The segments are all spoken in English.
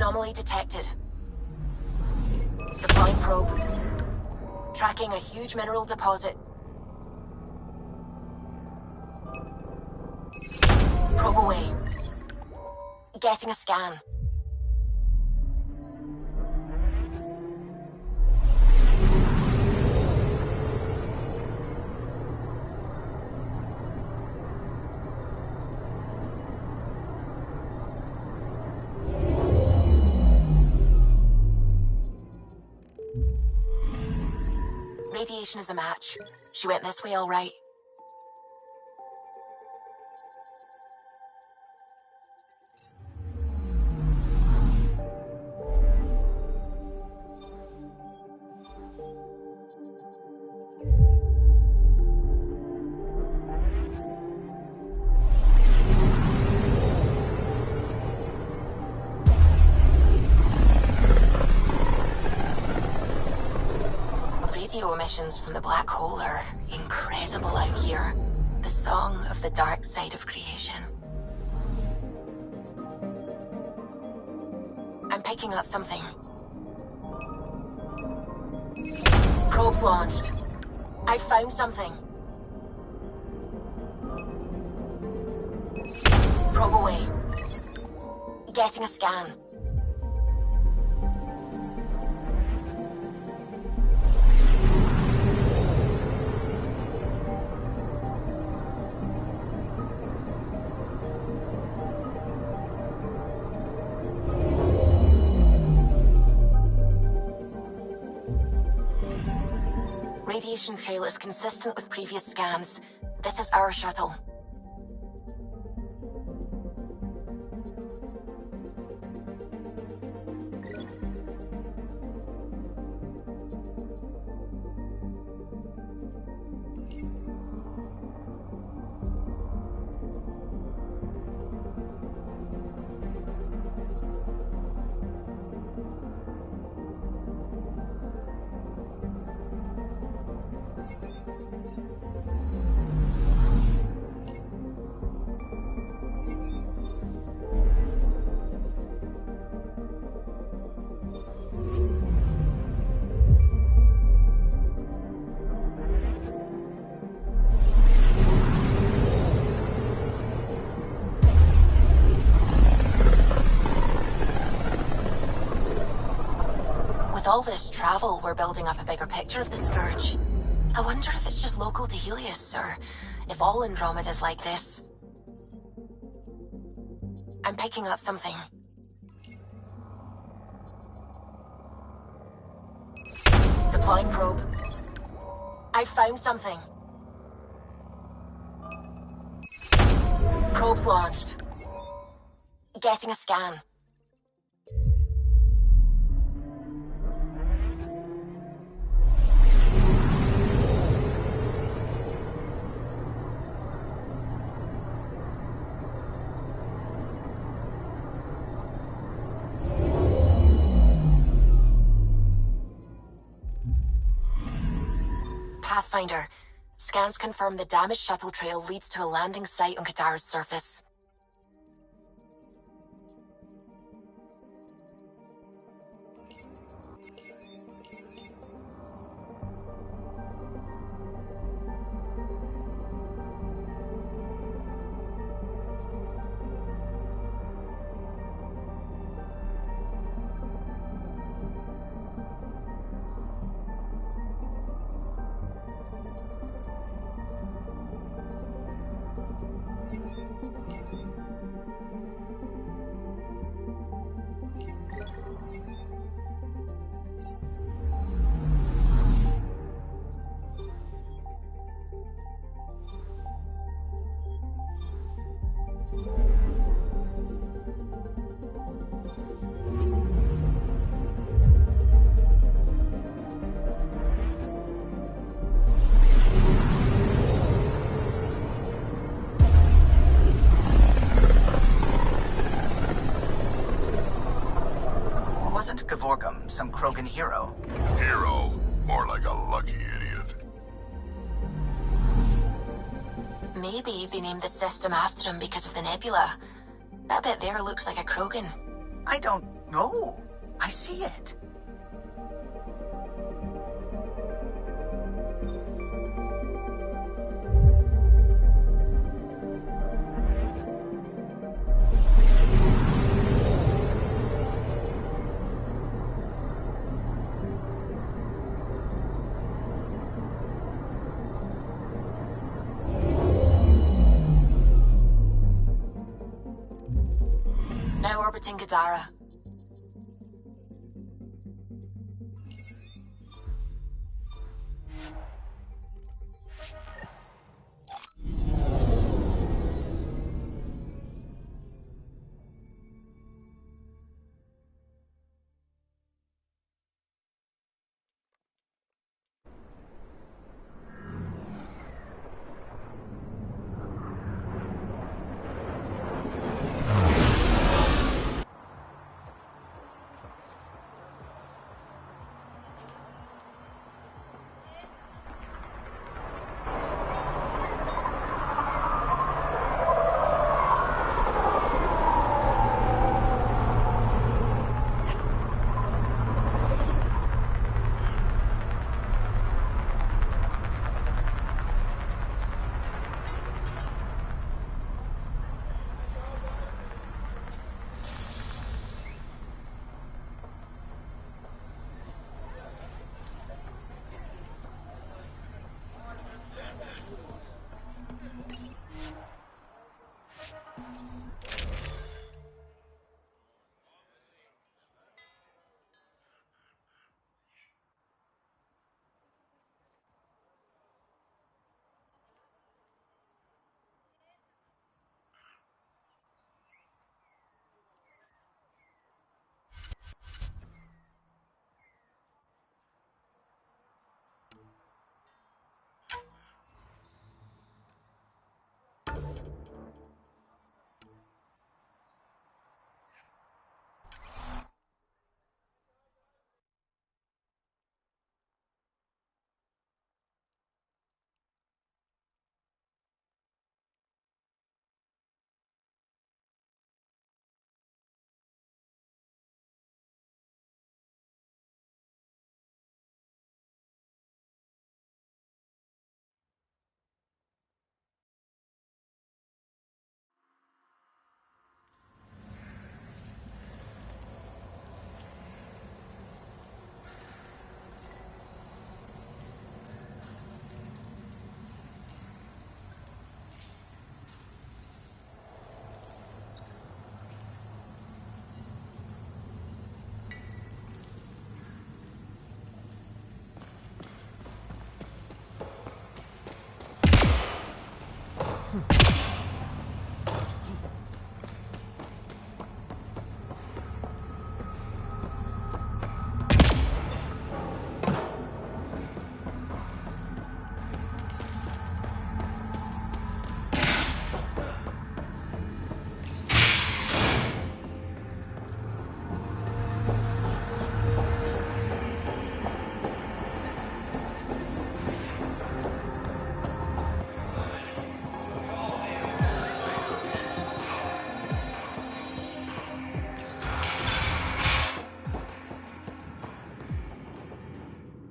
Anomaly detected. Deploying probe. Tracking a huge mineral deposit. Probe away. Getting a scan. Radiation is a match. She went this way all right. Emissions from the black hole are incredible out here. The song of the dark side of creation. I'm picking up something. Probes launched. I found something. Probe away. Getting a scan. Radiation trail is consistent with previous scans. This is our shuttle. With all this travel, we're building up a bigger picture of the Scourge. I wonder if it's just local to Helios, or if all Andromeda is like this. I'm picking up something. Deploying probe. I found something. Probes launched. Getting a scan. Pathfinder. Scans confirm the damaged shuttle trail leads to a landing site on Kadara's surface. Wasn't Gavorkum some Krogan hero? Hero? More like a lucky idiot. Maybe they named the system after him because of the nebula. That bit there looks like a Krogan. I don't No, I see it. Now orbiting Gadara.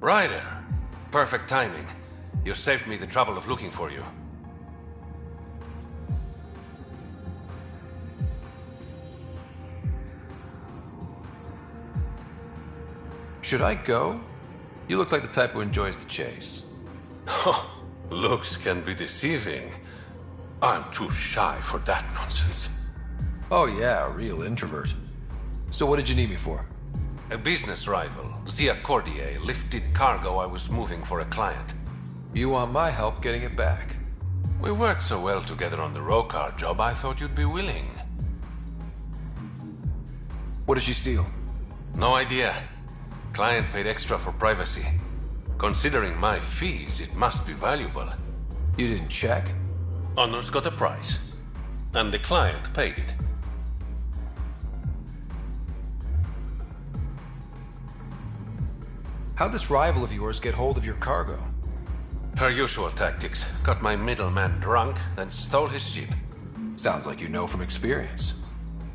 Ryder. Perfect timing. You saved me the trouble of looking for you. Should I go? You look like the type who enjoys the chase. Looks can be deceiving. I'm too shy for that nonsense. Oh yeah, a real introvert. So what did you need me for? A business rival, Zia Cordier, lifted cargo I was moving for a client. You want my help getting it back? We worked so well together on the Rokar job, I thought you'd be willing. What did she steal? No idea. Client paid extra for privacy. Considering my fees, it must be valuable. You didn't check? Honor's got a price. And the client paid it. How'd this rival of yours get hold of your cargo? Her usual tactics. Got my middleman drunk, then stole his ship. Sounds like you know from experience.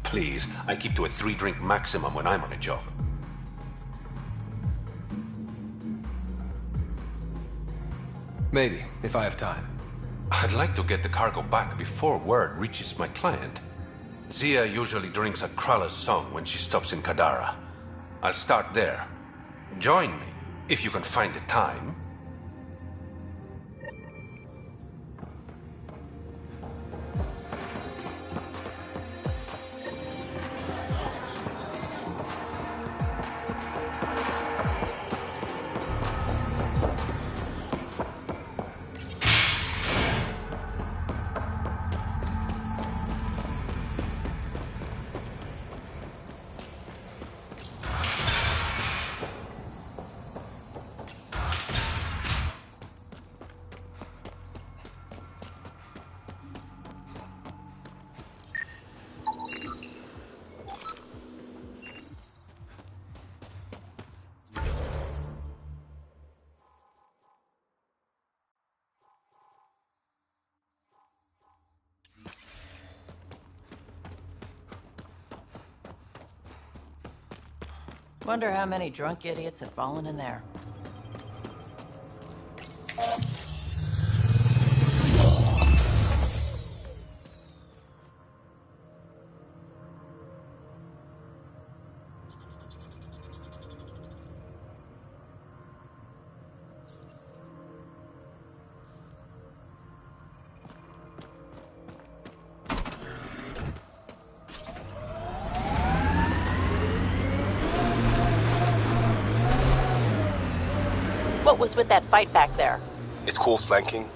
Please, I keep to a 3-drink maximum when I'm on a job. Maybe, if I have time. I'd like to get the cargo back before word reaches my client. Zia usually drinks at Krala's song when she stops in Kadara. I'll start there. Join me, if you can find the time. Wonder how many drunk idiots have fallen in there. What was with that fight back there? It's called flanking.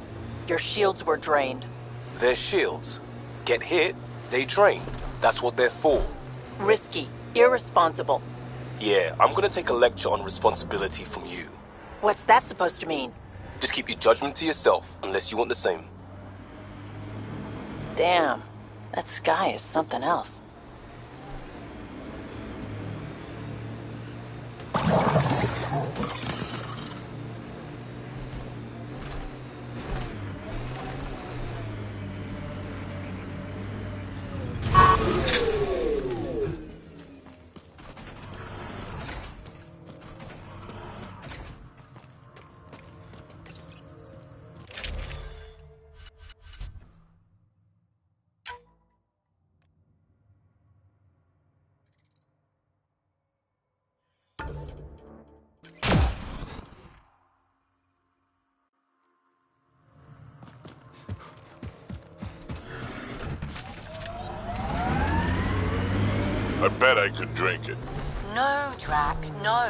Your shields were drained. They're shields. Get hit, they drain. That's what they're for. Risky. Irresponsible. Yeah, I'm gonna take a lecture on responsibility from you. What's that supposed to mean? Just keep your judgment to yourself, unless you want the same. Damn. That sky is something else. I bet I could drink it. No, Drac, no.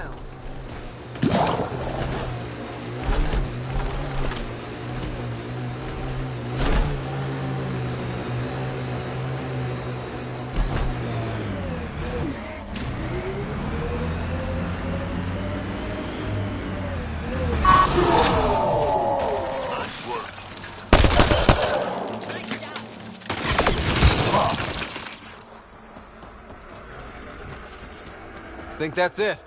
Nice work. Think that's it?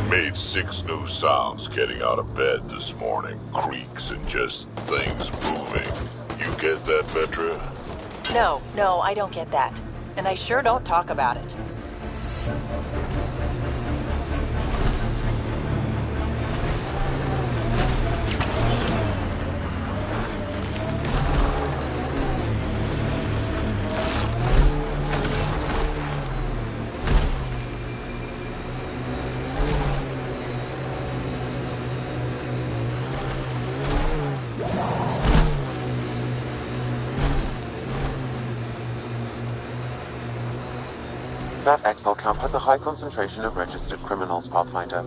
Made 6 new sounds getting out of bed this morning. Creaks and just things moving. You get that, Petra? No, I don't get that. And I sure don't talk about it. That Exile camp has a high concentration of registered criminals, Pathfinder.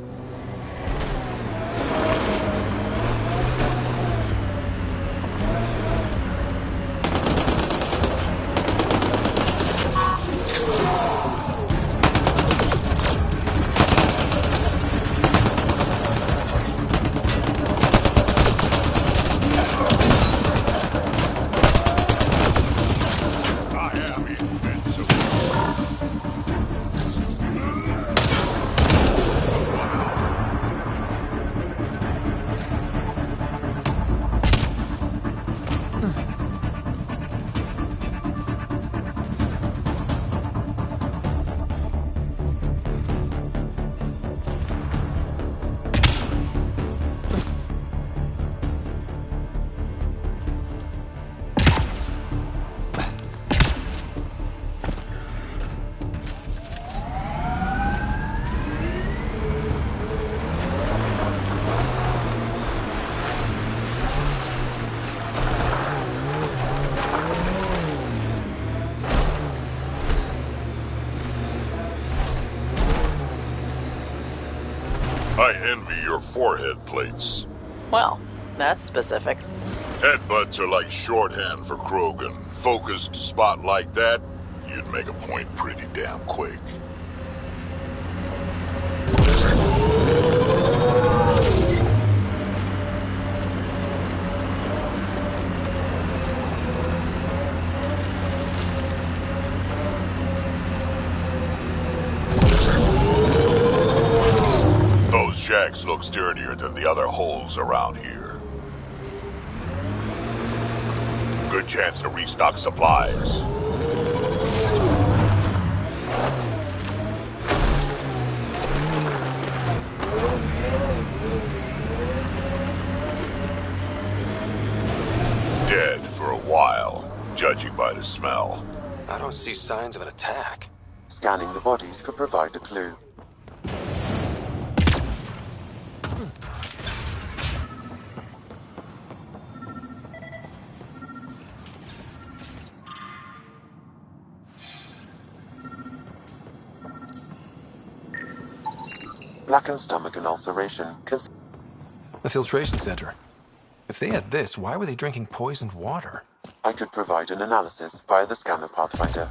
I envy your forehead plates. Well, that's specific. Headbutts are like shorthand for Krogan. Focused spot like that, you'd make a point pretty damn quick. Those shacks look dirtier than the other holes around here. Good chance to restock supplies. Dead for a while, judging by the smell. I don't see signs of an attack. Scanning the bodies could provide a clue. Blackened stomach and ulceration. A filtration center. If they had this, why were they drinking poisoned water? I could provide an analysis via the scanner, Pathfinder.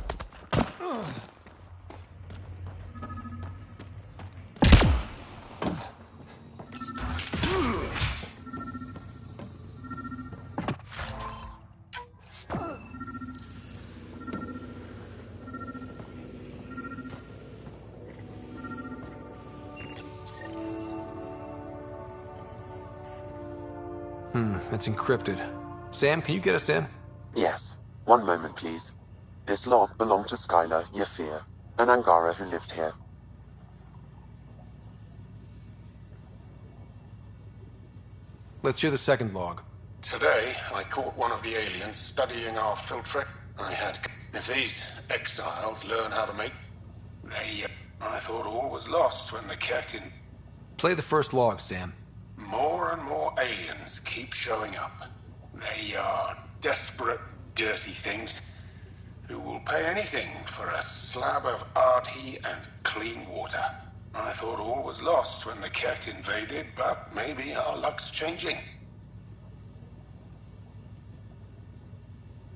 It's encrypted. Sam, can you get us in? Yes. One moment, please. This log belonged to Skylar Yafir, an Angara who lived here. Let's hear the second log. Today, I caught one of the aliens studying our filtrate. If these exiles learn how to make... I thought all was lost when the captain... Play the first log, Sam. More and more aliens keep showing up. They are desperate, dirty things who will pay anything for a slab of Ardhi and clean water. I thought all was lost when the Kett invaded, but maybe our luck's changing.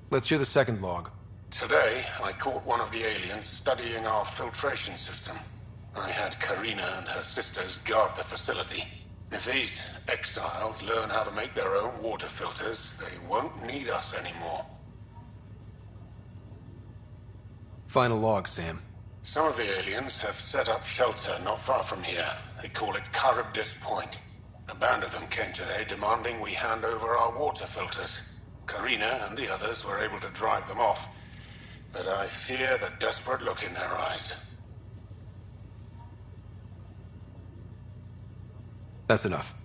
Let's hear the second log. Today, I caught one of the aliens studying our filtration system. I had Karina and her sisters guard the facility. If these exiles learn how to make their own water filters, they won't need us anymore. Final log, Sam. Some of the aliens have set up shelter not far from here. They call it Charybdis Point. A band of them came today demanding we hand over our water filters. Karina and the others were able to drive them off, but I fear the desperate look in their eyes. That's enough.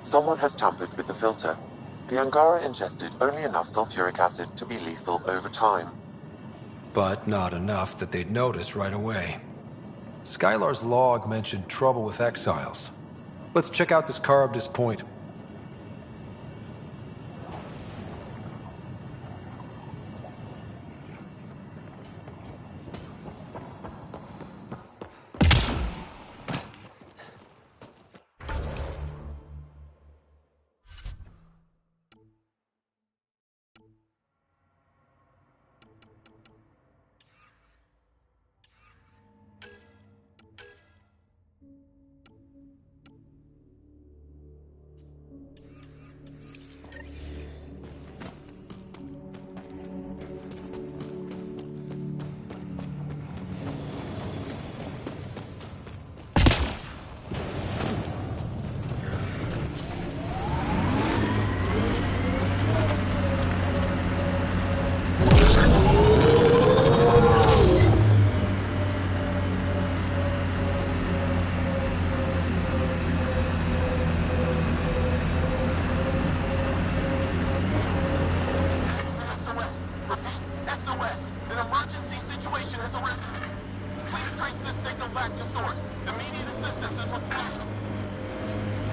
Someone has tampered with the filter. The Angara ingested only enough sulfuric acid to be lethal over time. But not enough that they'd notice right away. Skylar's log mentioned trouble with exiles. Let's check out this Charybdis point.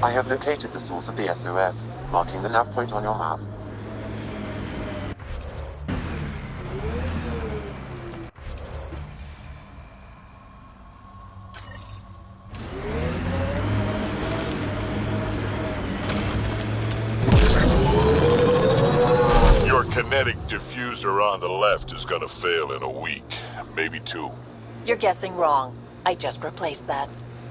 I have located the source of the SOS, marking the nav point on your map. Your kinetic diffuser on the left is gonna fail in a week, maybe 2. You're guessing wrong. I just replaced that.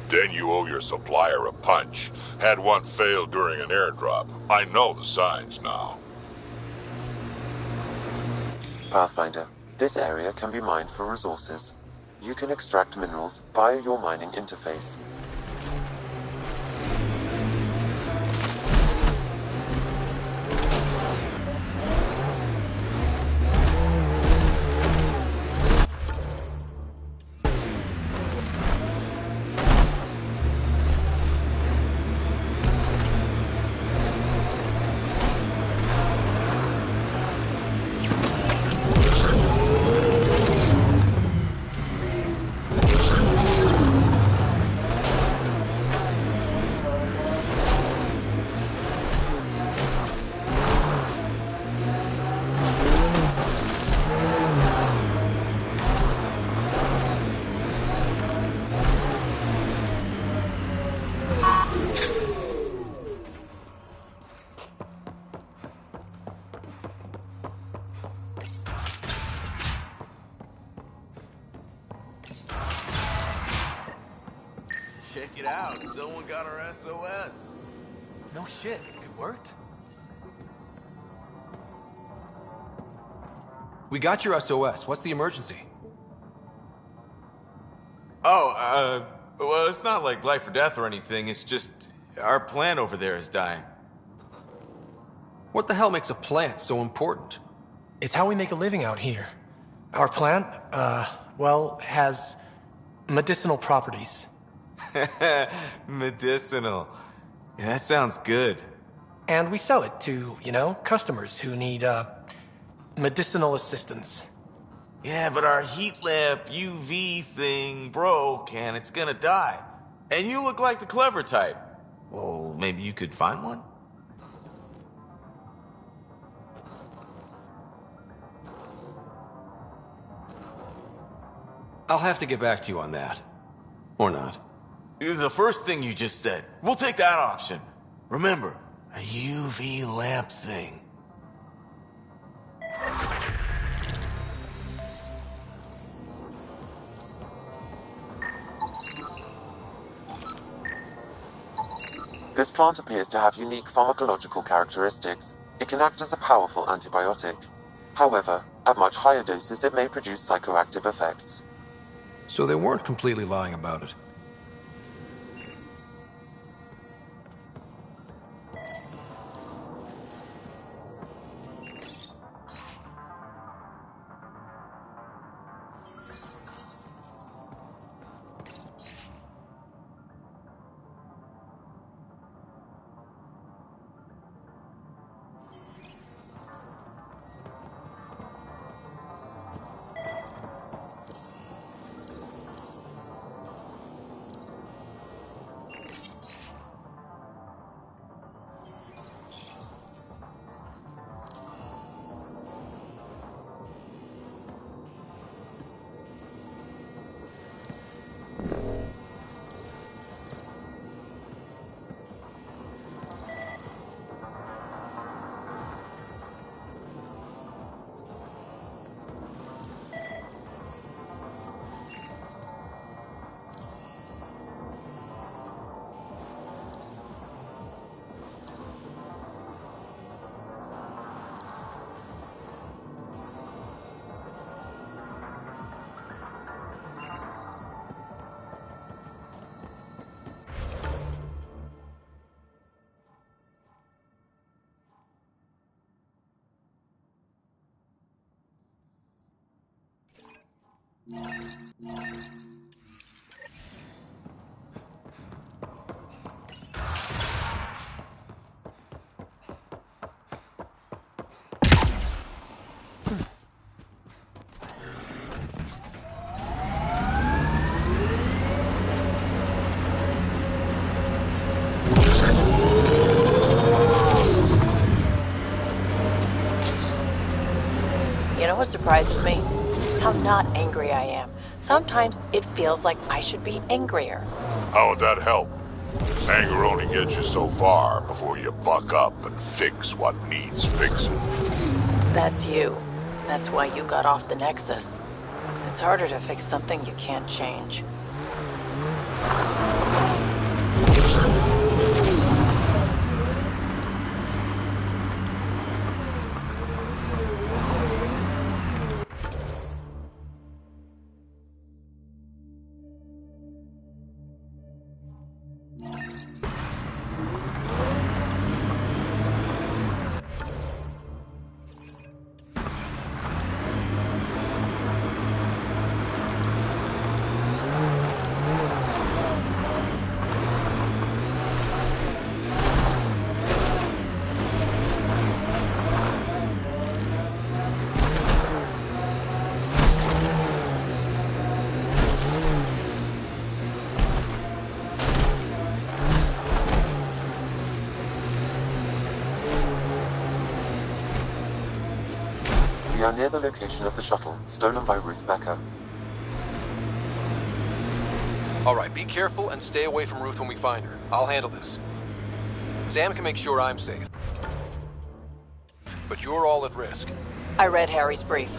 Then you owe your supplier a punch. Had one fail during an airdrop. I know the signs now. Pathfinder, this area can be mined for resources. You can extract minerals via your mining interface. Check it out, someone got our SOS. No shit, it worked? We got your SOS. What's the emergency? Oh, well, it's not like life or death or anything. It's just our plant over there is dying. What the hell makes a plant so important? It's how we make a living out here. Our plant, well, has medicinal properties. Medicinal. Yeah, that sounds good. And we sell it to, customers who need, medicinal assistance. Yeah, but our heat lamp UV thing broke and it's gonna die. And you look like the clever type. Well, maybe you could find one? I'll have to get back to you on that. Or not. The first thing you just said. We'll take that option. Remember, a UV lamp thing. This plant appears to have unique pharmacological characteristics. It can act as a powerful antibiotic. However, at much higher doses it may produce psychoactive effects. So they weren't completely lying about it. You know what surprises me? How not angry I am. Sometimes it feels like I should be angrier. How would that help? Anger only gets you so far before you buck up and fix what needs fixing. That's you. That's why you got off the Nexus. It's harder to fix something you can't change. We are near the location of the shuttle, stolen by Ruth Becker. Alright, be careful and stay away from Ruth when we find her. I'll handle this. Sam can make sure I'm safe. But you're all at risk. I read Harry's brief.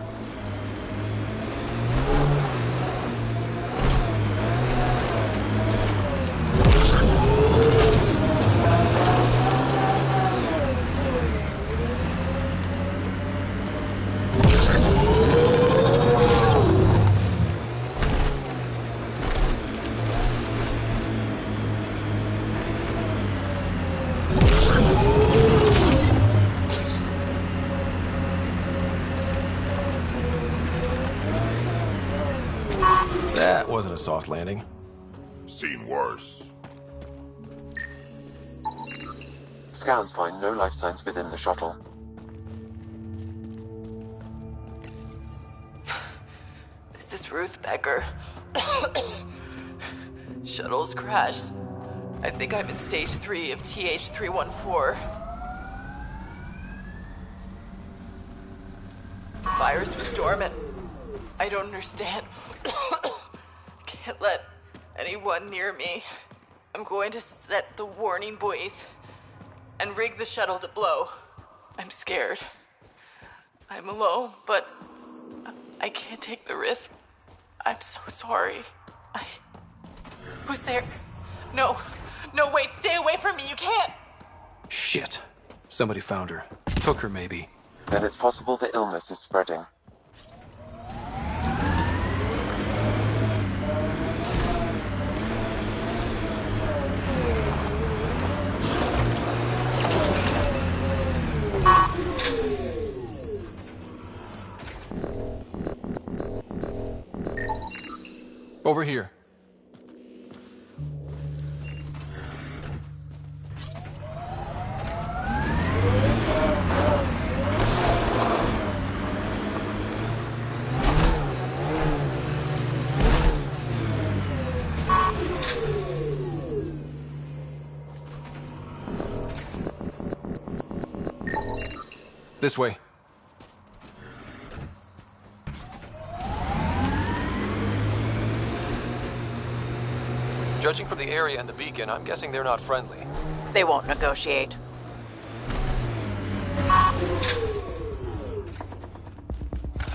That wasn't a soft landing. Seen worse. Scans find no life signs within the shuttle. This is Ruth Becker. Shuttle's crashed. I think I'm in stage 3 of TH314. Virus was dormant. I don't understand. Can't let anyone near me. I'm going to set the warning buoys and rig the shuttle to blow. I'm scared. I'm alone, but I can't take the risk. I'm so sorry. Who's there? No, wait, stay away from me, you can't! Shit. Somebody found her. Took her, maybe. Then it's possible the illness is spreading. Over here. This way. Judging from the area and the beacon, I'm guessing they're not friendly. They won't negotiate.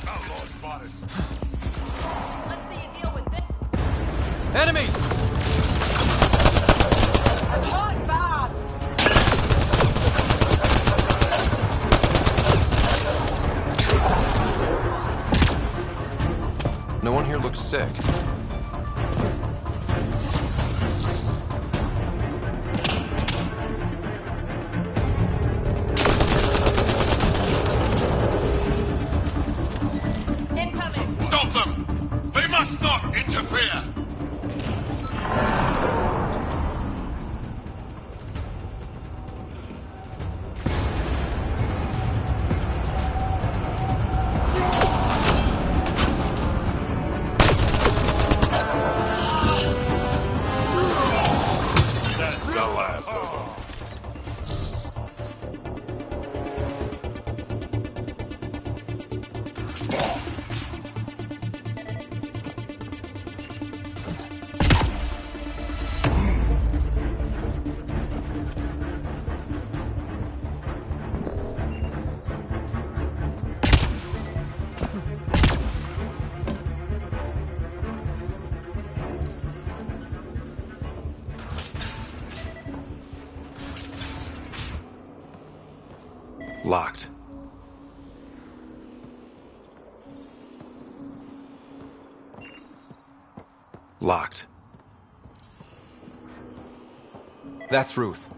Outlaw spotted. Let's see you deal with this. Enemies! Hot fast! No one here looks sick. Stop them! They Locked. Locked. That's Ruth.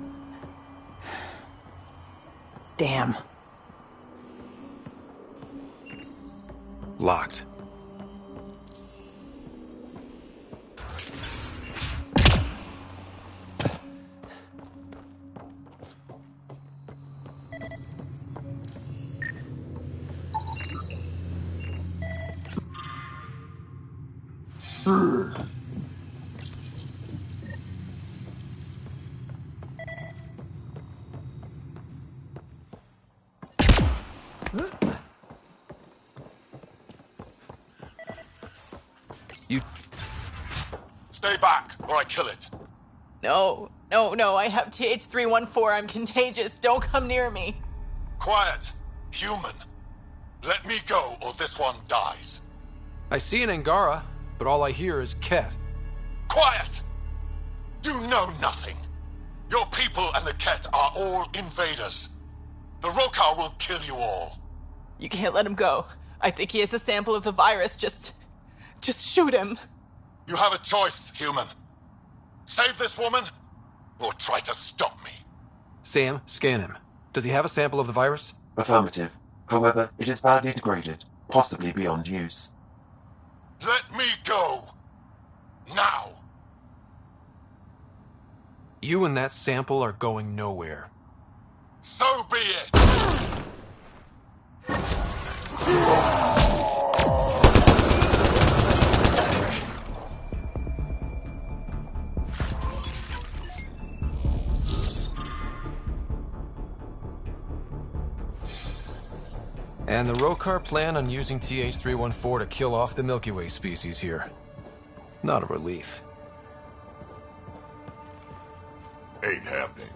Damn. Locked. You... Stay back, or I kill it. No, I have TH314. I'm contagious. Don't come near me. Quiet. Human. Let me go, or this one dies. I see an Angara, but all I hear is Ket. Quiet! You know nothing. Your people and the Ket are all invaders. The Rokar will kill you all. You can't let him go. I think he has a sample of the virus. Just shoot him. You have a choice, human. Save this woman, or try to stop me. Sam, scan him. Does he have a sample of the virus? Affirmative. However, it is badly degraded, possibly beyond use. Let me go! Now! You and that sample are going nowhere. So be it! And the Rokar plan on using TH314 to kill off the Milky Way species here. Not a relief. Ain't happening.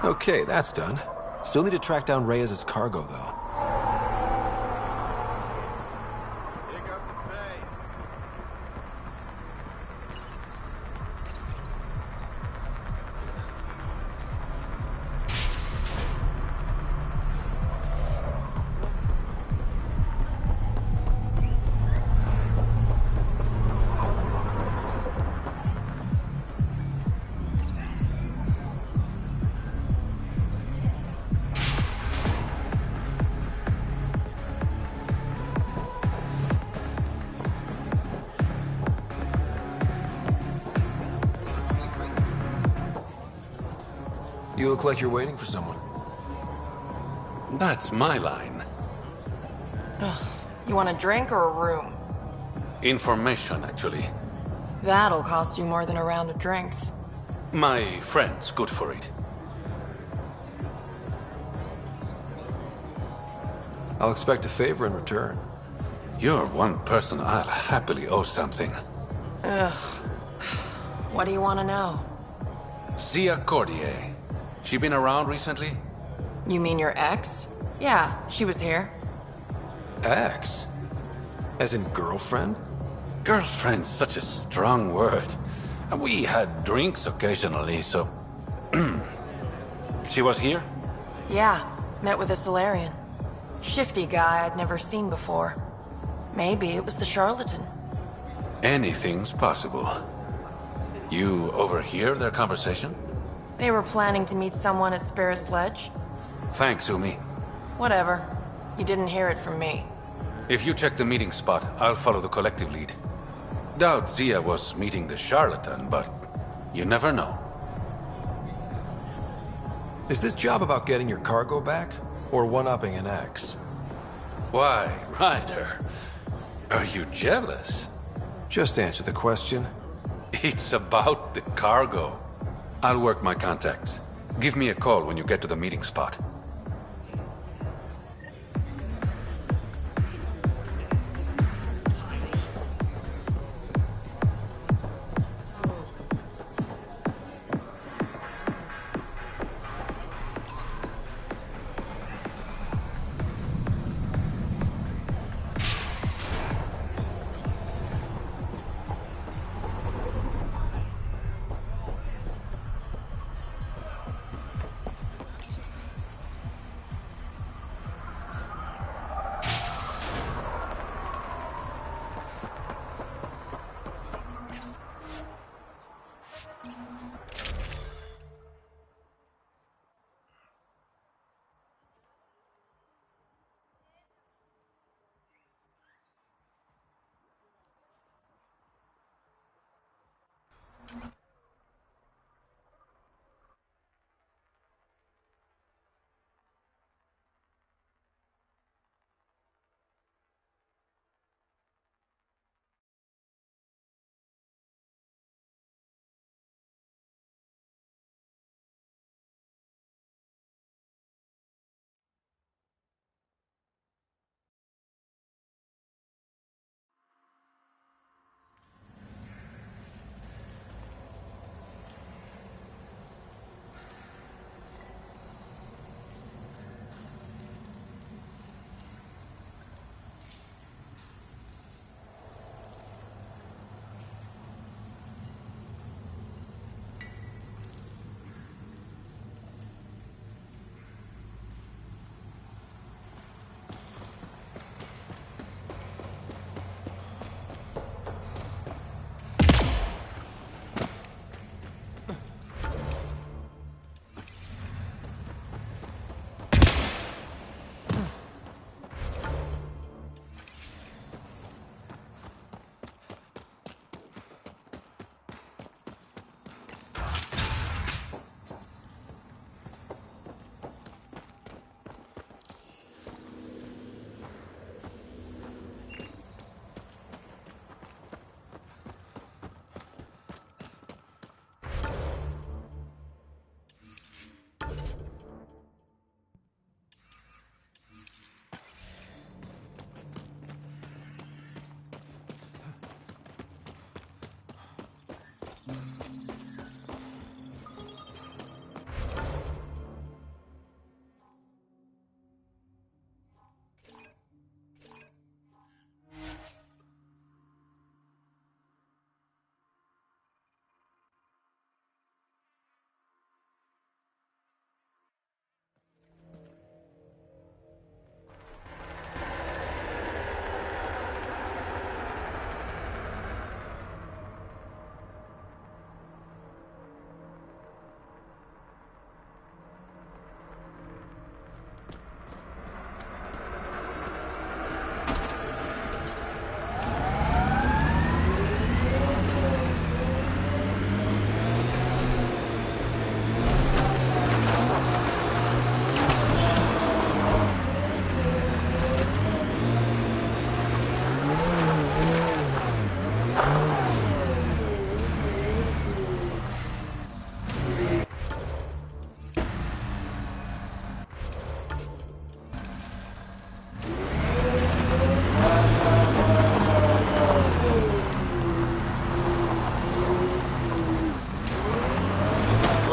Okay, that's done. Still need to track down Reyes' cargo, though. Pick up the pace. You look like you're waiting for someone. That's my line. You want a drink or a room? Information, actually. That'll cost you more than a round of drinks. My friend's good for it. I'll expect a favor in return. You're one person I'll happily owe something. Ugh. What do you want to know? Zia Cordier. She been around recently? You mean your ex? Yeah, she was here. Ex? As in girlfriend? Girlfriend's such a strong word. And we had drinks occasionally, so... She was here? Yeah, met with a Solarian. Shifty guy I'd never seen before. Maybe it was the charlatan. Anything's possible. You overhear their conversation? They were planning to meet someone at Sparris Ledge. Thanks, Umi. Whatever. You didn't hear it from me. If you check the meeting spot, I'll follow the collective lead. Doubt Zia was meeting the charlatan, but you never know. Is this job about getting your cargo back? Or one-upping an ex? Why, Ryder? Are you jealous? Just answer the question. It's about the cargo. I'll work my contacts. Give me a call when you get to the meeting spot.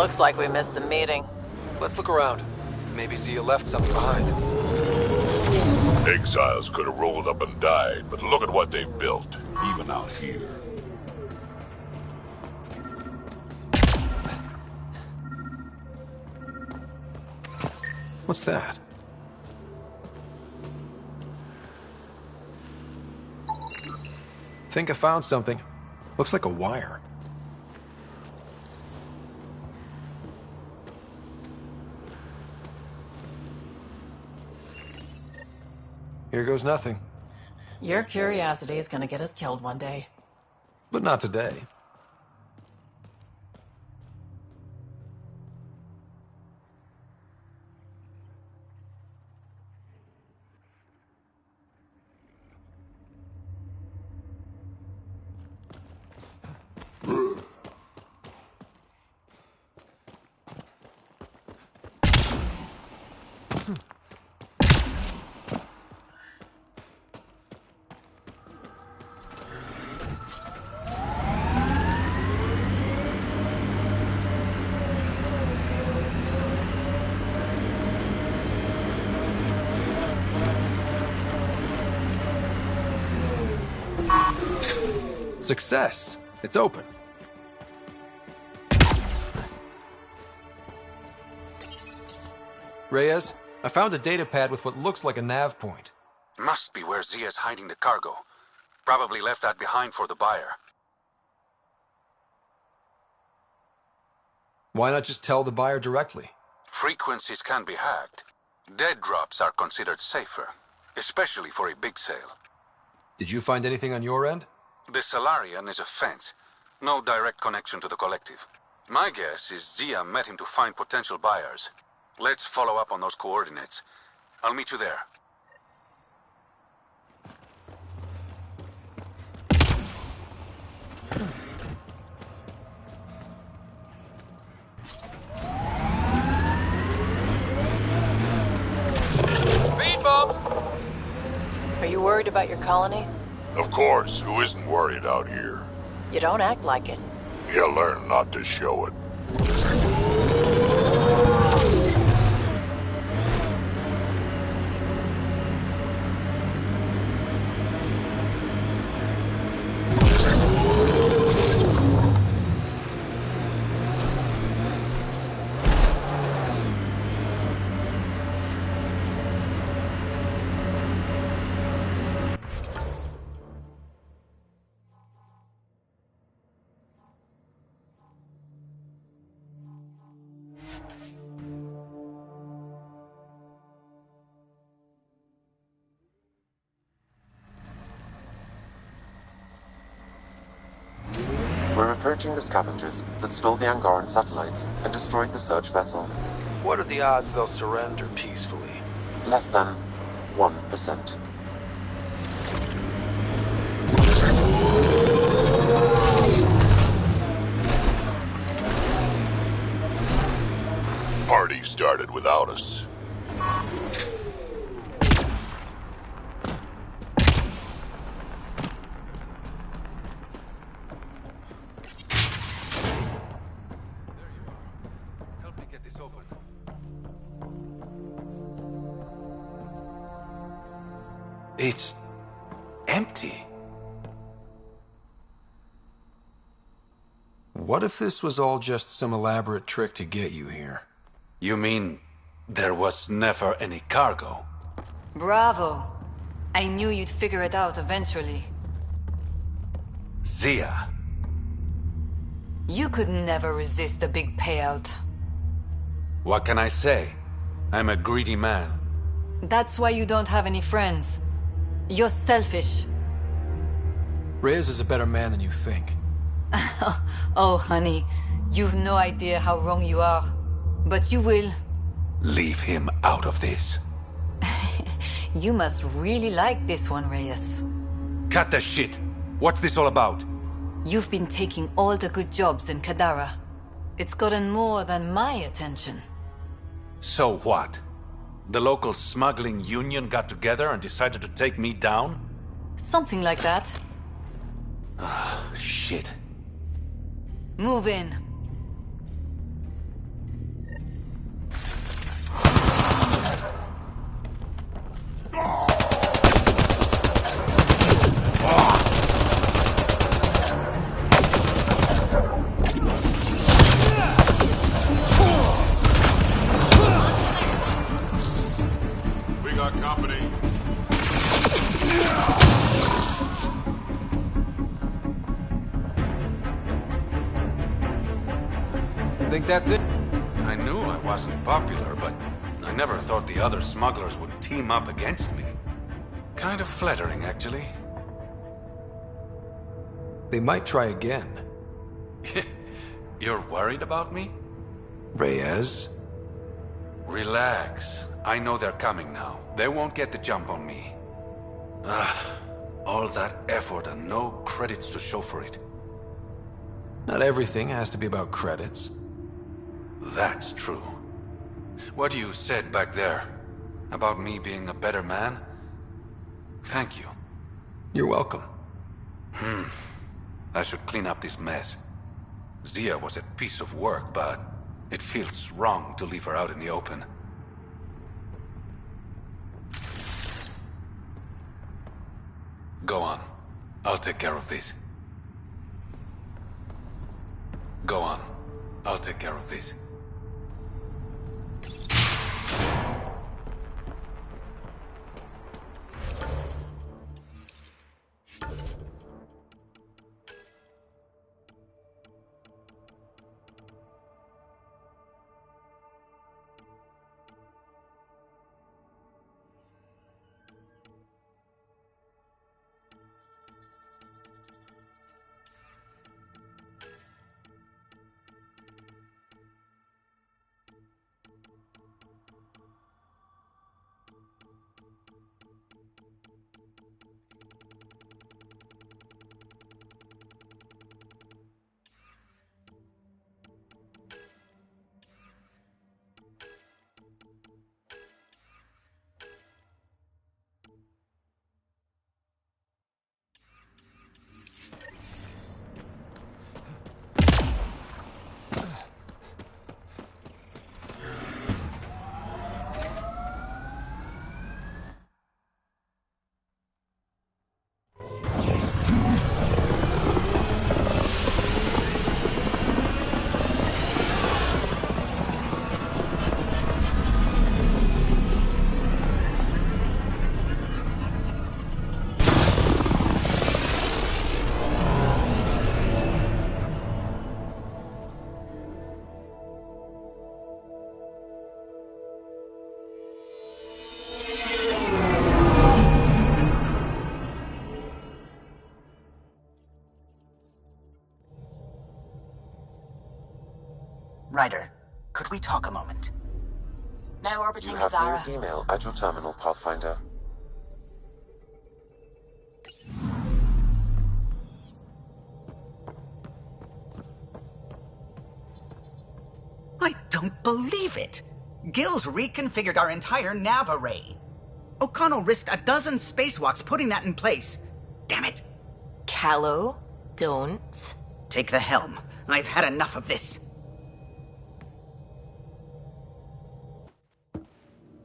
Looks like we missed the meeting. Let's look around. Maybe Zia left something behind. Exiles could have rolled up and died, but look at what they've built, even out here. What's that? Think I found something. Looks like a wire. Here goes nothing. Your curiosity is gonna get us killed one day. But not today. Success! It's open. Reyes, I found a data pad with what looks like a nav point. Must be where Zia's hiding the cargo. Probably left that behind for the buyer. Why not just tell the buyer directly? Frequencies can be hacked. Dead drops are considered safer, especially for a big sale. Did you find anything on your end? The Salarian is a fence. No direct connection to the collective. My guess is Zia met him to find potential buyers. Let's follow up on those coordinates. I'll meet you there. Speed bump! Are you worried about your colony? Of course, who isn't worried out here? You don't act like it. You learn not to show it. We're approaching the scavengers that stole the Angaran satellites and destroyed the search vessel. What are the odds they'll surrender peacefully? Less than 1%. Party started without us. It's empty. What if this was all just some elaborate trick to get you here? You mean there was never any cargo? Bravo. I knew you'd figure it out eventually. Zia. You could never resist the big payout. What can I say? I'm a greedy man. That's why you don't have any friends. You're selfish. Reyes is a better man than you think. Oh, honey, you've no idea how wrong you are. But you will. Leave him out of this. You must really like this one, Reyes. Cut the shit! What's this all about? You've been taking all the good jobs in Kadara. It's gotten more than my attention. So what? The local smuggling union got together and decided to take me down? Something like that. Ah, shit. Move in. Think that's it? I knew I wasn't popular, but I never thought the other smugglers would team up against me. Kind of flattering, actually. They might try again. You're worried about me? Reyes? Relax. I know they're coming now. They won't get the jump on me. All that effort and no credits to show for it. Not everything has to be about credits. That's true. What you said back there, about me being a better man, thank you. You're welcome. I should clean up this mess. Zia was a piece of work, but it feels wrong to leave her out in the open. Go on. I'll take care of this. Go on. I'll take care of this. Ryder, could we talk a moment? Now orbiting You have Kadara. new email at your terminal, Pathfinder. I don't believe it! Gil's reconfigured our entire nav array. O'Connell risked a dozen spacewalks putting that in place. Damn it! Callow, don't. Take the helm. I've had enough of this.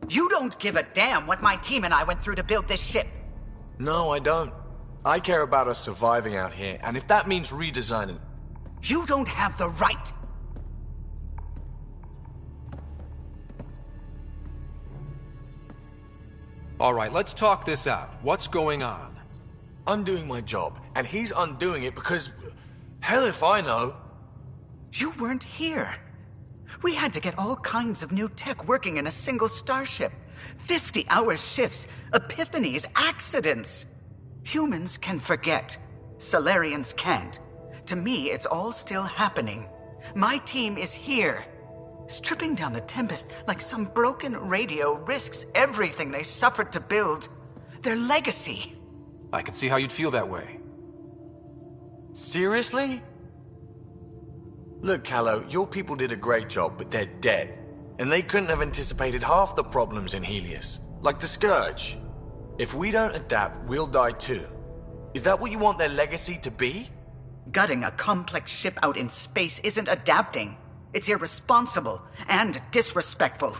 You don't give a damn what my team and I went through to build this ship. No, I don't. I care about us surviving out here, and if that means redesigning... You don't have the right. All right, let's talk this out. What's going on? I'm doing my job, and he's undoing it because... Hell if I know. You weren't here. We had to get all kinds of new tech working in a single starship. 50-hour shifts, epiphanies, accidents. Humans can forget. Solarians can't. To me, it's all still happening. My team is here. Stripping down the Tempest like some broken radio risks everything they suffered to build. Their legacy. I can see how you'd feel that way. Seriously? Look, Callow, your people did a great job, but they're dead. And they couldn't have anticipated half the problems in Helios. Like the Scourge. If we don't adapt, we'll die too. Is that what you want their legacy to be? Gutting a complex ship out in space isn't adapting. It's irresponsible and disrespectful.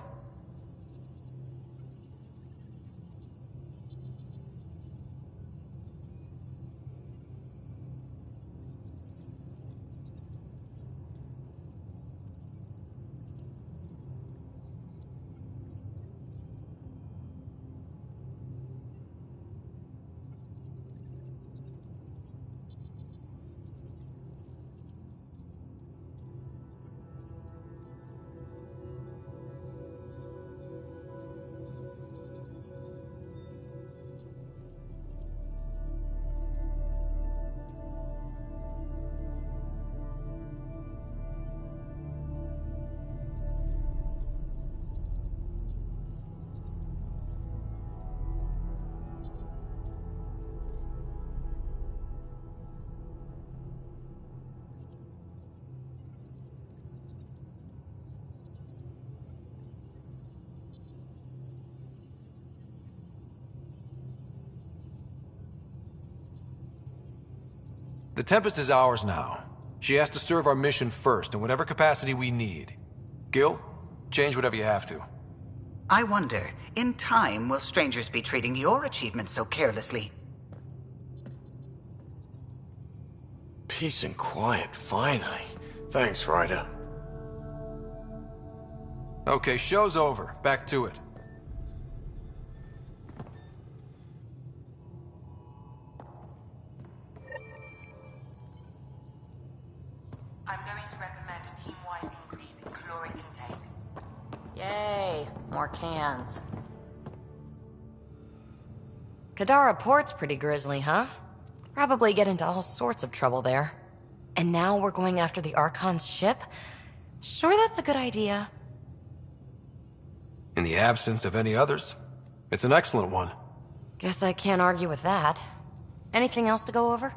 The Tempest is ours now. She has to serve our mission first, in whatever capacity we need. Gil, change whatever you have to. I wonder, in time, will strangers be treating your achievements so carelessly? Peace and quiet, finally. Thanks, Ryder. Okay, show's over. Back to it. I'm going to recommend a team-wide increase in caloric intake. Yay, more cans. Kadara Port's pretty grisly, huh? Probably get into all sorts of trouble there. And now we're going after the Archon's ship? Sure that's a good idea. In the absence of any others, it's an excellent one. Guess I can't argue with that. Anything else to go over?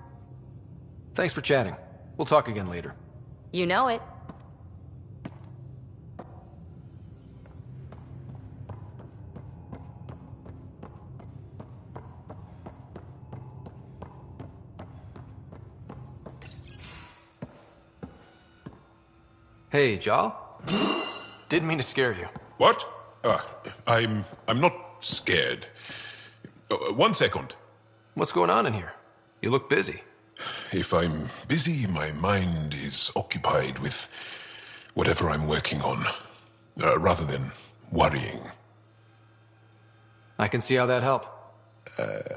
Thanks for chatting. We'll talk again later. You know it. Hey, Jal. Didn't mean to scare you. What? I'm not scared. 1 second. What's going on in here? You look busy. If I'm busy, my mind is occupied with whatever I'm working on, rather than worrying. I can see how that helped.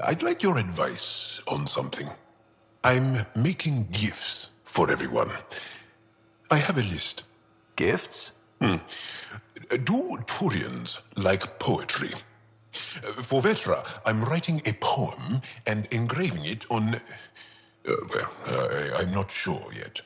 I'd like your advice on something. I'm making gifts for everyone. I have a list. Gifts? Do Turians like poetry? For Vetra, I'm writing a poem and engraving it on... I'm not sure yet.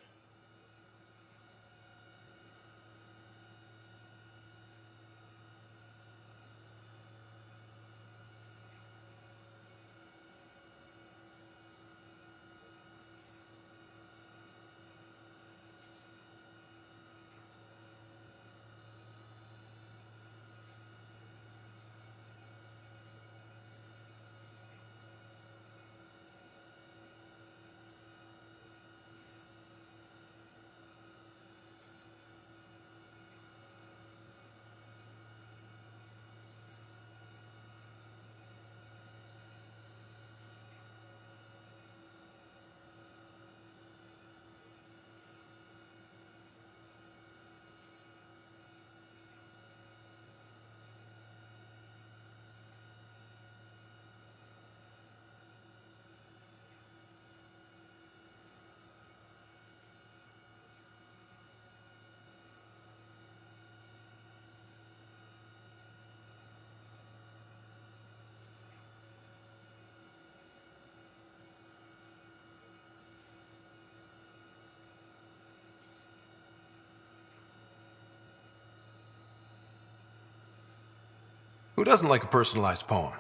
Who doesn't like a personalized poem?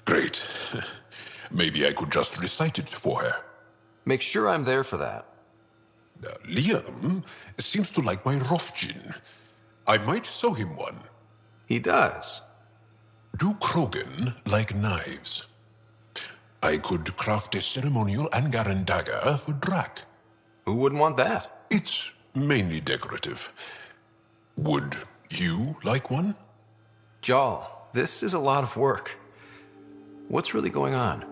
Great. Maybe I could just recite it for her. Make sure I'm there for that. Liam seems to like my Rofgin. I might sew him one. He does. Do Krogan like knives? I could craft a ceremonial Angaran dagger for Drac. Who wouldn't want that? It's mainly decorative. Would you like one? Jal, this is a lot of work. What's really going on?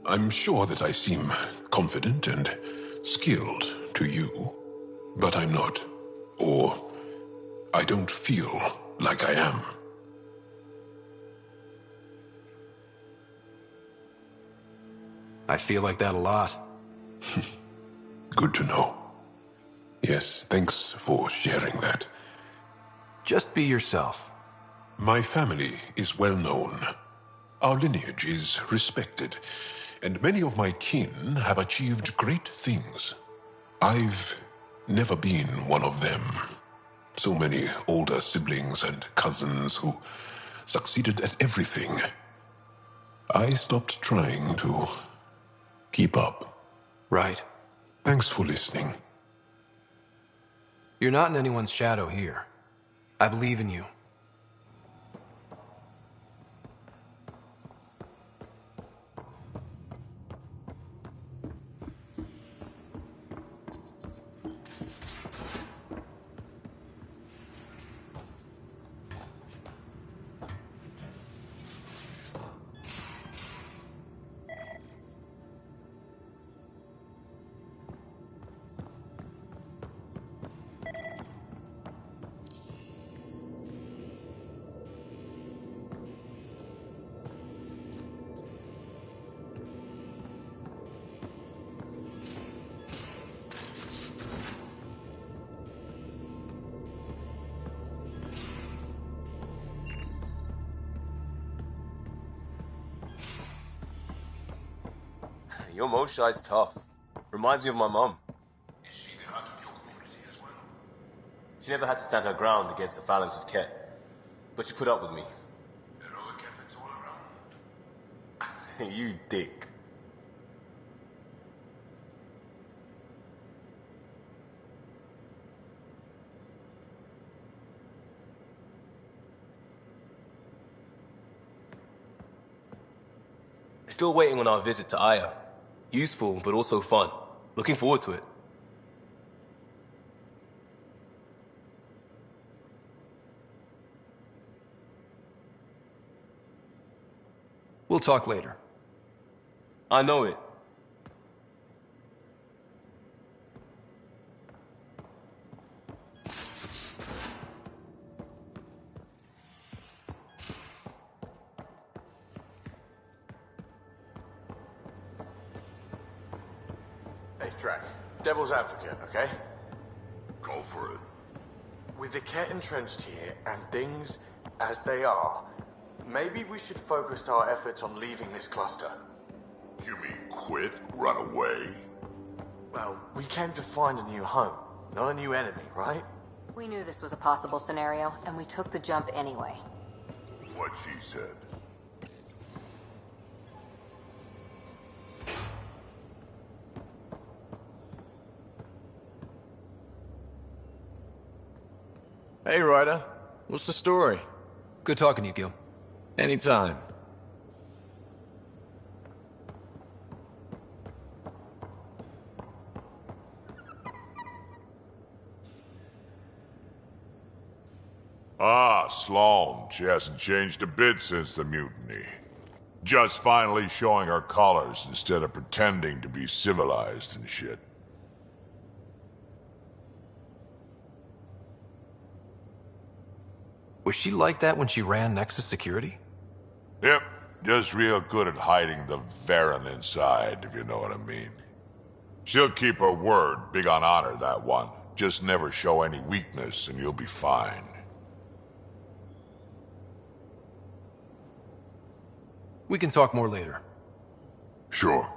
I'm sure that I seem confident and skilled to you, but I'm not. Or I don't feel like I am. I feel like that a lot. Good to know. Yes, thanks for sharing that. Just be yourself. My family is well known. Our lineage is respected, and many of my kin have achieved great things. I've never been one of them. So many older siblings and cousins who succeeded at everything. I stopped trying to keep up. Right. Thanks for listening. You're not in anyone's shadow here. I believe in you. your Moshi's tough. Reminds me of my mum. Is she the heart of your community as well? She never had to stand her ground against the phalanx of Ket. But she put up with me. Heroic efforts all around. You dick. Still waiting on our visit to Aya. Useful, but also fun. Looking forward to it. We'll talk later. I know it. Hey, Drac. Devil's advocate, okay? Go for it. With the Ket entrenched here and things as they are, maybe we should focus our efforts on leaving this cluster. You mean quit? Run away? Well, we came to find a new home, not a new enemy, right? We knew this was a possible scenario, and we took the jump anyway. What she said. Hey, Ryder. What's the story? Good talking to you, Gil. Anytime. Ah, Sloane. She hasn't changed a bit since the mutiny. Just finally showing her colors instead of pretending to be civilized and shit. Was she like that when she ran Nexus Security? Yep, just real good at hiding the Varen inside, if you know what I mean. She'll keep her word, big on honor, that one. Just never show any weakness and you'll be fine. We can talk more later. Sure.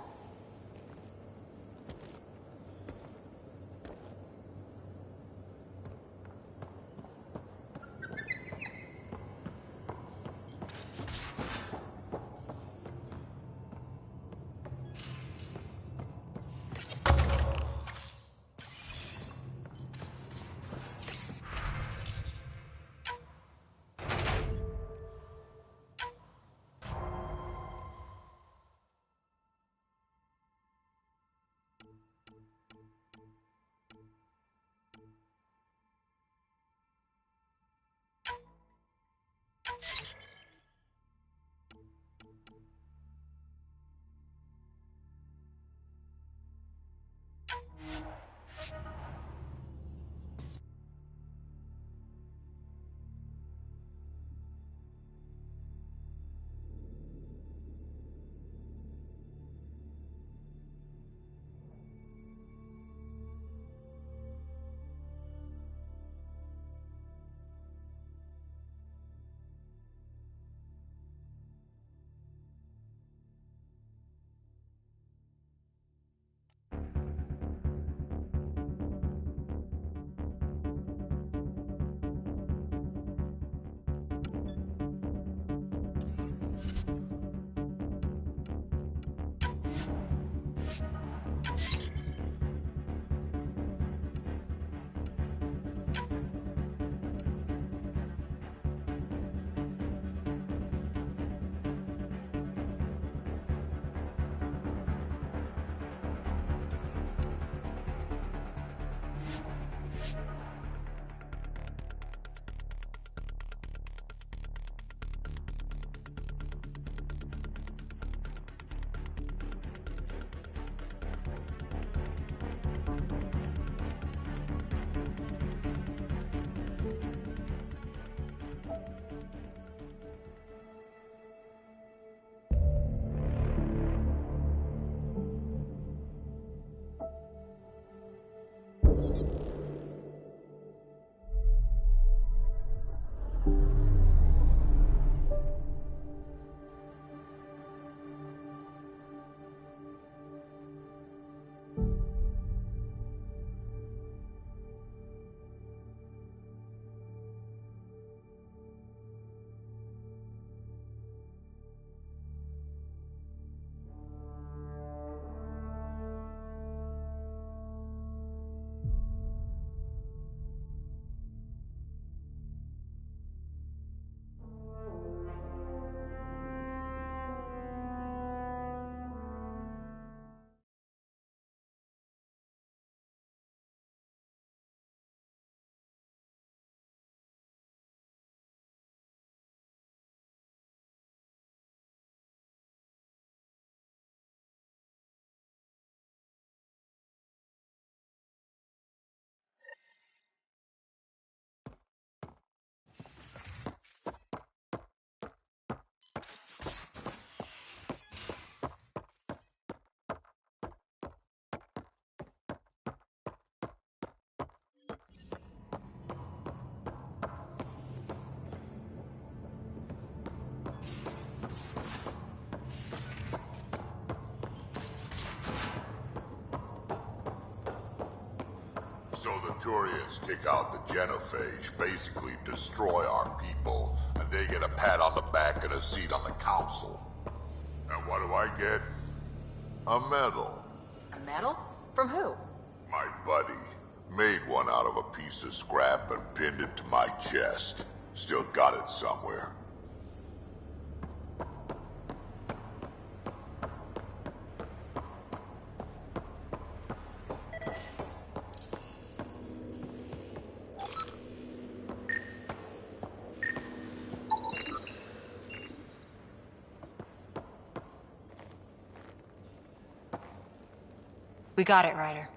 So the Turians kick out the Genophage, basically destroy our people, and they get a pat on the back and a seat on the council. And what do I get? A medal. A medal? From who? My buddy made one out of a piece of scrap and pinned it to my chest. Still got it somewhere. We got it, Ryder.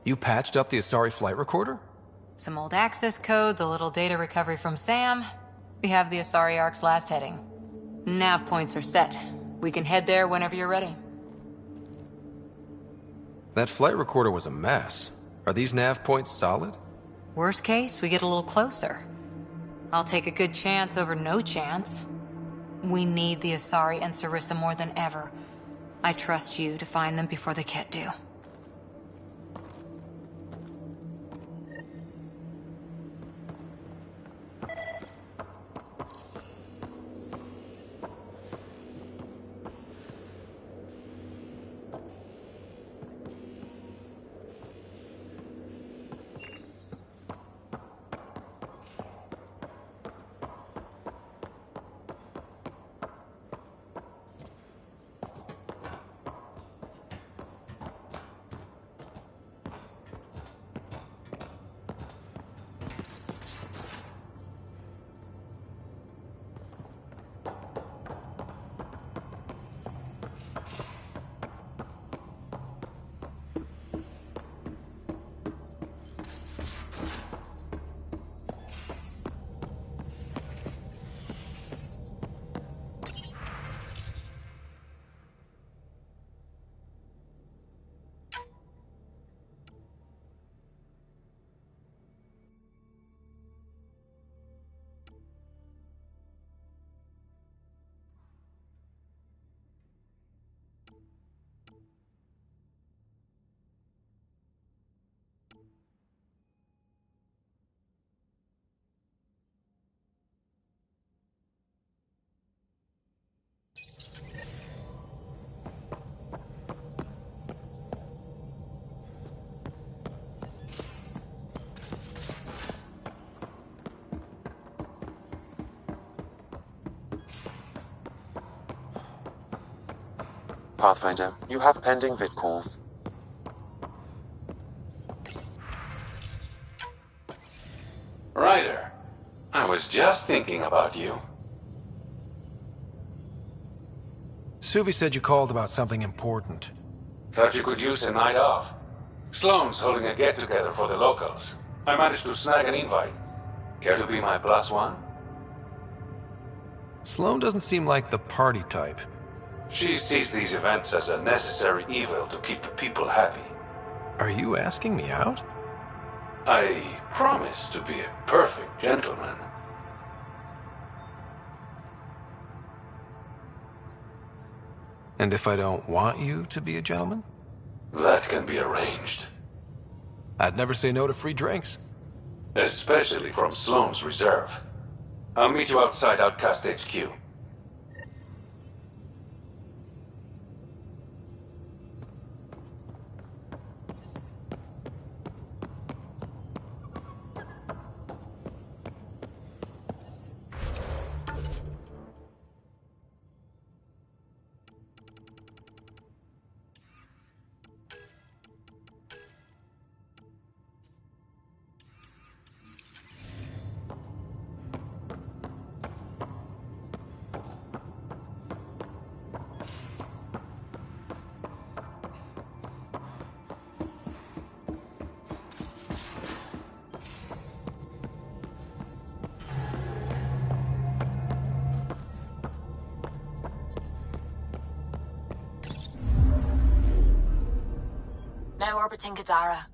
You patched up the Asari flight recorder? Some old access codes, a little data recovery from Sam. We have the Asari Ark's last heading. Nav points are set. We can head there whenever you're ready. That flight recorder was a mess. Are these nav points solid? Worst case, we get a little closer. I'll take a good chance over no chance. We need the Asari and Sarissa more than ever. I trust you to find them before the Ket do. Pathfinder, you have pending vid calls. Ryder, I was just thinking about you. Suvi said you called about something important. Thought you could use a night off. Sloane's holding a get-together for the locals. I managed to snag an invite. Care to be my +1? Sloane doesn't seem like the party type. She sees these events as a necessary evil to keep the people happy. Are you asking me out? I promise to be a perfect gentleman. And if I don't want you to be a gentleman? That can be arranged. I'd never say no to free drinks. Especially from Sloane's Reserve. I'll meet you outside Outcast HQ. Now orbiting Kadara.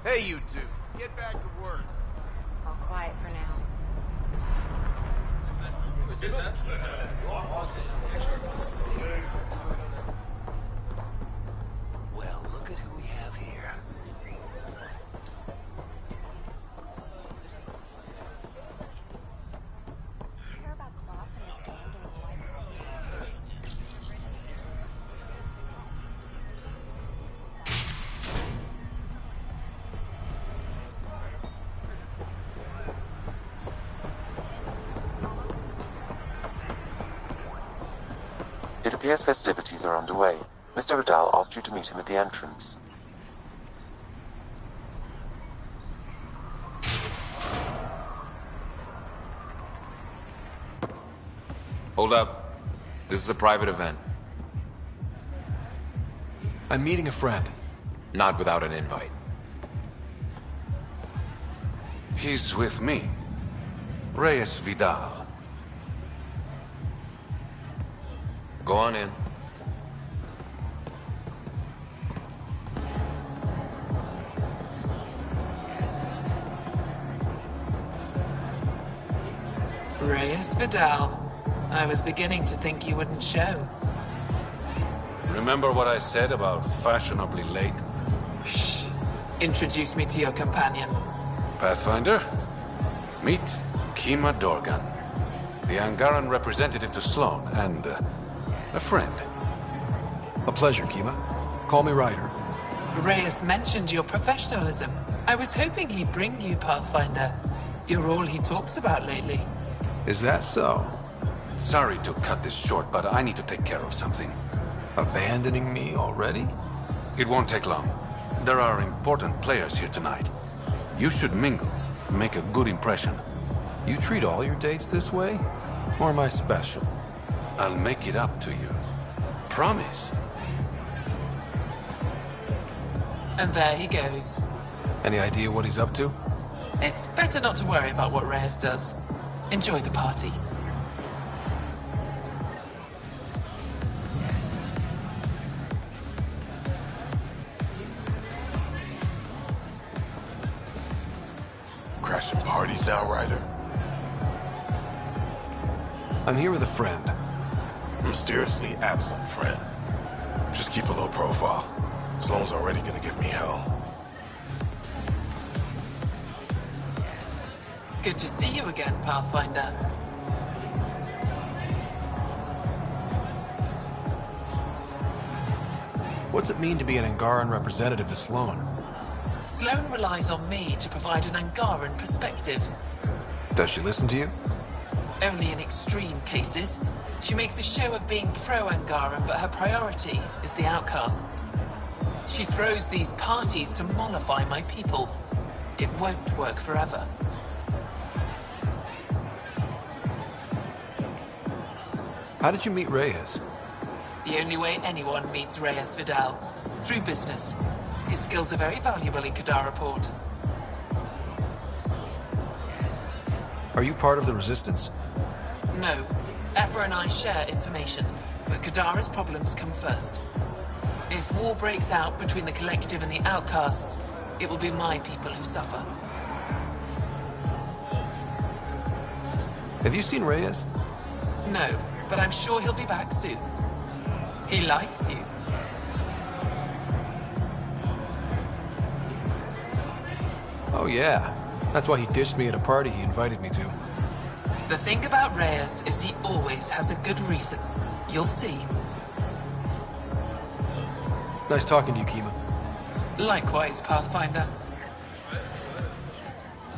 Hey, you two. Get back to work. All quiet for now. Well, look at who we have here. Hear about Klaus and his gang getting wiped out? It appears festivities are underway. Mr. Vidal asked you to meet him at the entrance. Hold up. This is a private event. I'm meeting a friend. Not without an invite. He's with me. Reyes Vidal. Go on in. Reyes Vidal. I was beginning to think you wouldn't show. Remember what I said about fashionably late? Shh. Introduce me to your companion. Pathfinder? Meet Kima Dorgan, the Angaran representative to Sloan, and a friend. A pleasure, Kima. Call me Ryder. Reyes mentioned your professionalism. I was hoping he'd bring you, Pathfinder. You're all he talks about lately. Is that so? Sorry to cut this short, but I need to take care of something. Abandoning me already? It won't take long. There are important players here tonight. You should mingle, make a good impression. You treat all your dates this way? Or am I special? I'll make it up to you. Promise. And there he goes. Any idea what he's up to? It's better not to worry about what Reyes does. Enjoy the party. Crashing parties now, Ryder? I'm here with a friend. Mysteriously absent friend. Just keep a low profile. Sloan's already gonna give me hell. Good to see you again, Pathfinder. What's it mean to be an Angaran representative to Sloan? Sloan relies on me to provide an Angaran perspective. Does she listen to you? Only in extreme cases. She makes a show of being pro-Angaran, but her priority is the outcasts. She throws these parties to mollify my people. It won't work forever. How did you meet Reyes? The only way anyone meets Reyes Vidal. Through business. His skills are very valuable in Kadara Port. Are you part of the Resistance? No. Ephra and I share information, but Kadara's problems come first. If war breaks out between the Collective and the Outcasts, it will be my people who suffer. Have you seen Reyes? No, but I'm sure he'll be back soon. He likes you. Oh yeah. That's why he dished me at a party he invited me to. The thing about Reyes is he always has a good reason. You'll see. Nice talking to you, Kima. Likewise, Pathfinder.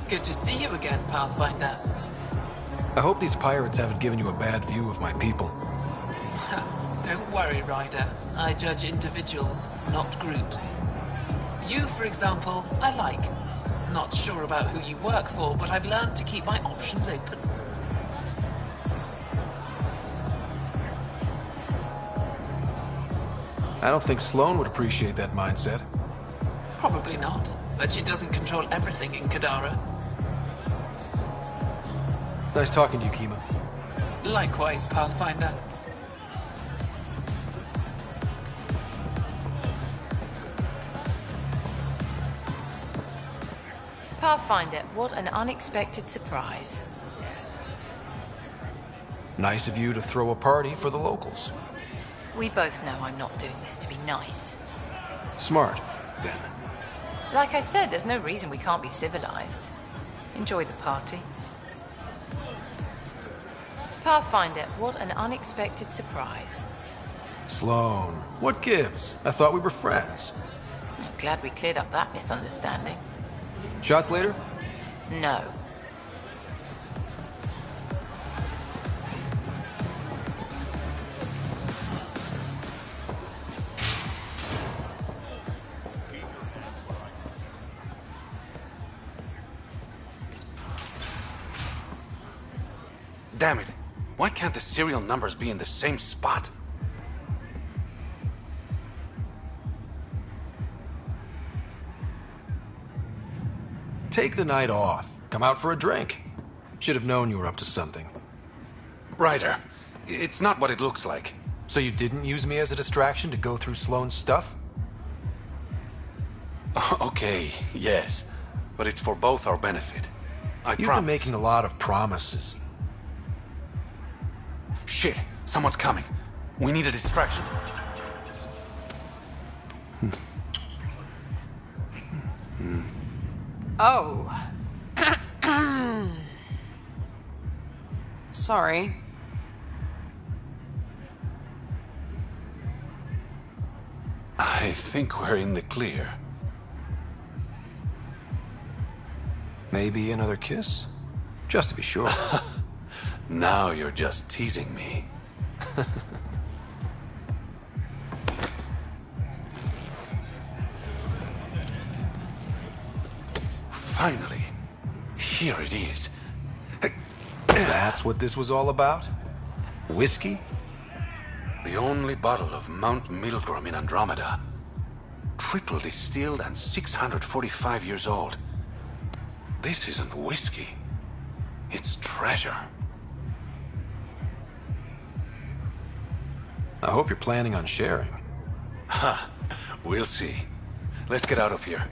Good to see you again, Pathfinder. I hope these pirates haven't given you a bad view of my people. Don't worry, Ryder. I judge individuals, not groups. You, for example, I like. Not sure about who you work for, but I've learned to keep my options open. I don't think Sloan would appreciate that mindset. Probably not, but she doesn't control everything in Kadara. Nice talking to you, Kima. Likewise, Pathfinder. Pathfinder, what an unexpected surprise. Nice of you to throw a party for the locals. We both know I'm not doing this to be nice. Smart, then. Like I said, there's no reason we can't be civilized. Enjoy the party. Pathfinder, what an unexpected surprise. Sloane, what gives? I thought we were friends. I'm glad we cleared up that misunderstanding. Shots later? No. Damn it. Why can't the serial numbers be in the same spot? Take the night off. Come out for a drink. Should have known you were up to something. Ryder, it's not what it looks like. So you didn't use me as a distraction to go through Sloane's stuff? Okay, yes. But it's for both our benefit. I promise. You've been making a lot of promises. Shit, someone's coming. We need a distraction. Oh. Sorry. I think we're in the clear. Maybe another kiss? Just to be sure. Now you're just teasing me. Finally. Here it is. That's what this was all about? Whiskey? The only bottle of Mount Milgram in Andromeda. Triple distilled and 645 years old. This isn't whiskey. It's treasure. I hope you're planning on sharing. Ha! We'll see. Let's get out of here.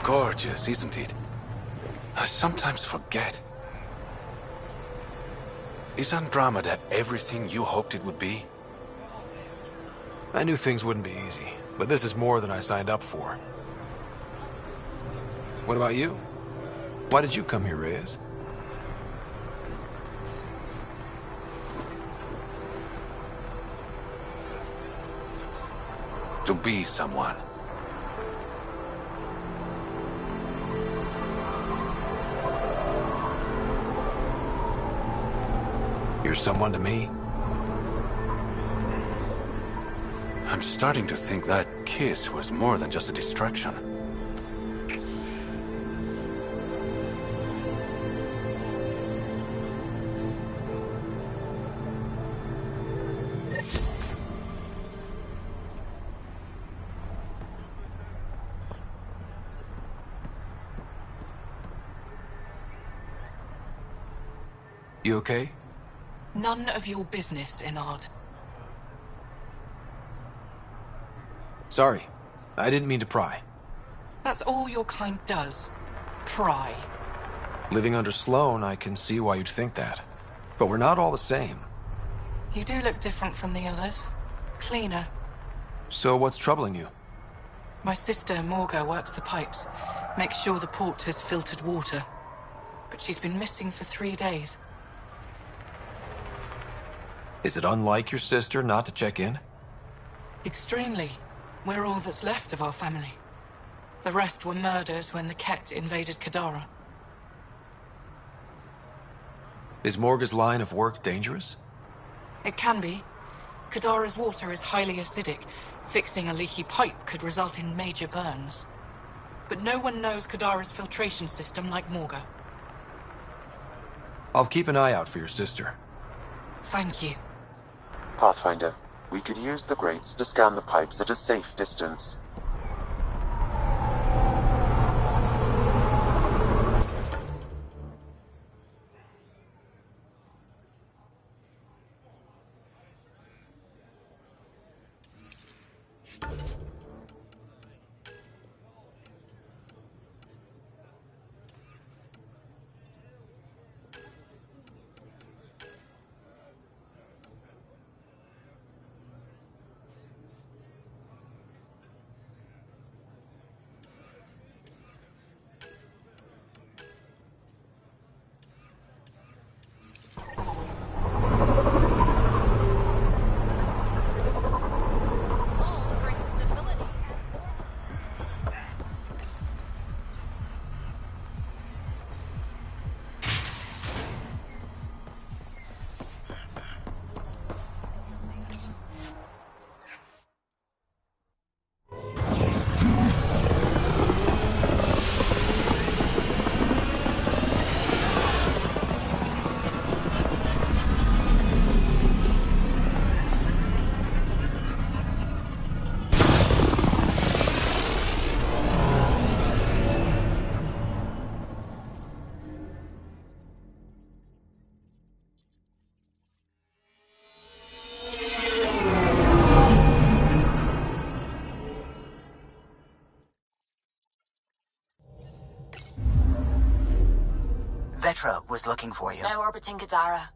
Gorgeous, isn't it? I sometimes forget. Is Andromeda everything you hoped it would be? I knew things wouldn't be easy, but this is more than I signed up for. What about you? Why did you come here, Reyes? To be someone. You're someone to me? I'm starting to think that kiss was more than just a distraction. You okay? None of your business, Enard. Sorry. I didn't mean to pry. That's all your kind does. Pry. Living under Sloane, I can see why you'd think that. But we're not all the same. You do look different from the others. Cleaner. So what's troubling you? My sister, Morga, works the pipes. Makes sure the port has filtered water. But she's been missing for 3 days. Is it unlike your sister not to check in? Extremely. We're all that's left of our family. The rest were murdered when the Ket invaded Kadara. Is Morga's line of work dangerous? It can be. Kadara's water is highly acidic. Fixing a leaky pipe could result in major burns. But no one knows Kadara's filtration system like Morga. I'll keep an eye out for your sister. Thank you. Pathfinder, we could use the grates to scan the pipes at a safe distance. Vetra was looking for you. Now orbiting Kadara.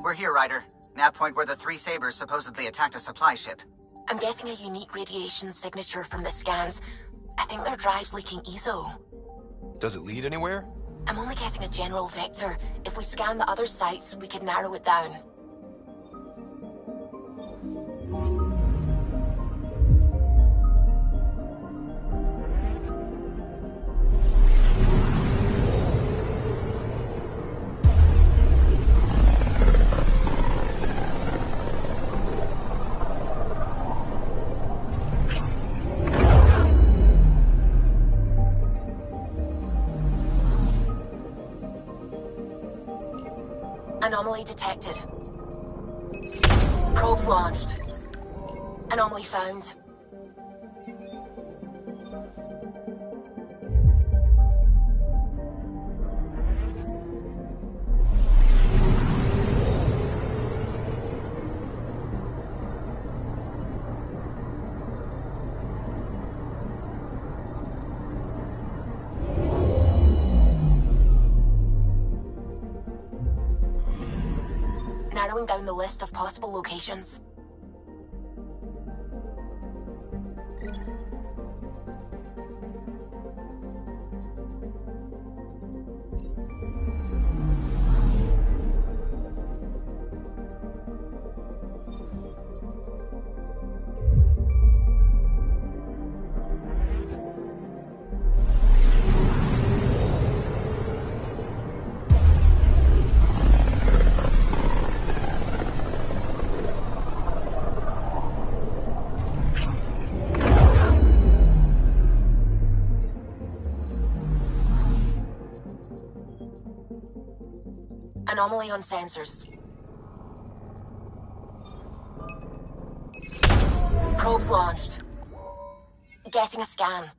We're here, Ryder. Nav point where the three Sabers supposedly attacked a supply ship. I'm getting a unique radiation signature from the scans. I think their drive's leaking ESO. Does it lead anywhere? I'm only getting a general vector. If we scan the other sites, we could narrow it down. Anomaly detected. Probes launched. Anomaly found. Narrowing down the list of possible locations. Anomaly on sensors. Probes launched. Getting a scan.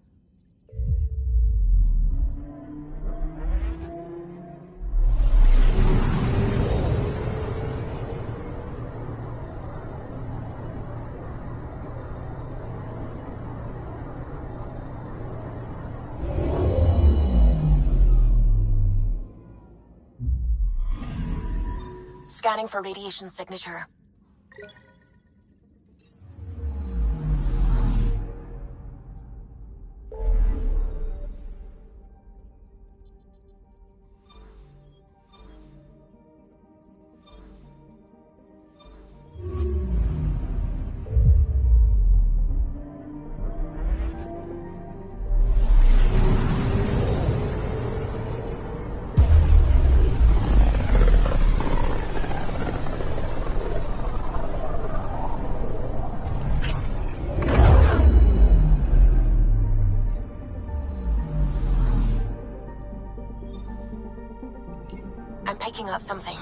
Scanning for radiation signature. I'm picking up something.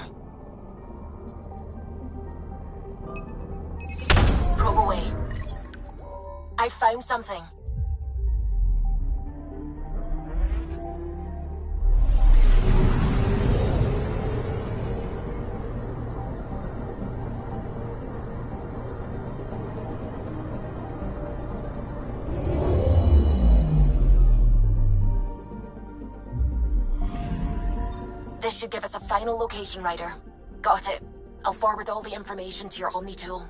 Probe away. I found something. should give us a final location, Ryder. Got it. I'll forward all the information to your Omni tool.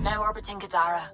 Now orbiting Kadara.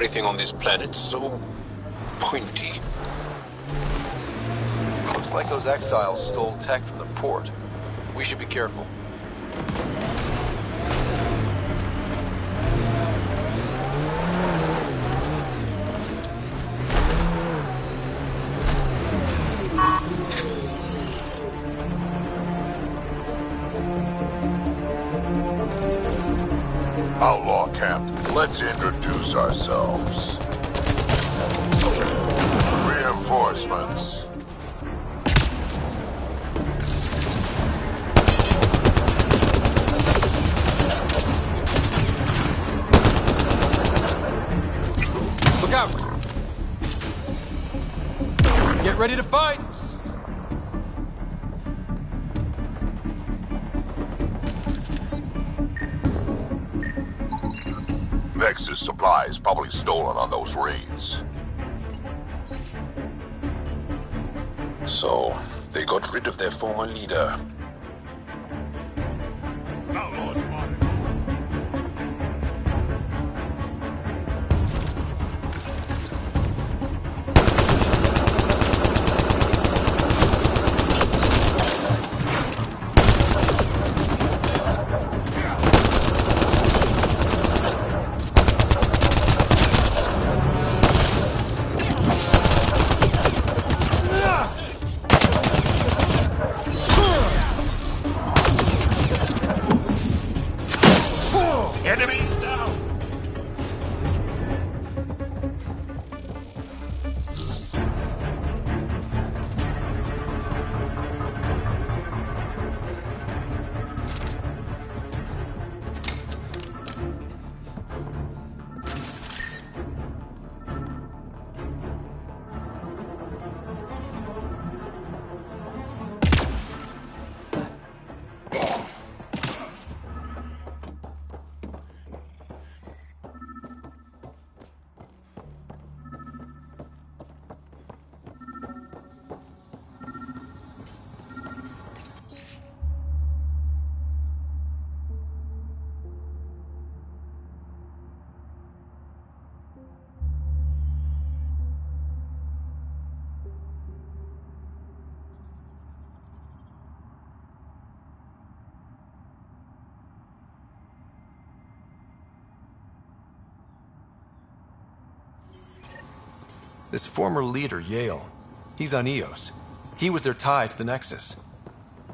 everything on this planet so pointy? Looks like those exiles stole tech from the port. We should be careful. Outlaw camp, let's introduce ourselves. Reinforcements. Look out! Get ready to fight! Vex's supplies probably stolen on those raids. So, they got rid of their former leader. Enemies down! This former leader, Yale, he's on Eos. He was their tie to the Nexus.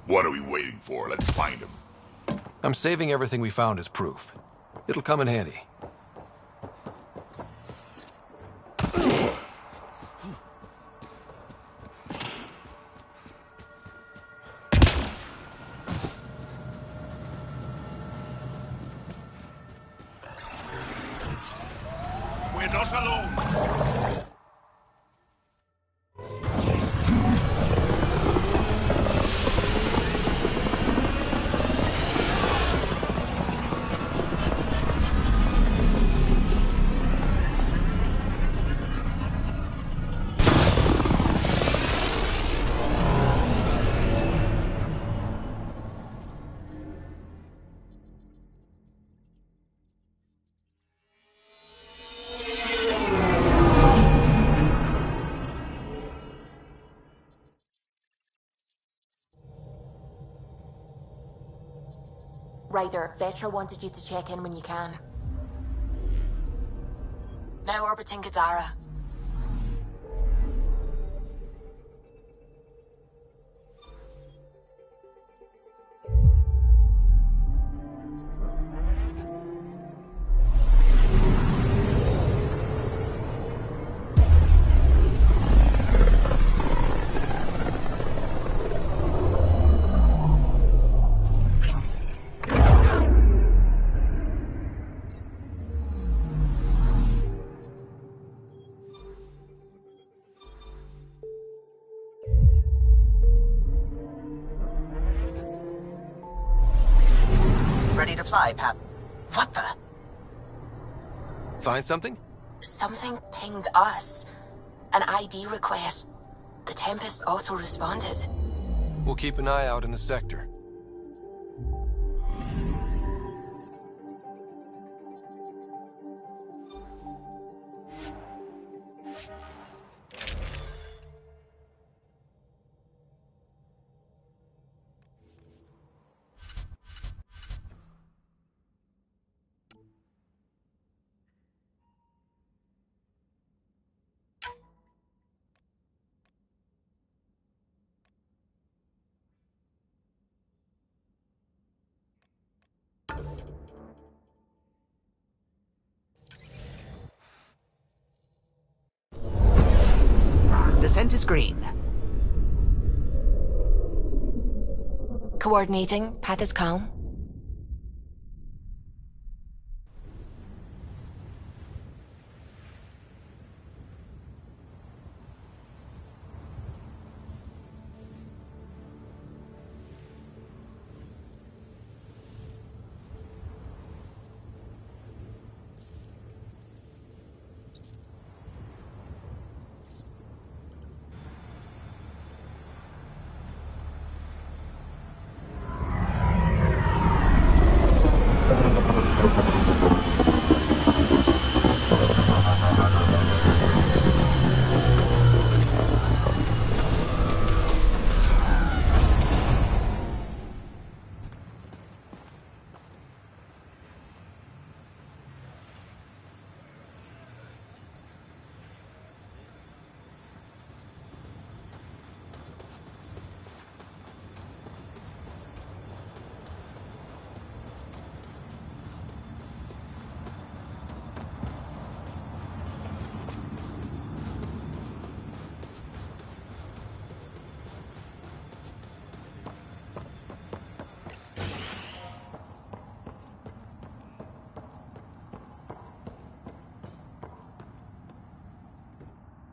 What are we waiting for? Let's find him. I'm saving everything we found as proof. It'll come in handy. We're not alone. Ryder, Vetra wanted you to check in when you can. Now orbiting Kadara. Ready to fly, Path. What the? Find something? Something pinged us. An ID request. The Tempest auto-responded. We'll keep an eye out in the sector. Ascent is green. Coordinating. Path is calm.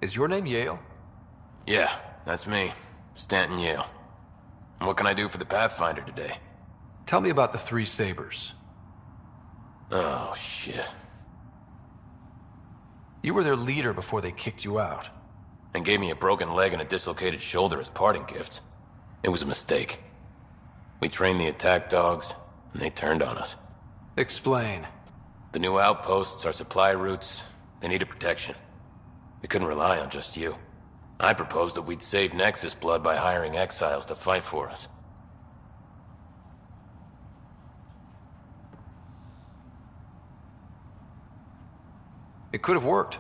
Is your name Yale? Yeah, that's me. Stanton Yale. And what can I do for the Pathfinder today? Tell me about the Three Sabers. Oh, shit. You were their leader before they kicked you out. And gave me a broken leg and a dislocated shoulder as parting gifts. It was a mistake. We trained the attack dogs, and they turned on us. Explain. The new outposts, our supply routes, they needed protection. We couldn't rely on just you. I proposed that we'd save Nexus blood by hiring exiles to fight for us. It could have worked.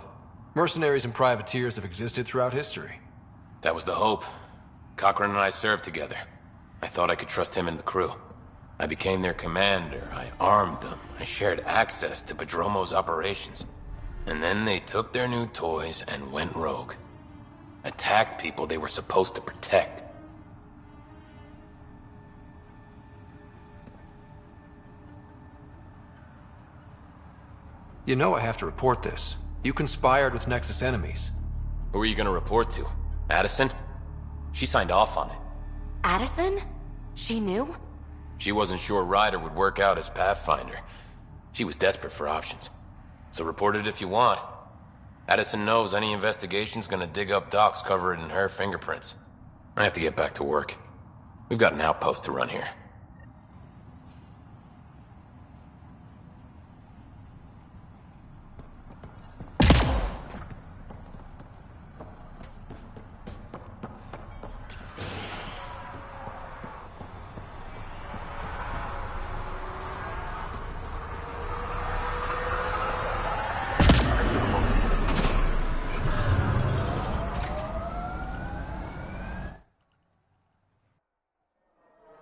Mercenaries and privateers have existed throughout history. That was the hope. Cochran and I served together. I thought I could trust him and the crew. I became their commander. I armed them. I shared access to Padromo's operations. And then they took their new toys and went rogue. Attacked people they were supposed to protect. You know I have to report this. You conspired with Nexus enemies. Who are you gonna report to? Addison? She signed off on it. Addison? She knew? She wasn't sure Ryder would work out as Pathfinder. She was desperate for options. So report it if you want. Addison knows any investigation's gonna dig up docs covered in her fingerprints. I have to get back to work. We've got an outpost to run here.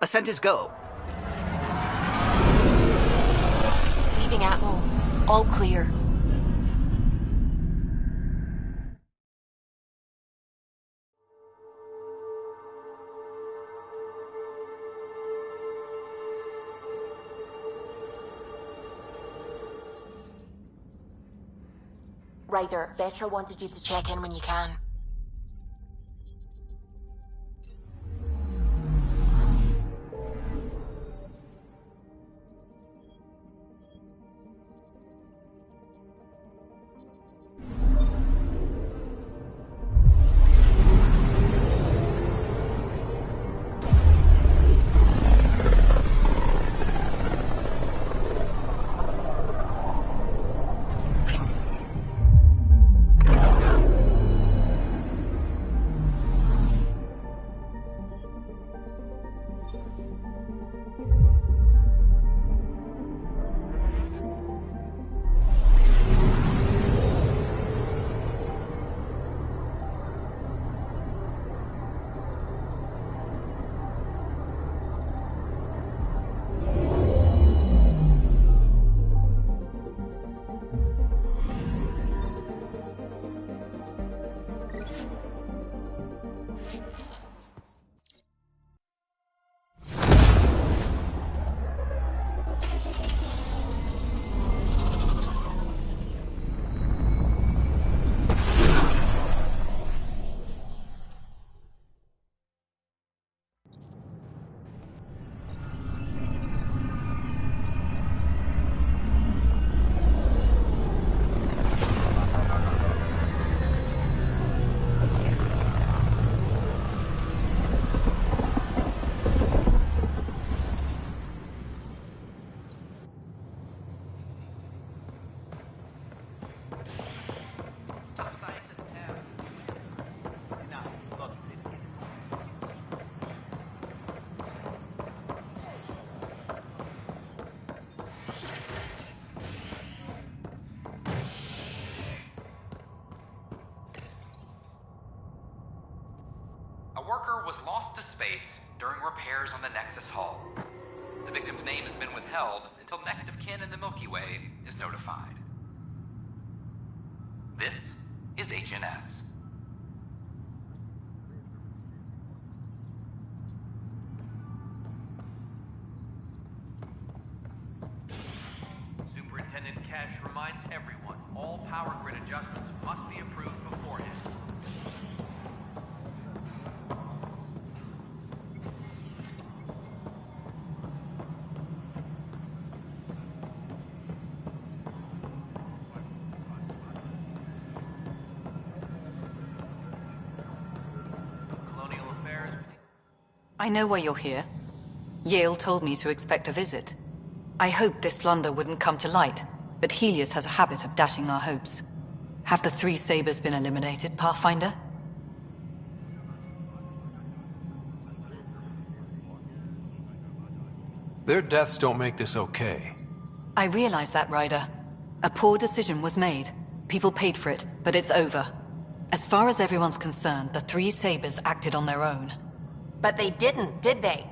Ascent is go. Leaving Atmo. All clear. Ryder, Vetra wanted you to check in when you can. was lost to space during repairs on the Nexus hull. The victim's name has been withheld until next of kin in the Milky Way is notified. This is HNS. Superintendent Cash reminds everyone all power grid adjustments must be approved beforehand. I know why you're here. Yale told me to expect a visit. I hoped this blunder wouldn't come to light, but Helios has a habit of dashing our hopes. Have the three Sabers been eliminated, Pathfinder? Their deaths don't make this okay. I realize that, Ryder. A poor decision was made. People paid for it, but it's over. As far as everyone's concerned, the three Sabers acted on their own. But they didn't, did they?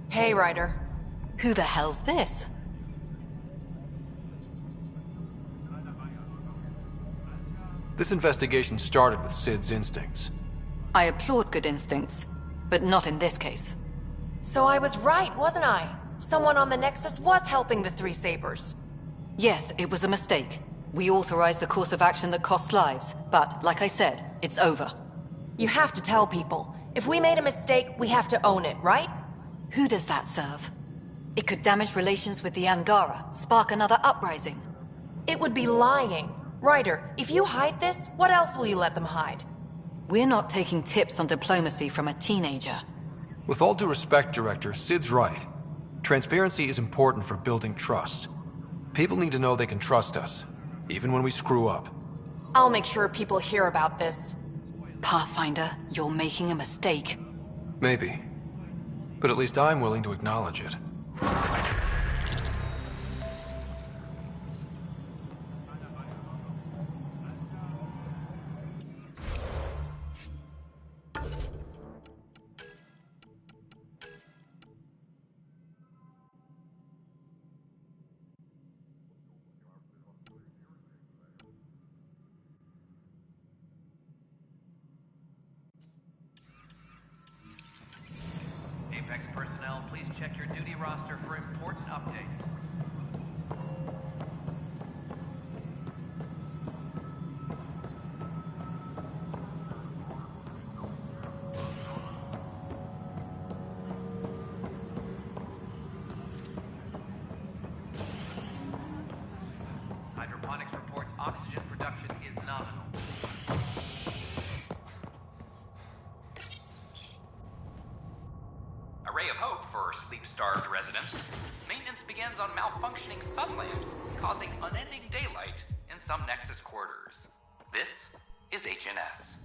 Hey, Ryder. Who the hell's this? This investigation started with Sid's instincts. I applaud good instincts, but not in this case. So I was right, wasn't I? Someone on the Nexus was helping the three Sabers. Yes, it was a mistake. We authorized a course of action that cost lives, but, like I said, it's over. You have to tell people. If we made a mistake, we have to own it, right? Who does that serve? It could damage relations with the Angara, spark another uprising. It would be lying. Ryder, if you hide this, what else will you let them hide? We're not taking tips on diplomacy from a teenager. With all due respect, Director, Sid's right. Transparency is important for building trust. People need to know they can trust us, even when we screw up. I'll make sure people hear about this. Pathfinder, you're making a mistake. Maybe. But at least I'm willing to acknowledge it. Personnel, please check your duty roster for important updates. Hydroponics reports oxygen production is nominal. Ray of hope for sleep-starved residents. Maintenance begins on malfunctioning sun lamps, causing unending daylight in some Nexus quarters. This is HNS.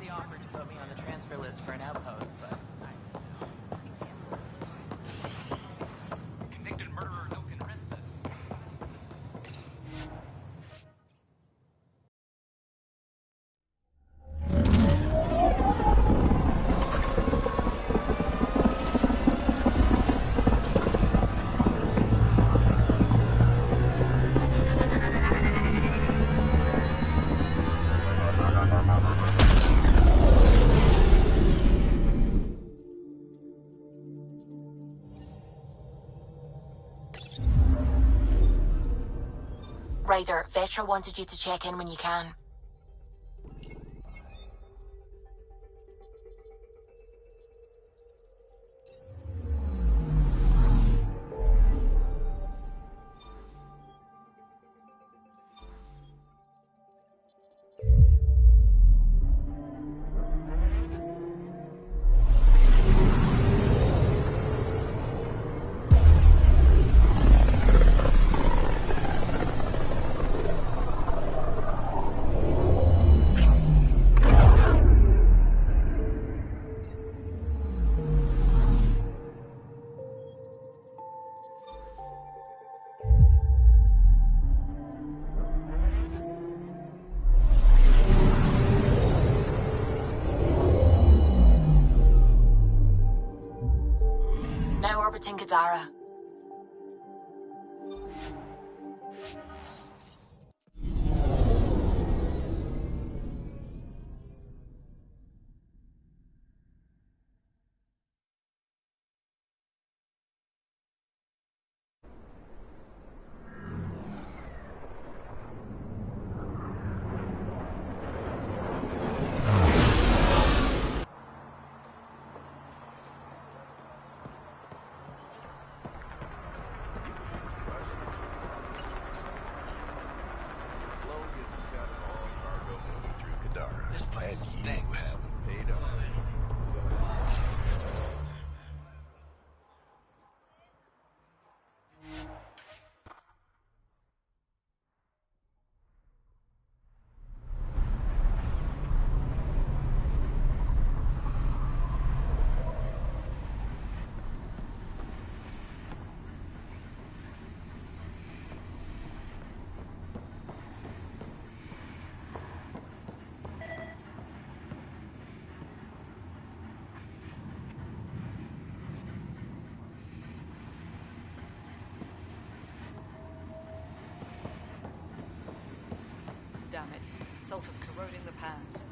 They offered to put me on the transfer list for an outpost, but Convicted murderer no can rent this. Ryder, Vetra wanted you to check in when you can. Kadara. Damn it. Sulfur's corroding the pans.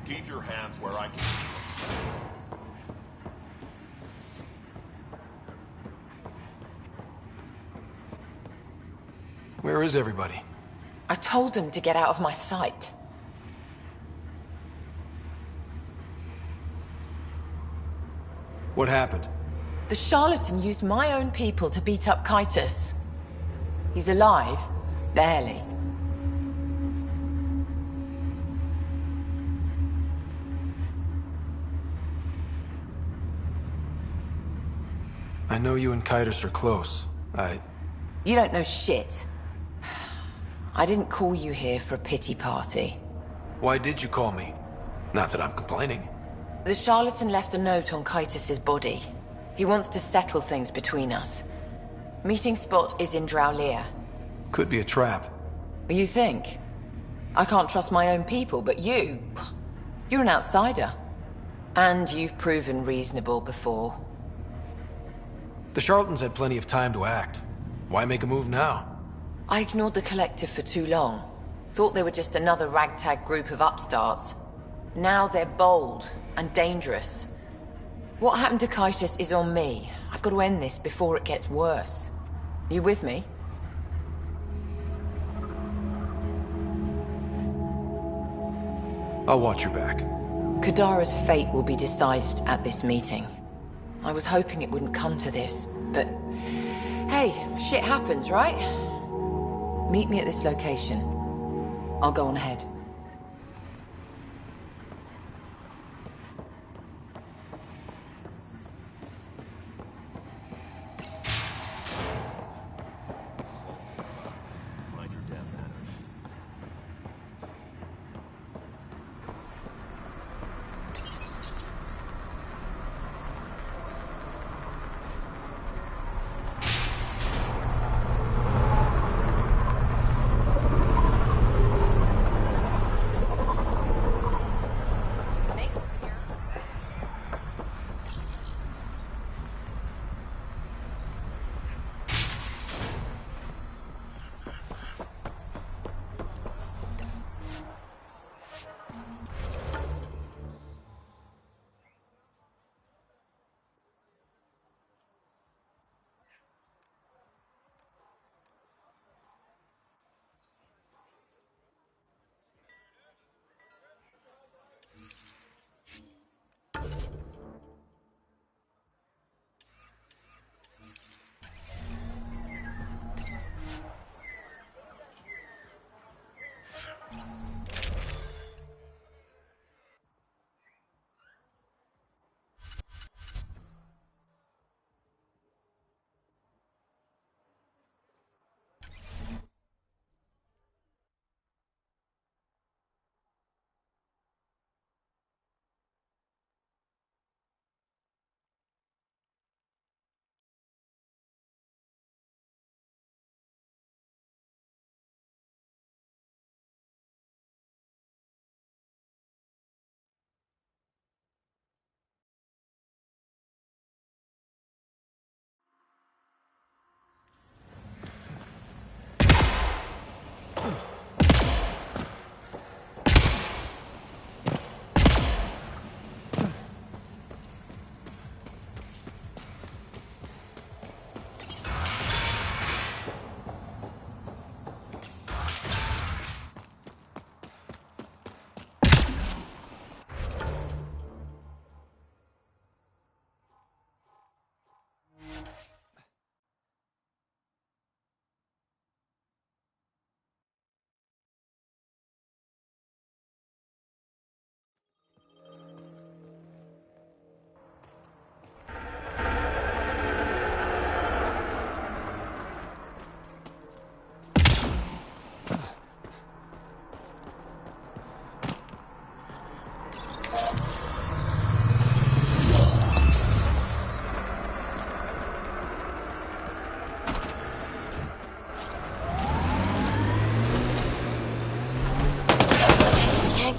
Keep your hands where I can see them. Where is everybody? I told them to get out of my sight. What happened? The charlatan used my own people to beat up Kaitis. He's alive, barely. I know you and Kaitis are close. You don't know shit. I didn't call you here for a pity party. Why did you call me? Not that I'm complaining. The charlatan left a note on Kaitis' body. He wants to settle things between us. Meeting spot is in Drowlear. Could be a trap. You think? I can't trust my own people, but you're an outsider. And you've proven reasonable before. The charlatans had plenty of time to act. Why make a move now? I ignored the Collective for too long. Thought they were just another ragtag group of upstarts. Now they're bold and dangerous. What happened to Kaitis is on me. I've got to end this before it gets worse. You with me? I'll watch your back. Kadara's fate will be decided at this meeting. I was hoping it wouldn't come to this, but... Hey, shit happens, right? Meet me at this location. I'll go on ahead.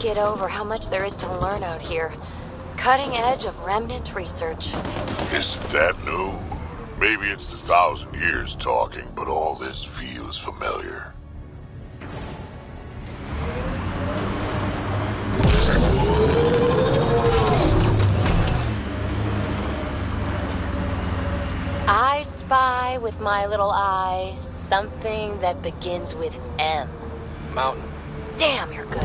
get over how much there is to learn out here. Cutting edge of remnant research. Isn't that new? Maybe it's the 1,000 years talking, but all this feels familiar. I spy with my little eye something that begins with M. Mountain. Damn, you're good.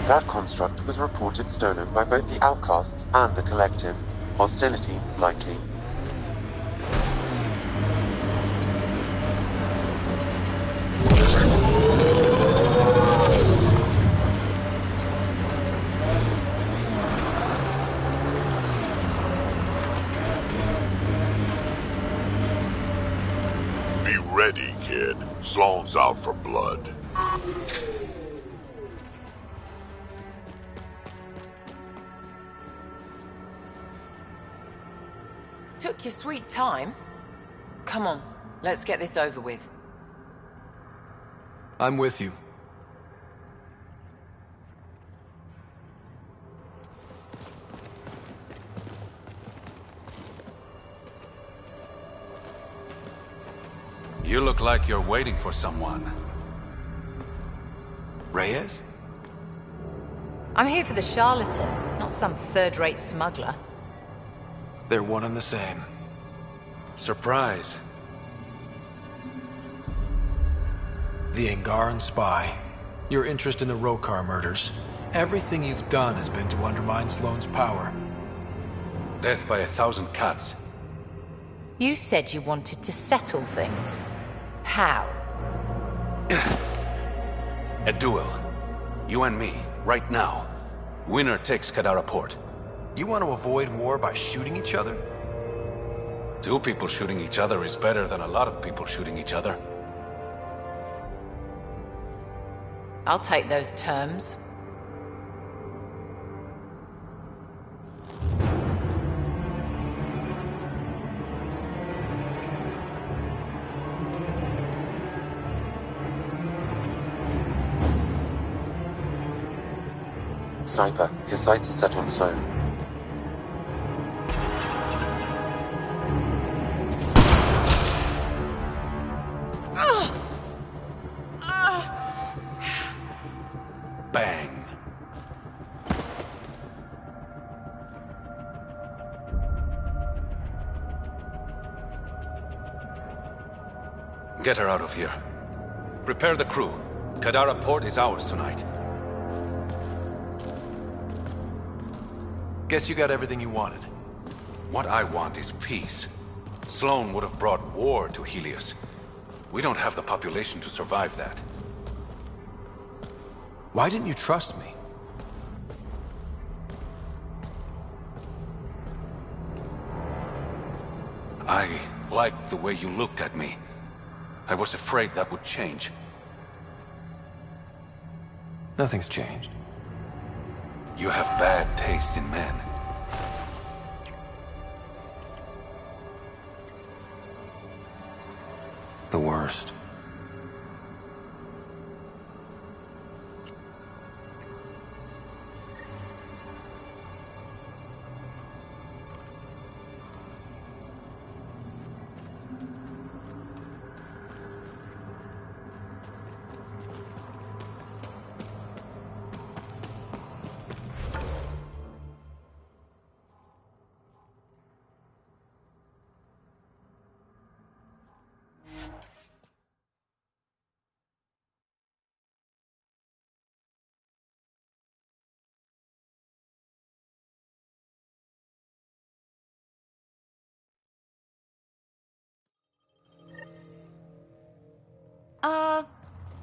That construct was reported stolen by both the Outcasts and the Collective. Hostility likely. Be ready, kid. Sloane's out for blood. Took your sweet time. Come on, let's get this over with. I'm with you. You look like you're waiting for someone. Reyes? I'm here for the charlatan, not some third-rate smuggler. They're one and the same. Surprise. The Angaran spy. Your interest in the Rokar murders. Everything you've done has been to undermine Sloane's power. Death by 1,000 cuts. You said you wanted to settle things. How? A duel. You and me, right now. Winner takes Kadara Port. You want to avoid war by shooting each other? 2 people shooting each other is better than a lot of people shooting each other. I'll take those terms. Sniper, his sights are set on Sloane. Bang. Get her out of here. Prepare the crew. Kadara Port is ours tonight. Guess you got everything you wanted. What I want is peace. Sloane would have brought war to Helios. We don't have the population to survive that. Why didn't you trust me? I liked the way you looked at me. I was afraid that would change. Nothing's changed. You have bad taste in men. The worst.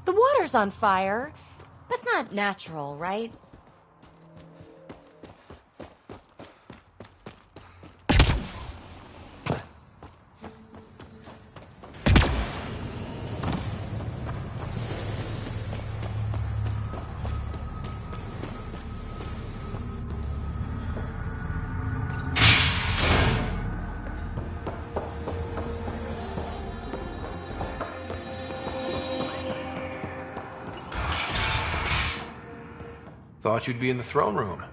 The water's on fire. That's not natural, right? Thought you'd be in the throne room.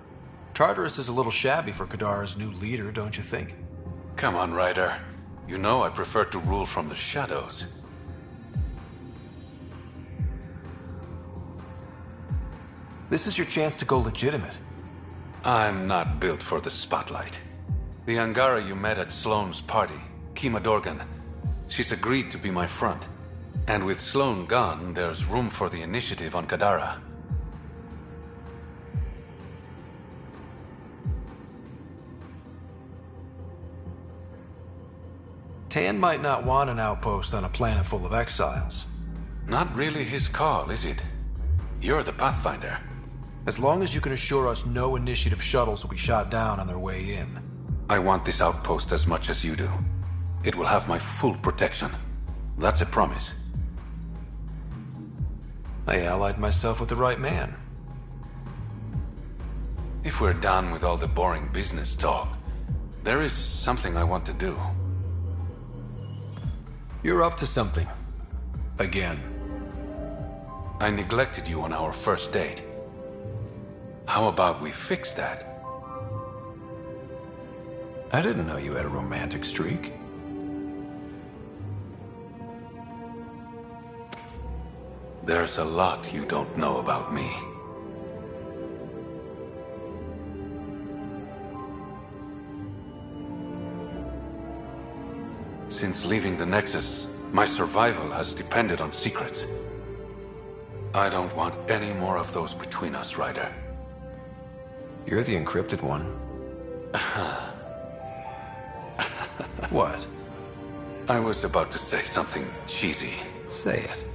Tartarus is a little shabby for Kadara's new leader, don't you think? Come on, Ryder. You know I prefer to rule from the shadows. This is your chance to go legitimate. I'm not built for the spotlight. The Angara you met at Sloane's party, Kima Dorgan, she's agreed to be my front. And with Sloane gone, there's room for the initiative on Kadara. Tan might not want an outpost on a planet full of exiles. Not really his call, is it? You're the Pathfinder. As long as you can assure us no initiative shuttles will be shot down on their way in. I want this outpost as much as you do. It will have my full protection. That's a promise. I allied myself with the right man. If we're done with all the boring business talk, there is something I want to do. You're up to something. Again. I neglected you on our first date. How about we fix that? I didn't know you had a romantic streak. There's a lot you don't know about me. Since leaving the Nexus, my survival has depended on secrets. I don't want any more of those between us, Ryder. You're the encrypted one. What? I was about to say something cheesy. Say it.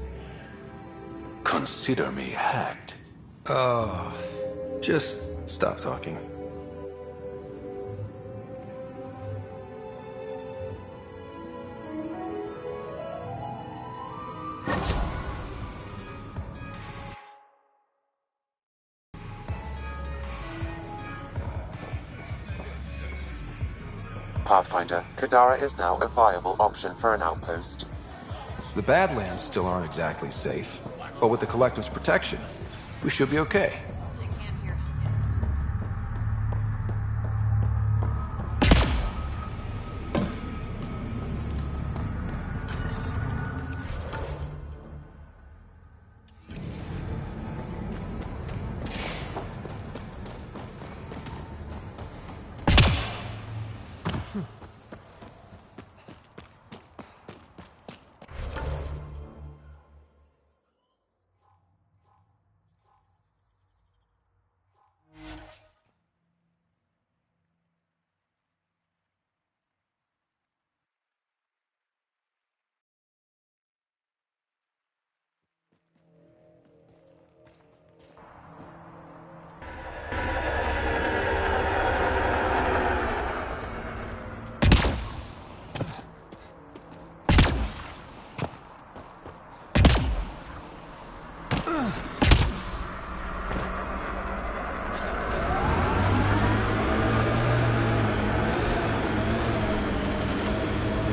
Consider me hacked. Oh, just stop talking. Pathfinder, Kadara is now a viable option for an outpost. The Badlands still aren't exactly safe, but with the Collective's protection, we should be okay.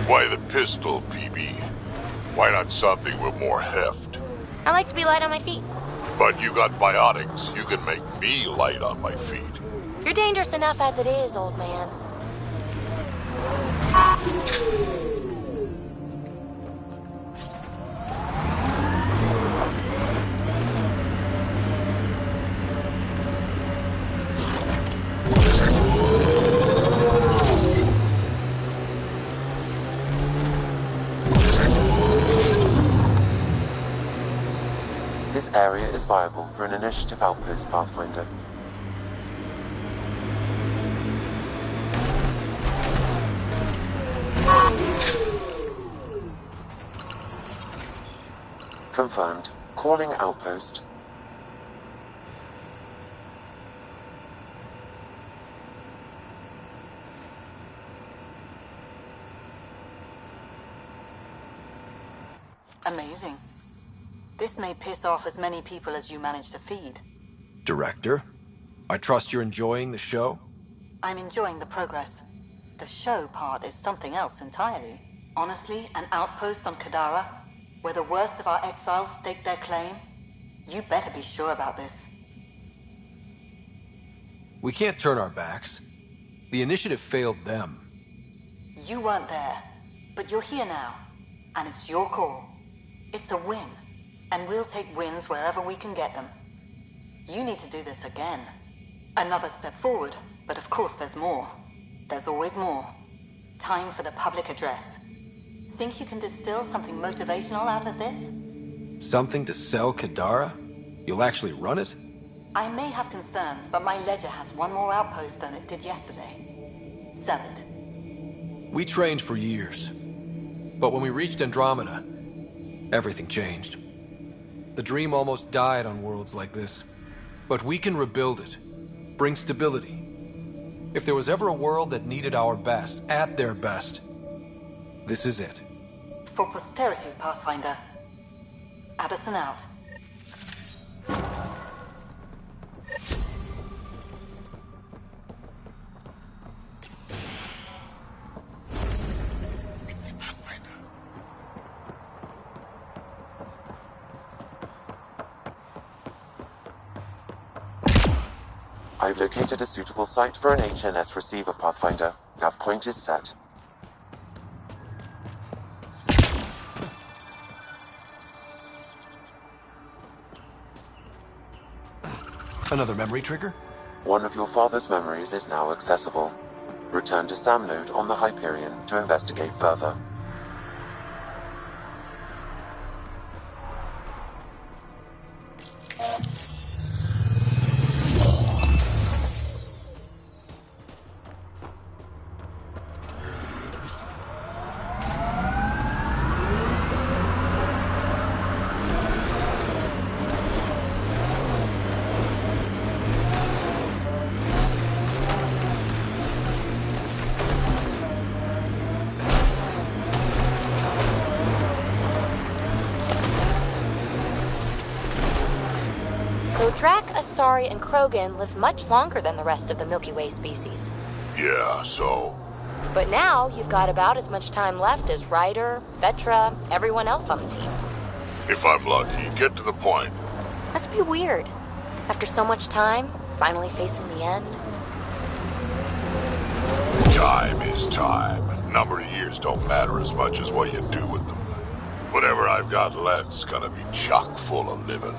Why the pistol, PB? Why not something with more heft? I like to be light on my feet. But you got biotics. You can make me light on my feet. You're dangerous enough as it is, old man. This area is viable for an initiative outpost, Pathfinder. Confirmed. Calling outpost. Amazing. This may piss off as many people as you manage to feed. Director, I trust you're enjoying the show? I'm enjoying the progress. The show part is something else entirely. Honestly, an outpost on Kadara, where the worst of our exiles stake their claim? You better be sure about this. We can't turn our backs. The initiative failed them. You weren't there, but you're here now, and it's your call. It's a win, and we'll take wins wherever we can get them. You need to do this again. Another step forward, but of course there's more. There's always more. Time for the public address. Think you can distill something motivational out of this? Something to sell Kadara? You'll actually run it? I may have concerns, but my ledger has one more outpost than it did yesterday. Sell it. We trained for years. But when we reached Andromeda, everything changed. The dream almost died on worlds like this. But we can rebuild it. Bring stability. If there was ever a world that needed our best, at their best, this is it. For posterity, Pathfinder. Addison out. I've located a suitable site for an HNS receiver, Pathfinder. Nav point is set. Another memory trigger? One of your father's memories is now accessible. Return to Sam Node on the Hyperion to investigate further. Drac, Asari, and Krogan live much longer than the rest of the Milky Way species. Yeah, so? But now you've got about as much time left as Ryder, Vetra, everyone else on the team. If I'm lucky, get to the point. Must be weird. After so much time, finally facing the end. Time is time. Number of years don't matter as much as what you do with them. Whatever I've got left's gonna be chock full of living.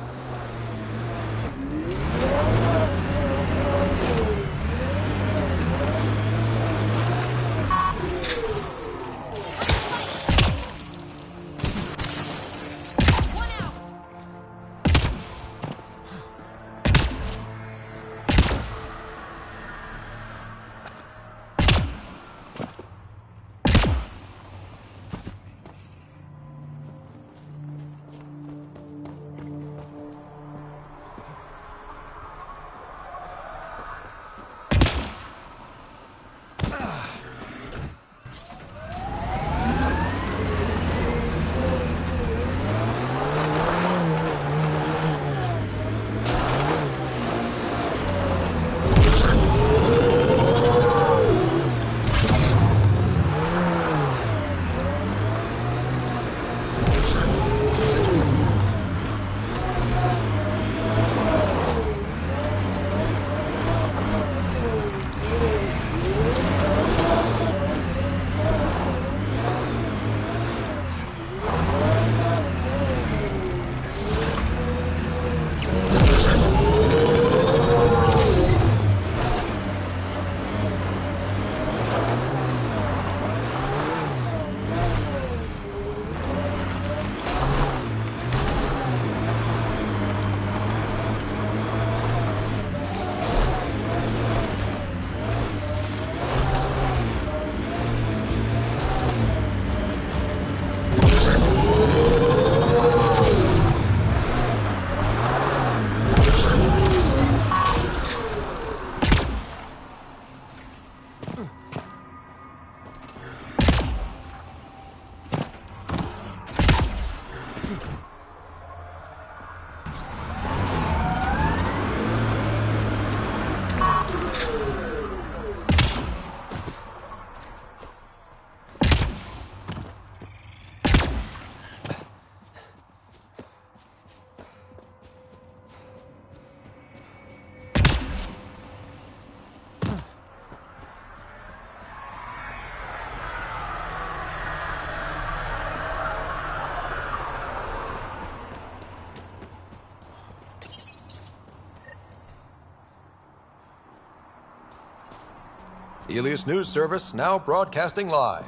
Helios News Service now broadcasting live.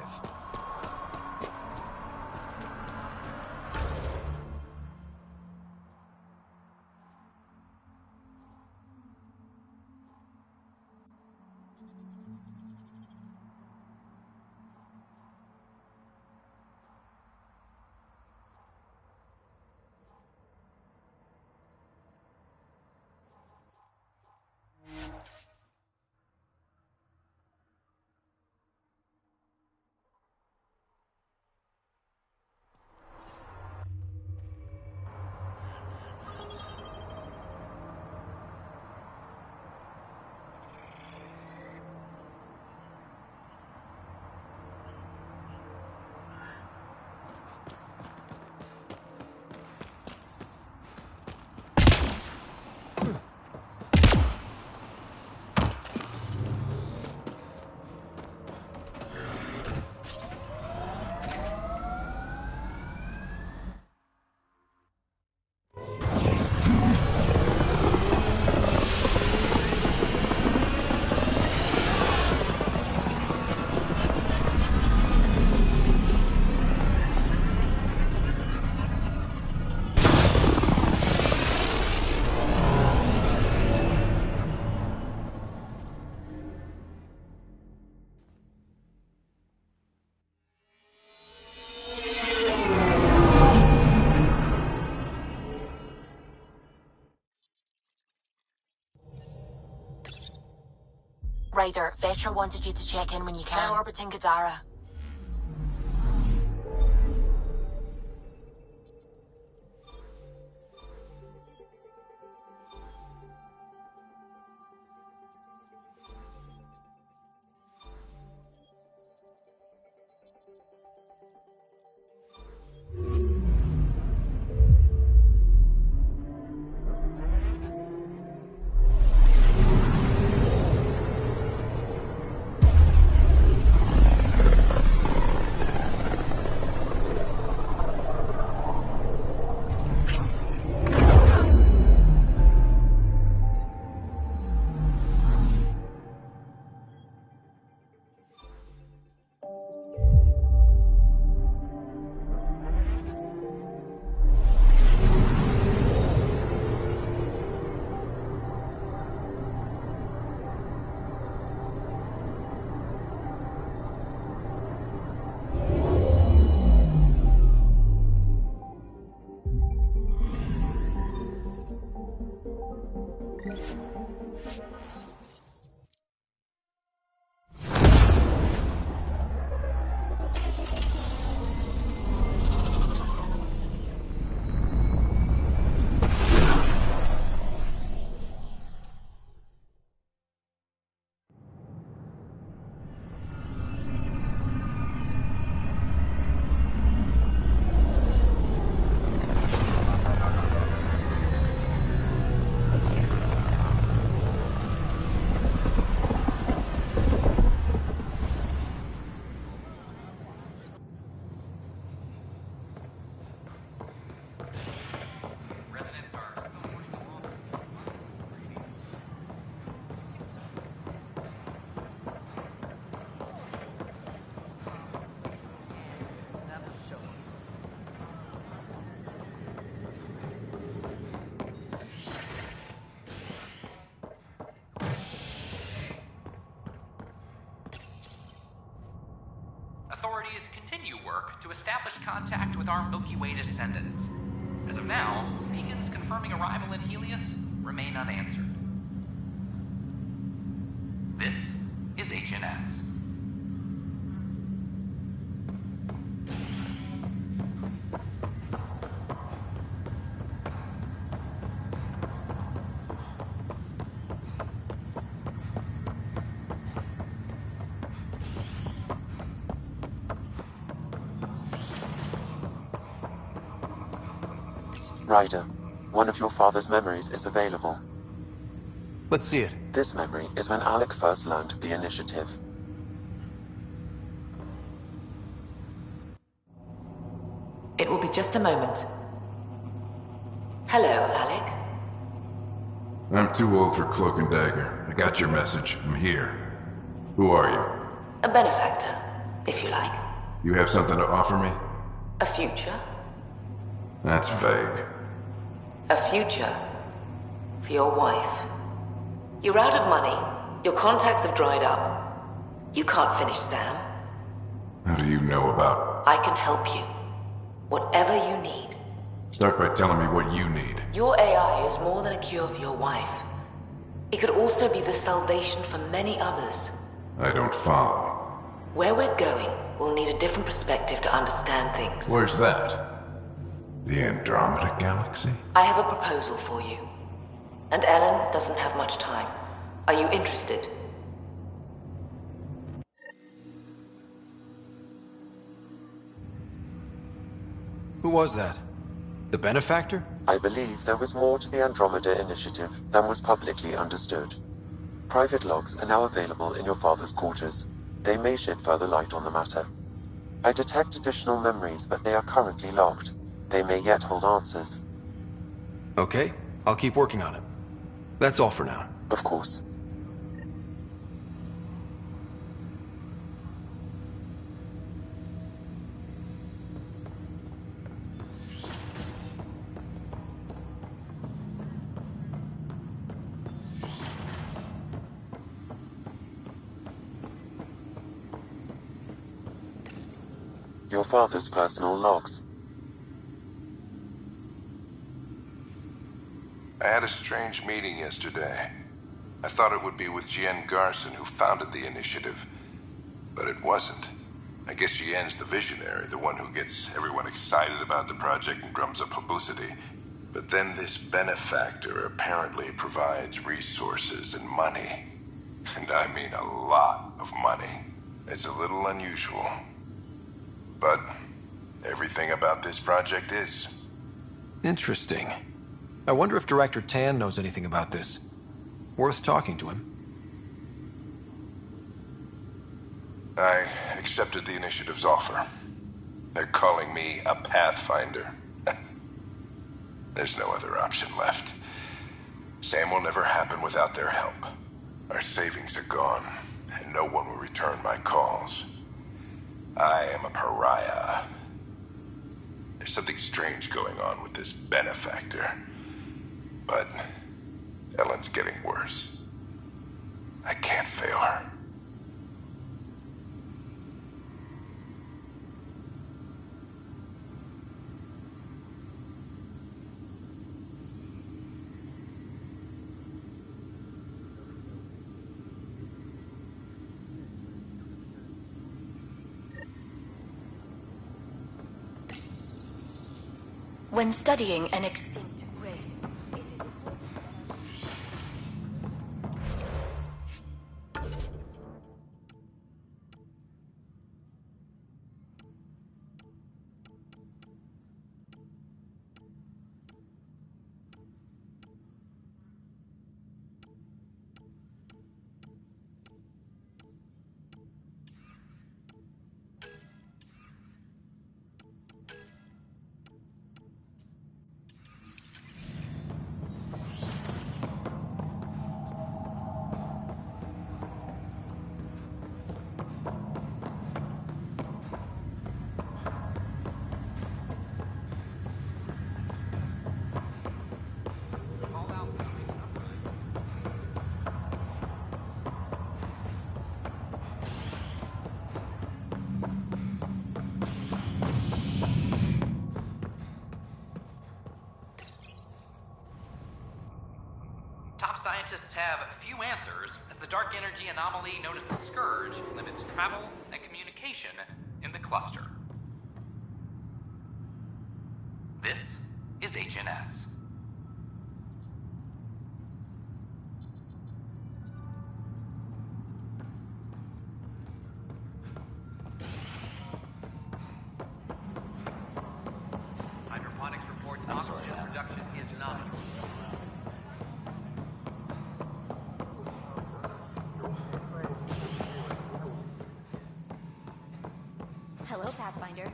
Ryder, Vetra wanted you to check in when you can. Now orbiting Kadara. Authorities continue work to establish contact with our Milky Way descendants. As of now, beacons confirming arrival in Helios remain unanswered. This is HNS. Ryder, one of your father's memories is available. Let's see it. This memory is when Alec first learned of the initiative. It will be just a moment. Hello, Alec. I'm too old for Cloak and Dagger. I got your message. I'm here. Who are you? A benefactor, if you like. You have something to offer me? A future. That's vague. A future for your wife. You're out of money. Your contacts have dried up. You can't finish Sam. How do you know about... I can help you. Whatever you need. Start by telling me what you need. Your AI is more than a cure for your wife. It could also be the salvation for many others. I don't follow. Where we're going, we'll need a different perspective to understand things. Where's that? The Andromeda Galaxy? I have a proposal for you. And Ellen doesn't have much time. Are you interested? Who was that? The benefactor? I believe there was more to the Andromeda initiative than was publicly understood. Private logs are now available in your father's quarters. They may shed further light on the matter. I detect additional memories, but they are currently locked. They may yet hold answers. Okay, I'll keep working on it. That's all for now. Of course. Your father's personal logs. I had a strange meeting yesterday. I thought it would be with Jien Garson, who founded the initiative, but it wasn't. I guess Jien's the visionary, the one who gets everyone excited about the project and drums up publicity. But then this benefactor apparently provides resources and money. And I mean a lot of money. It's a little unusual. But everything about this project is. Interesting. I wonder if Director Tan knows anything about this. Worth talking to him. I accepted the initiative's offer. They're calling me a Pathfinder. There's no other option left. Sam will never happen without their help. Our savings are gone, and no one will return my calls. I am a pariah. There's something strange going on with this benefactor. But Ellen's getting worse. I can't fail her. When studying an extinct race, it is Scientists have few answers, as the dark energy anomaly known as the Scourge limits travel and communication in the cluster. This is HNS. Hydroponics reports oxygen production is not. Hello, Pathfinder.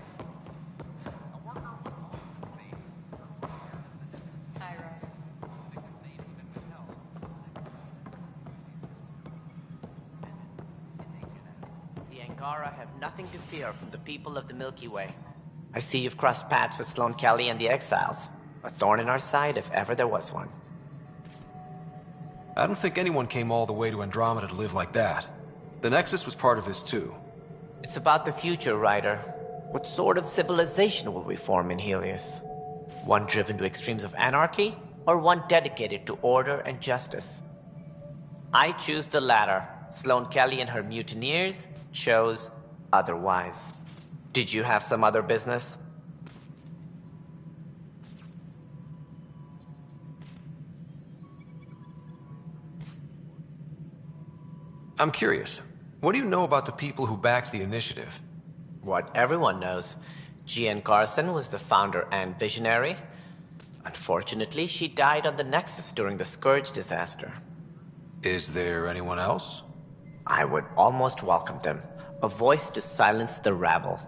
Angara have nothing to fear from the people of the Milky Way. I see you've crossed paths with Sloane Kelly and the Exiles. A thorn in our side if ever there was one. I don't think anyone came all the way to Andromeda to live like that. The Nexus was part of this too. It's about the future, Ryder. What sort of civilization will we form in Helios? One driven to extremes of anarchy, or one dedicated to order and justice? I choose the latter. Sloane Kelly and her mutineers chose otherwise. Did you have some other business? I'm curious. What do you know about the people who backed the initiative? What everyone knows. Jean Carson was the founder and visionary. Unfortunately, she died on the Nexus during the Scourge disaster. Is there anyone else? I would almost welcome them. A voice to silence the rabble.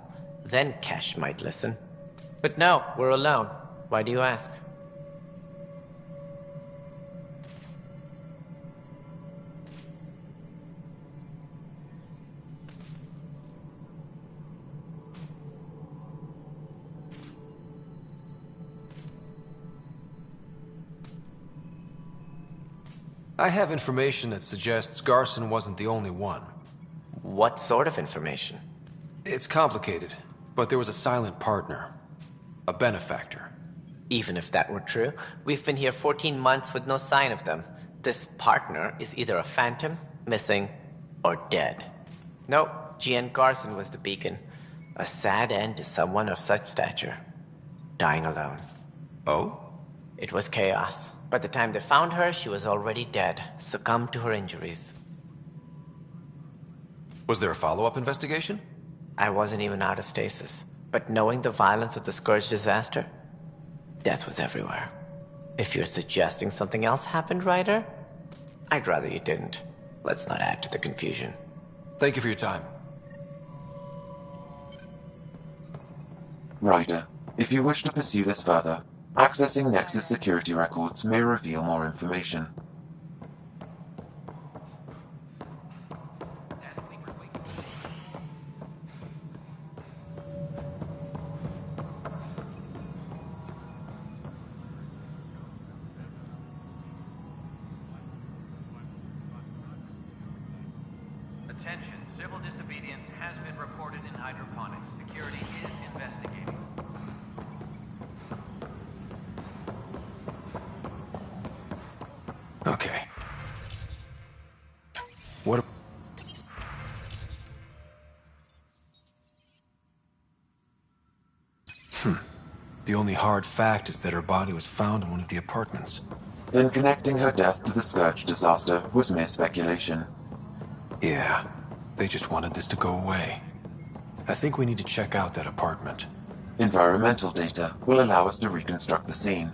Then Kesh might listen. But no, we're alone. Why do you ask? I have information that suggests Garson wasn't the only one. What sort of information? It's complicated, but there was a silent partner. A benefactor. Even if that were true, we've been here 14 months with no sign of them. This partner is either a phantom, missing, or dead. Nope, Jean Garson was the beacon. A sad end to someone of such stature. Dying alone. Oh? It was chaos. By the time they found her, she was already dead, succumbed to her injuries. Was there a follow-up investigation? I wasn't even out of stasis, but knowing the violence of the Scourge disaster, death was everywhere. If you're suggesting something else happened, Ryder, I'd rather you didn't. Let's not add to the confusion. Thank you for your time. Ryder, if you wish to pursue this further, accessing Nexus security records may reveal more information. Attention, civil disobedience has been reported in hydroponics. Security is investigating. Okay. What? The only hard fact is that her body was found in one of the apartments. Then connecting her death to the Scourge disaster was mere speculation. Yeah, they just wanted this to go away. I think we need to check out that apartment. Environmental data will allow us to reconstruct the scene.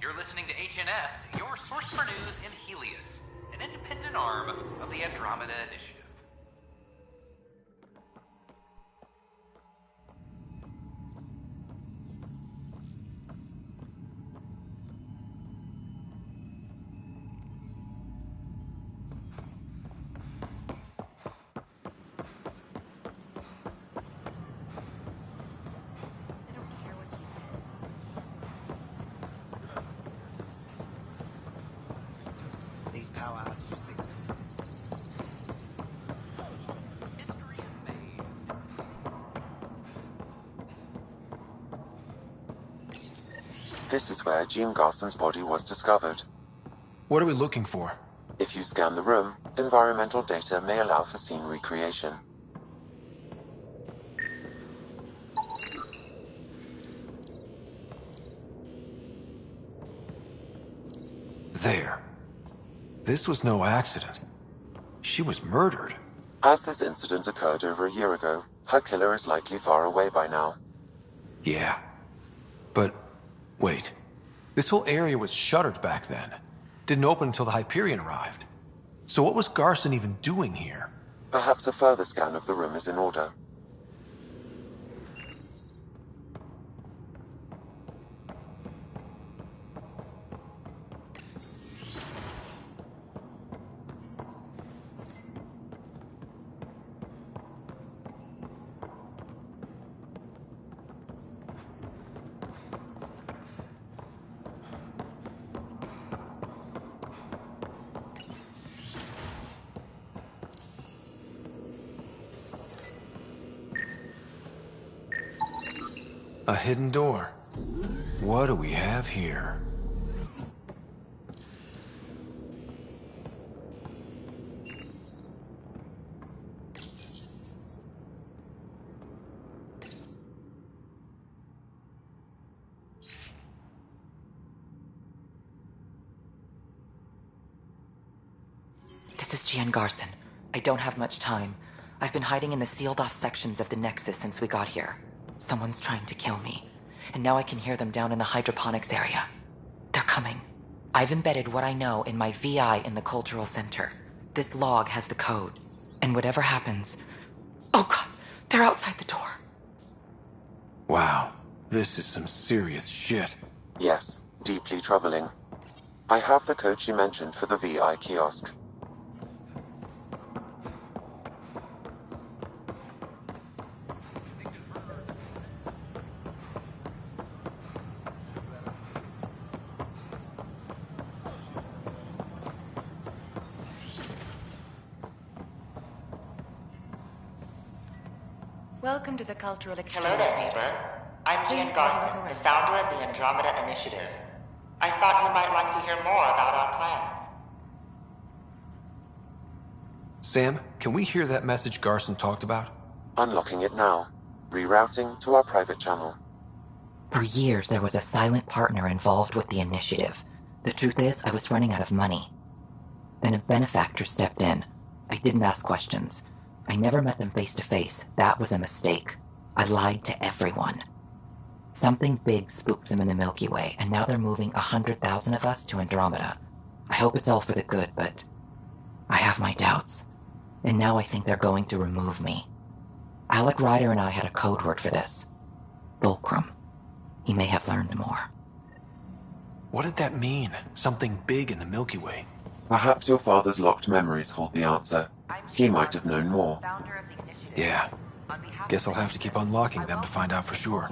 You're listening to HNS, your source for news in Helios, an independent arm of the Andromeda Initiative. These power outages make This is where Jean Garson's body was discovered. What are we looking for? If you scan the room, environmental data may allow for scene recreation. There. This was no accident. She was murdered. As this incident occurred over a year ago, her killer is likely far away by now. Yeah. But, wait. This whole area was shuttered back then. Didn't open until the Hyperion arrived. So what was Garson even doing here? Perhaps a further scan of the room is in order. A hidden door. What do we have here? This is Gian Garson. I don't have much time. I've been hiding in the sealed-off sections of the Nexus since we got here. Someone's trying to kill me, and now I can hear them down in the hydroponics area. They're coming. I've embedded what I know in my VI in the Cultural Center. This log has the code, and whatever happens... Oh god, they're outside the door. Wow, this is some serious shit. Yes, deeply troubling. I have the code she mentioned for the VI kiosk. Welcome to the Cultural Exchange. Hello there, neighbor. I'm Gian Garson, the founder of the Andromeda Initiative. I thought you might like to hear more about our plans. Sam, can we hear that message Garson talked about? Unlocking it now. Rerouting to our private channel. For years, there was a silent partner involved with the initiative. The truth is, I was running out of money. Then a benefactor stepped in. I didn't ask questions. I never met them face to face. That was a mistake. I lied to everyone. Something big spooked them in the Milky Way, and now they're moving 100,000 of us to Andromeda. I hope it's all for the good, but I have my doubts. And now I think they're going to remove me. Alec Ryder and I had a code word for this. Fulcrum. He may have learned more. What did that mean? Something big in the Milky Way? Perhaps your father's locked memories hold the answer. He might have known more. Yeah. Guess I'll have to keep unlocking them to find out for sure.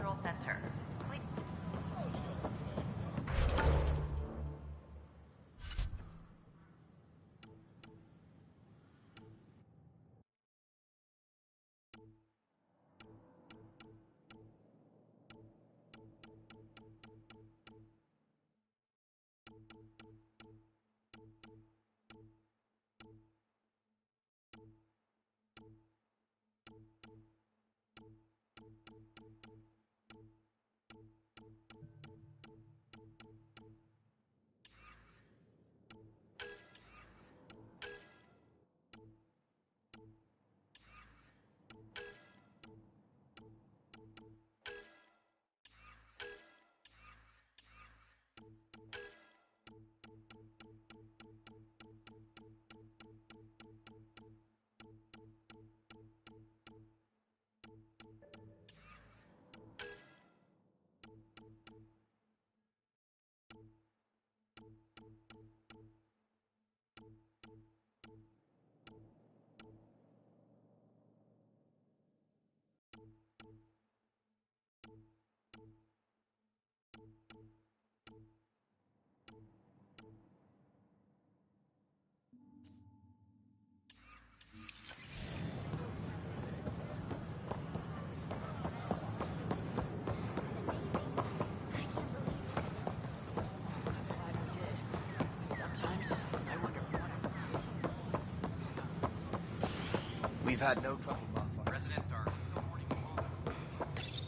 We've had no trouble, Pathfinder. Residents are still mourning the loss.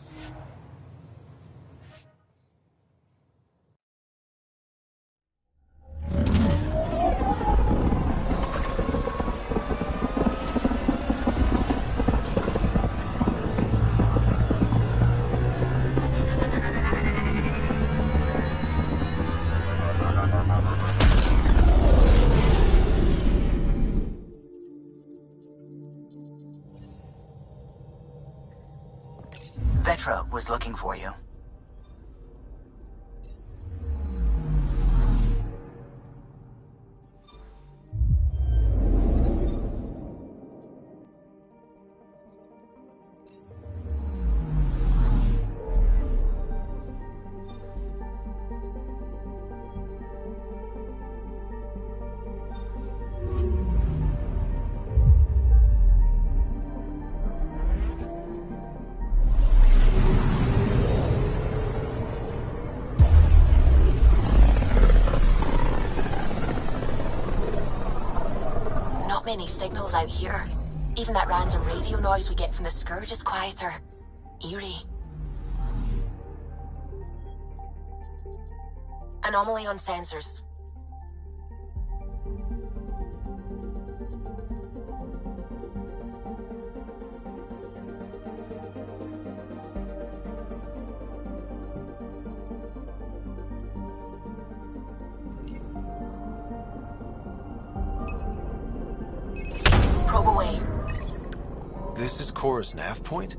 Vetra was looking for you. not many signals out here. Even that random radio noise we get from the Scourge is quieter. Eerie. Anomaly on sensors. Probe away. This is Cora's nav point?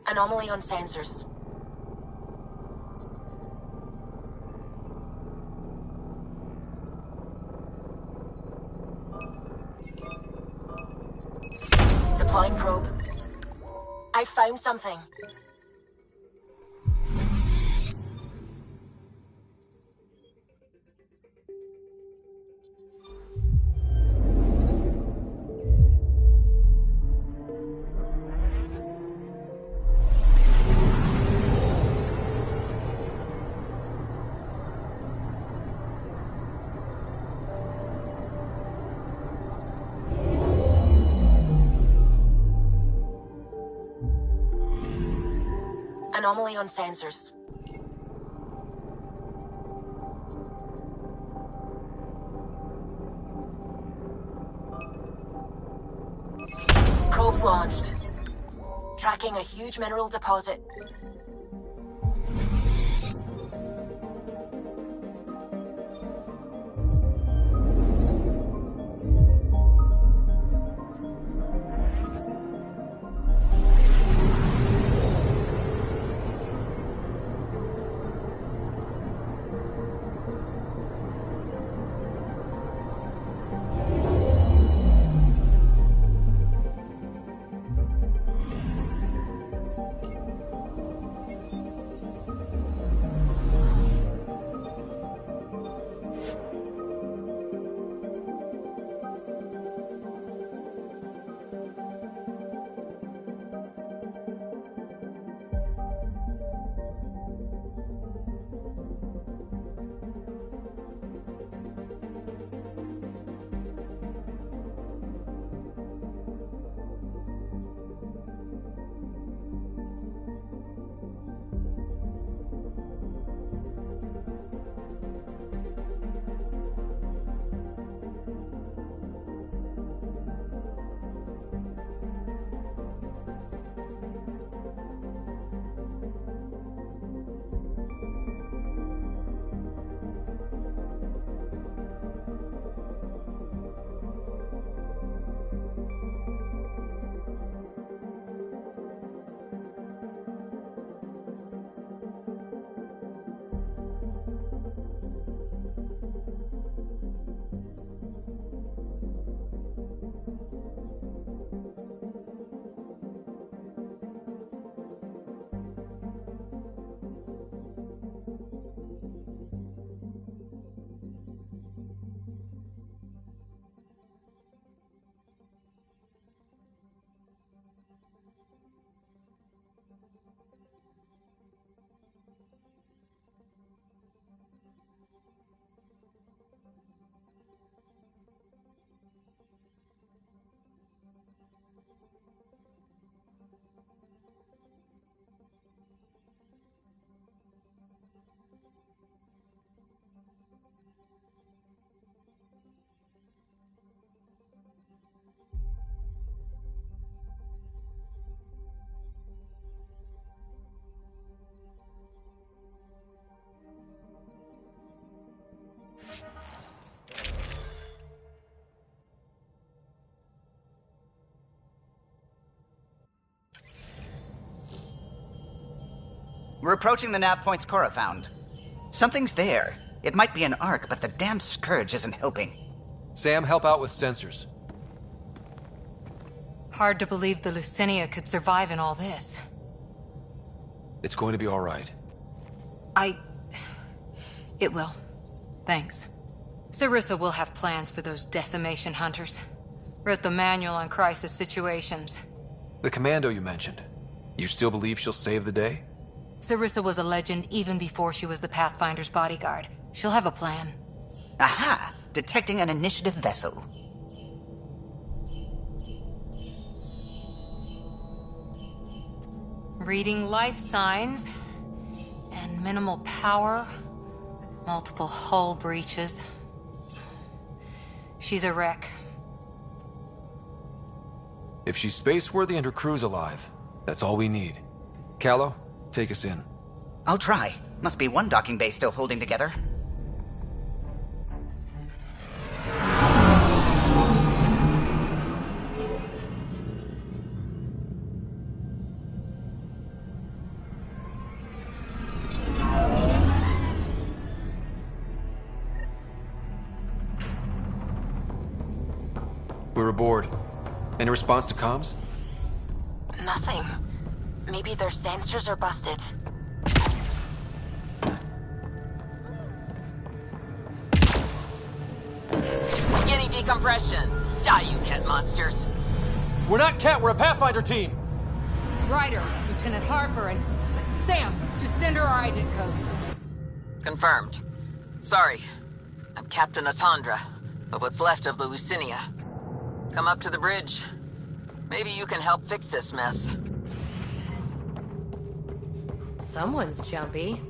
Anomaly on sensors. Deploying probe. I found something. Anomaly on sensors. Probes launched. Tracking a huge mineral deposit. We're approaching the nav points Cora found. Something's there. It might be an arc, but the damn Scourge isn't helping. Sam, help out with sensors. Hard to believe the Lucinia could survive in all this. It's going to be all right. It will. Thanks. Sarissa will have plans for those decimation hunters. Wrote the manual on crisis situations. The commando you mentioned. You still believe she'll save the day? Sarissa was a legend even before she was the Pathfinder's bodyguard. She'll have a plan. Aha! Detecting an initiative vessel. Reading life signs. And minimal power. Multiple hull breaches. She's a wreck. If she's space-worthy and her crew's alive, that's all we need. Callow, take us in. I'll try. Must be one docking bay still holding together. We're aboard. Any response to comms? Nothing. Maybe their sensors are busted. Beginning decompression. Die, you cat monsters. We're not Cat, we're a Pathfinder team! Ryder, Lieutenant Harper, and Sam, just send her our agent codes. Confirmed. Sorry. I'm Captain Atandra, of what's left of the Lucinia. Come up to the bridge. Maybe you can help fix this mess. Someone's jumpy.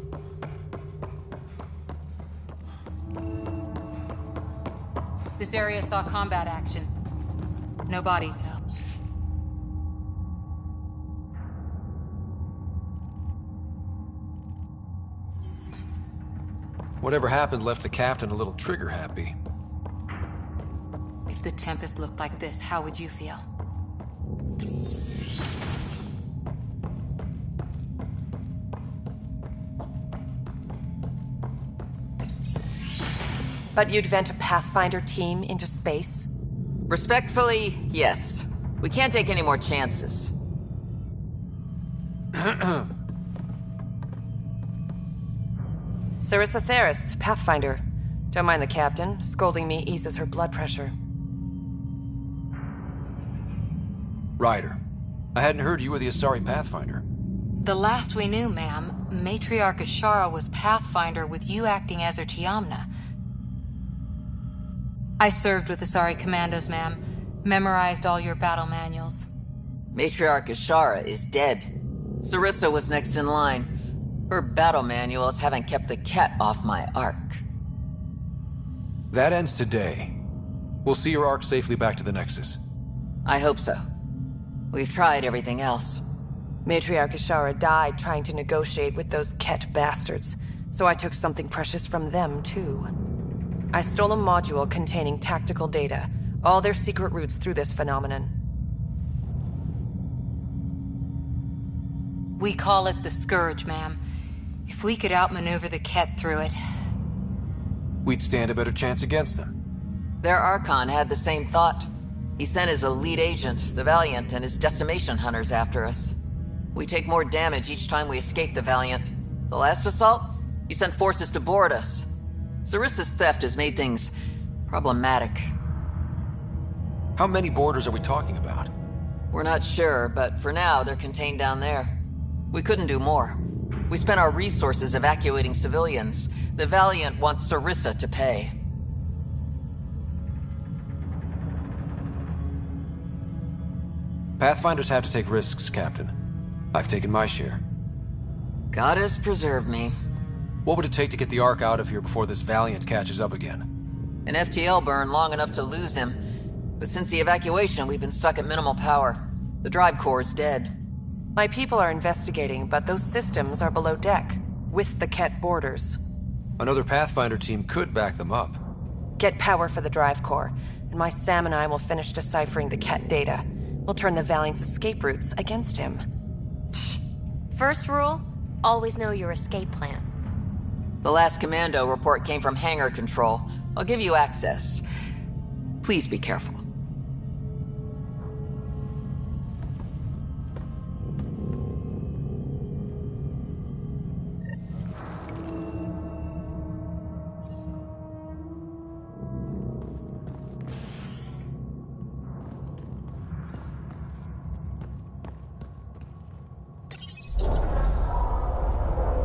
This area saw combat action. No bodies, though. Whatever happened left the captain a little trigger-happy. If the Tempest looked like this, how would you feel? But you'd vent a Pathfinder team into space? Respectfully, yes. We can't take any more chances. Sarissa Theris, Pathfinder. Don't mind the captain. Scolding me eases her blood pressure. Ryder, I hadn't heard you were the Asari Pathfinder. The last we knew, ma'am, Matriarch Ashara was Pathfinder with you acting as her Tiamna. I served with Asari commandos, ma'am. Memorized all your battle manuals. Matriarch Ashara is dead. Sarissa was next in line. Her battle manuals haven't kept the cat off my ark. That ends today. We'll see your ark safely back to the Nexus. I hope so. We've tried everything else. Matriarch Ashara died trying to negotiate with those Ket bastards, so I took something precious from them, too. I stole a module containing tactical data, all their secret routes through this phenomenon. We call it the Scourge, ma'am. If we could outmaneuver the Ket through it... we'd stand a better chance against them. Their Archon had the same thought. He sent his elite agent, the Valiant, and his decimation hunters after us. We take more damage each time we escape the Valiant. The last assault, he sent forces to board us. Sarissa's theft has made things problematic. How many boarders are we talking about? We're not sure, but for now, they're contained down there. We couldn't do more. We spent our resources evacuating civilians. The Valiant wants Sarissa to pay. Pathfinders have to take risks, Captain. I've taken my share. God has preserved me. What would it take to get the Ark out of here before this Valiant catches up again? An FTL burn long enough to lose him. But since the evacuation, we've been stuck at minimal power. The drive core is dead. My people are investigating, but those systems are below deck, with the Ket borders. Another Pathfinder team could back them up. Get power for the drive core, and my Sam and I will finish deciphering the Ket data. We'll turn the Valiant's escape routes against him. First rule, always know your escape plan. The last commando report came from hangar control. I'll give you access. Please be careful.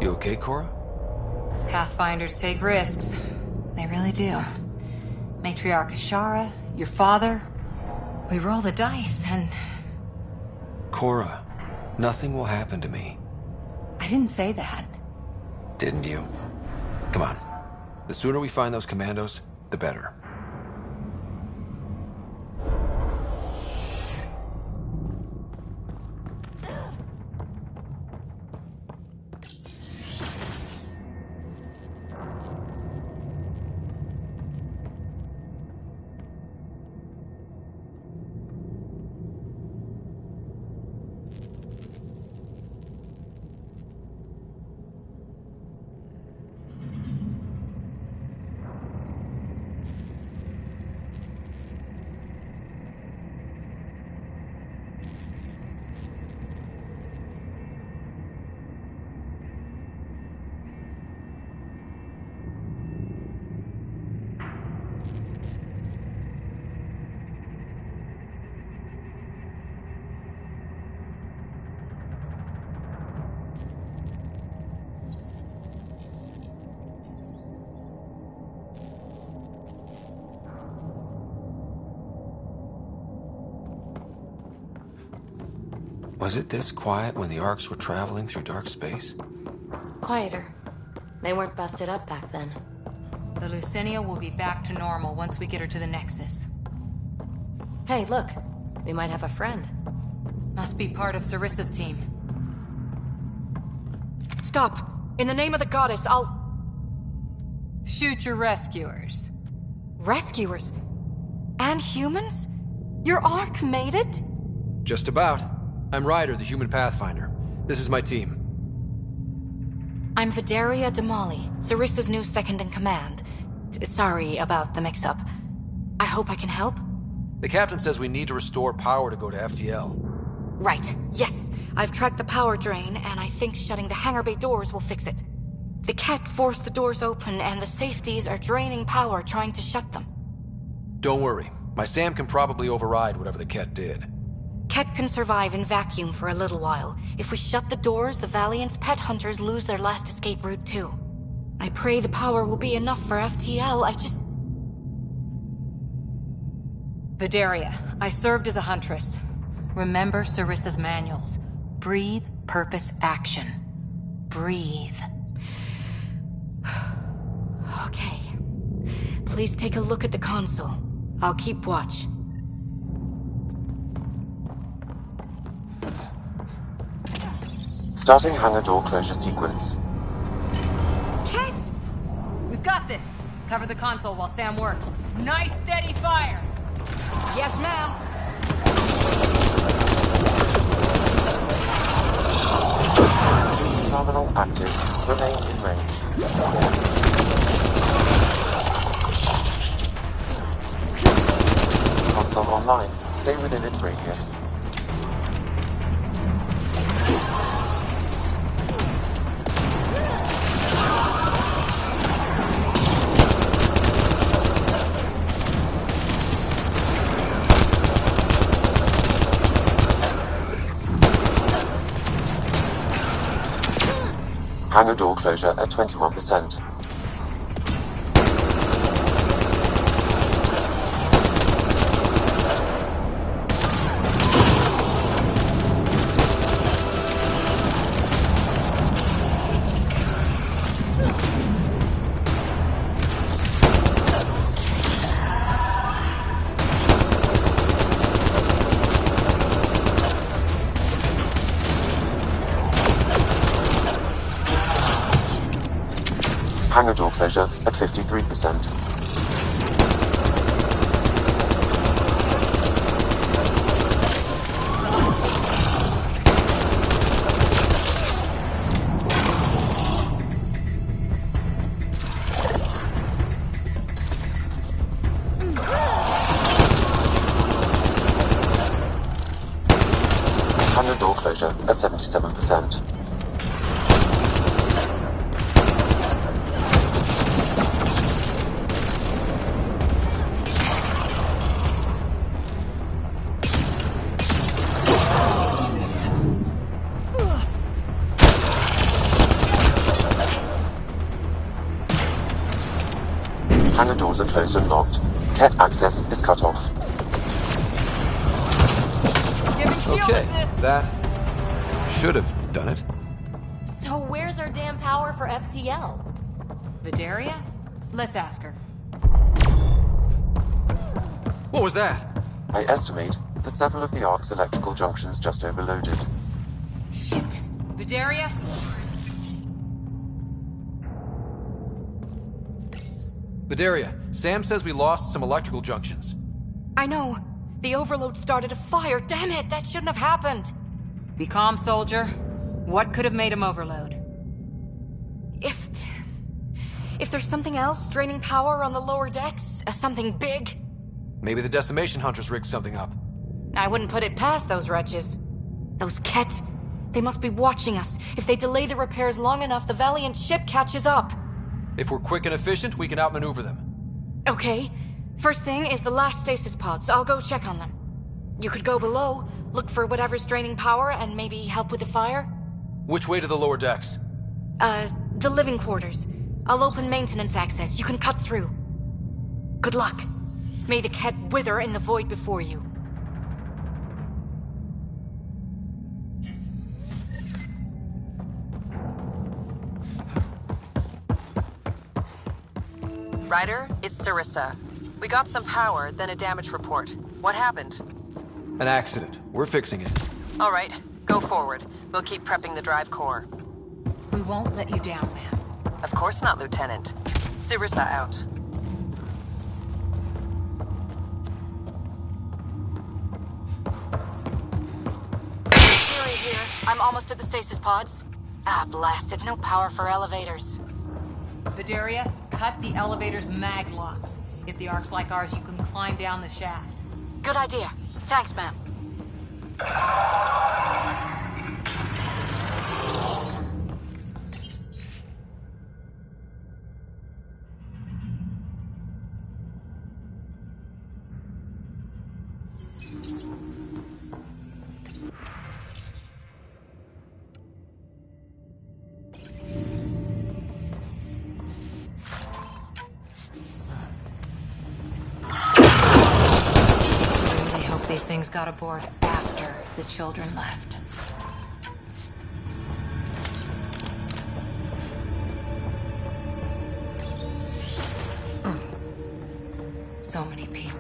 You okay, Cora? Pathfinders take risks. They really do. Matriarch Ashara, your father. We roll the dice and... Cora, nothing will happen to me. I didn't say that. Didn't you? Come on. The sooner we find those commandos, the better. Was it this quiet when the Arks were traveling through dark space? Quieter. They weren't busted up back then. The Lucinia will be back to normal once we get her to the Nexus. Hey, look. We might have a friend. Must be part of Sarissa's team. Stop! In the name of the goddess, I'll... Shoot your rescuers. Rescuers? And humans? Your Ark made it? Just about. I'm Ryder, the human pathfinder. This is my team. I'm Vidaria Damali, Sarissa's new second-in-command. Sorry about the mix-up. I hope I can help? The captain says we need to restore power to go to FTL. Right, yes. I've tracked the power drain, and I think shutting the hangar bay doors will fix it. The Ket forced the doors open, and the safeties are draining power trying to shut them. Don't worry. My SAM can probably override whatever the Ket did. Ket can survive in vacuum for a little while. If we shut the doors, the Valiant's pet hunters lose their last escape route too. I pray the power will be enough for FTL, I just... Vidaria, I served as a huntress. Remember Sarissa's manuals. Breathe, purpose, action. Breathe. Okay. Please take a look at the console. I'll keep watch. Starting hangar door closure sequence. Ket! We've got this. Cover the console while Sam works. Nice steady fire! Yes, ma'am. Terminal active. Remain in range. Console online. Stay within its radius. Hangar door closure at 21%. Hangar door closure at 53%. Hangar doors are closed and locked. Ket access is cut off. Okay, that should have done it. So where's our damn power for FTL? Vidaria? Let's ask her. What was that? I estimate that several of the Ark's electrical junctions just overloaded. Shit. Vidaria? Vidaria, Sam says we lost some electrical junctions. I know. The overload started a fire. Damn it, that shouldn't have happened. Be calm, soldier. What could have made him overload? If there's something else draining power on the lower decks, something big, Maybe the Decimation Hunters rigged something up. I wouldn't put it past those wretches. Those Ket, they must be watching us. If they delay the repairs long enough, the Valiant ship catches up. If we're quick and efficient, we can outmaneuver them. Okay. First thing is the last stasis pods. I'll go check on them. You could go below, look for whatever's draining power, and maybe help with the fire? Which way to the lower decks? The living quarters. I'll open maintenance access. You can cut through. Good luck. May the Ket wither in the void before you. Ryder, it's Sarissa. We got some power, then a damage report. What happened? An accident. We're fixing it. All right, go forward. We'll keep prepping the drive core. We won't let you down, ma'am. Of course not, Lieutenant. Sarissa out. Fury here. I'm almost at the stasis pods. Ah, blasted. No power for elevators. Vidaria, cut the elevator's mag locks. If the Ark's like ours, you can climb down the shaft. Good idea. Thanks, ma'am. These things got aboard after the children left. So many people.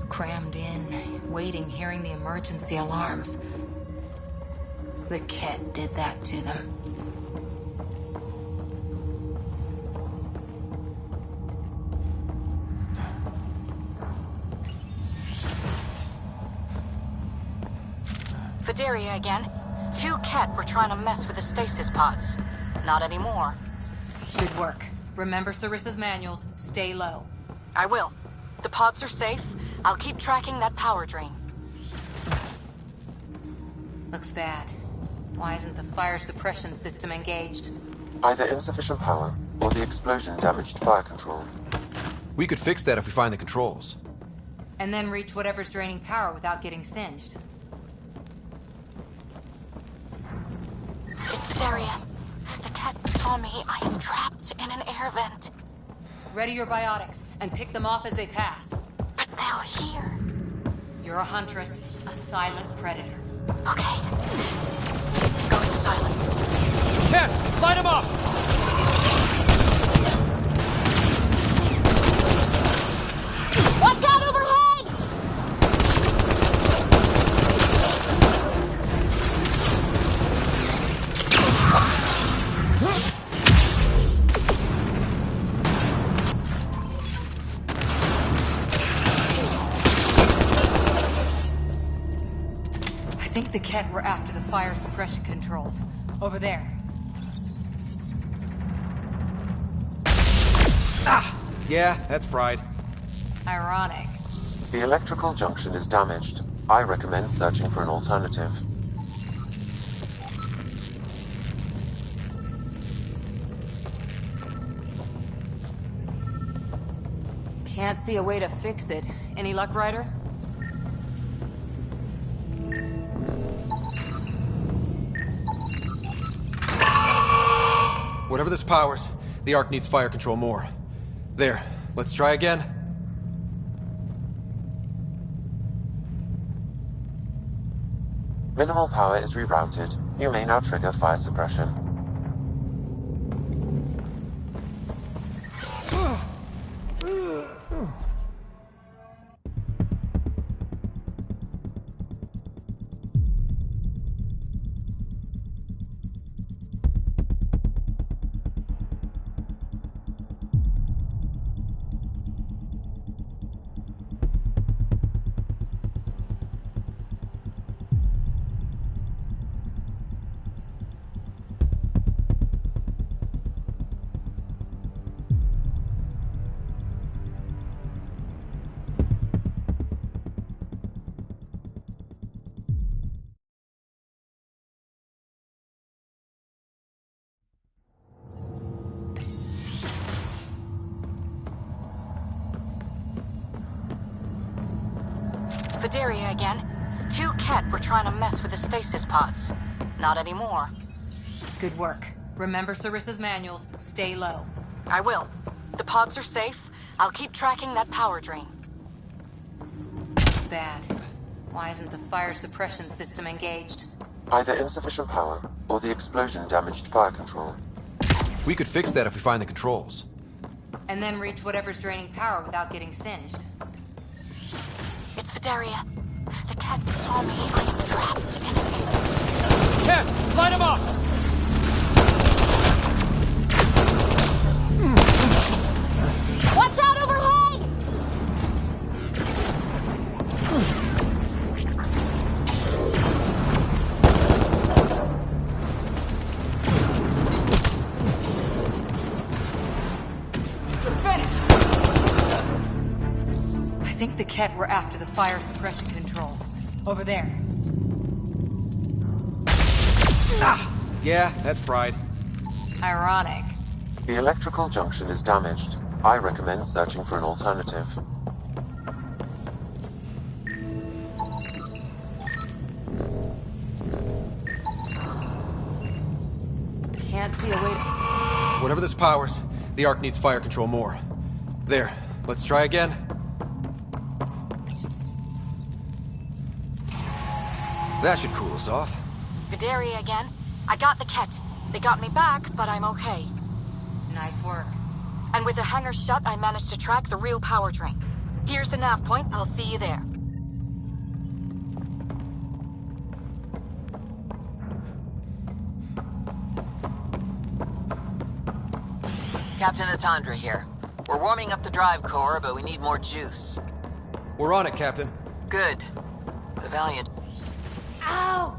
Crammed in, waiting, hearing the emergency alarms. The Ket did that to them. Vidaria again. 2 Ket were trying to mess with the stasis pods. Not anymore. Good work. Remember Sarissa's manuals. Stay low. I will. The pods are safe. I'll keep tracking that power drain. Looks bad. Why isn't the fire suppression system engaged? Either insufficient power, or the explosion damaged fire control. We could fix that if we find the controls. And then reach whatever's draining power without getting singed. It's Vidaria. The Ket saw me. I am trapped in an air vent. Ready your biotics, and pick them off as they pass. But they'll hear. You're a huntress, a silent predator. Okay. Going silent. Ket, light him up! Watch out overhead! I think the Ket were after the fire suppression controls. Over there. Ah! Yeah, that's fried. Ironic. The electrical junction is damaged. I recommend searching for an alternative. Can't see a way to fix it. Any luck, Ryder? Whatever this powers, the Ark needs fire control more. There, let's try again. Minimal power is rerouted. You may now trigger fire suppression. Vidaria again. 2 Ket were trying to mess with the stasis pods. Not anymore. Good work. Remember Sarissa's manuals. Stay low. I will. The pods are safe. I'll keep tracking that power drain. It's bad. Why isn't the fire suppression system engaged? Either insufficient power, or the explosion damaged fire control. We could fix that if we find the controls. And then reach whatever's draining power without getting singed. It's Vidaria. The Ket saw me. I'm trapped in it. Ket! Light him up! Watch out overhead! I think the Ket were after the fire suppression controls. Over there. Ah! Yeah, that's fried. Ironic. The electrical junction is damaged. I recommend searching for an alternative. Can't see a way to... Whatever this powers, the Ark needs fire control more. There, let's try again. That should cool us off. Vidaria again. I got the Ket. They got me back, but I'm okay. Nice work. And with the hangar shut, I managed to track the real power drain. Here's the nav point. I'll see you there. Captain Atandra here. We're warming up the drive core, but we need more juice. We're on it, Captain. Good. The Valiant... Ow!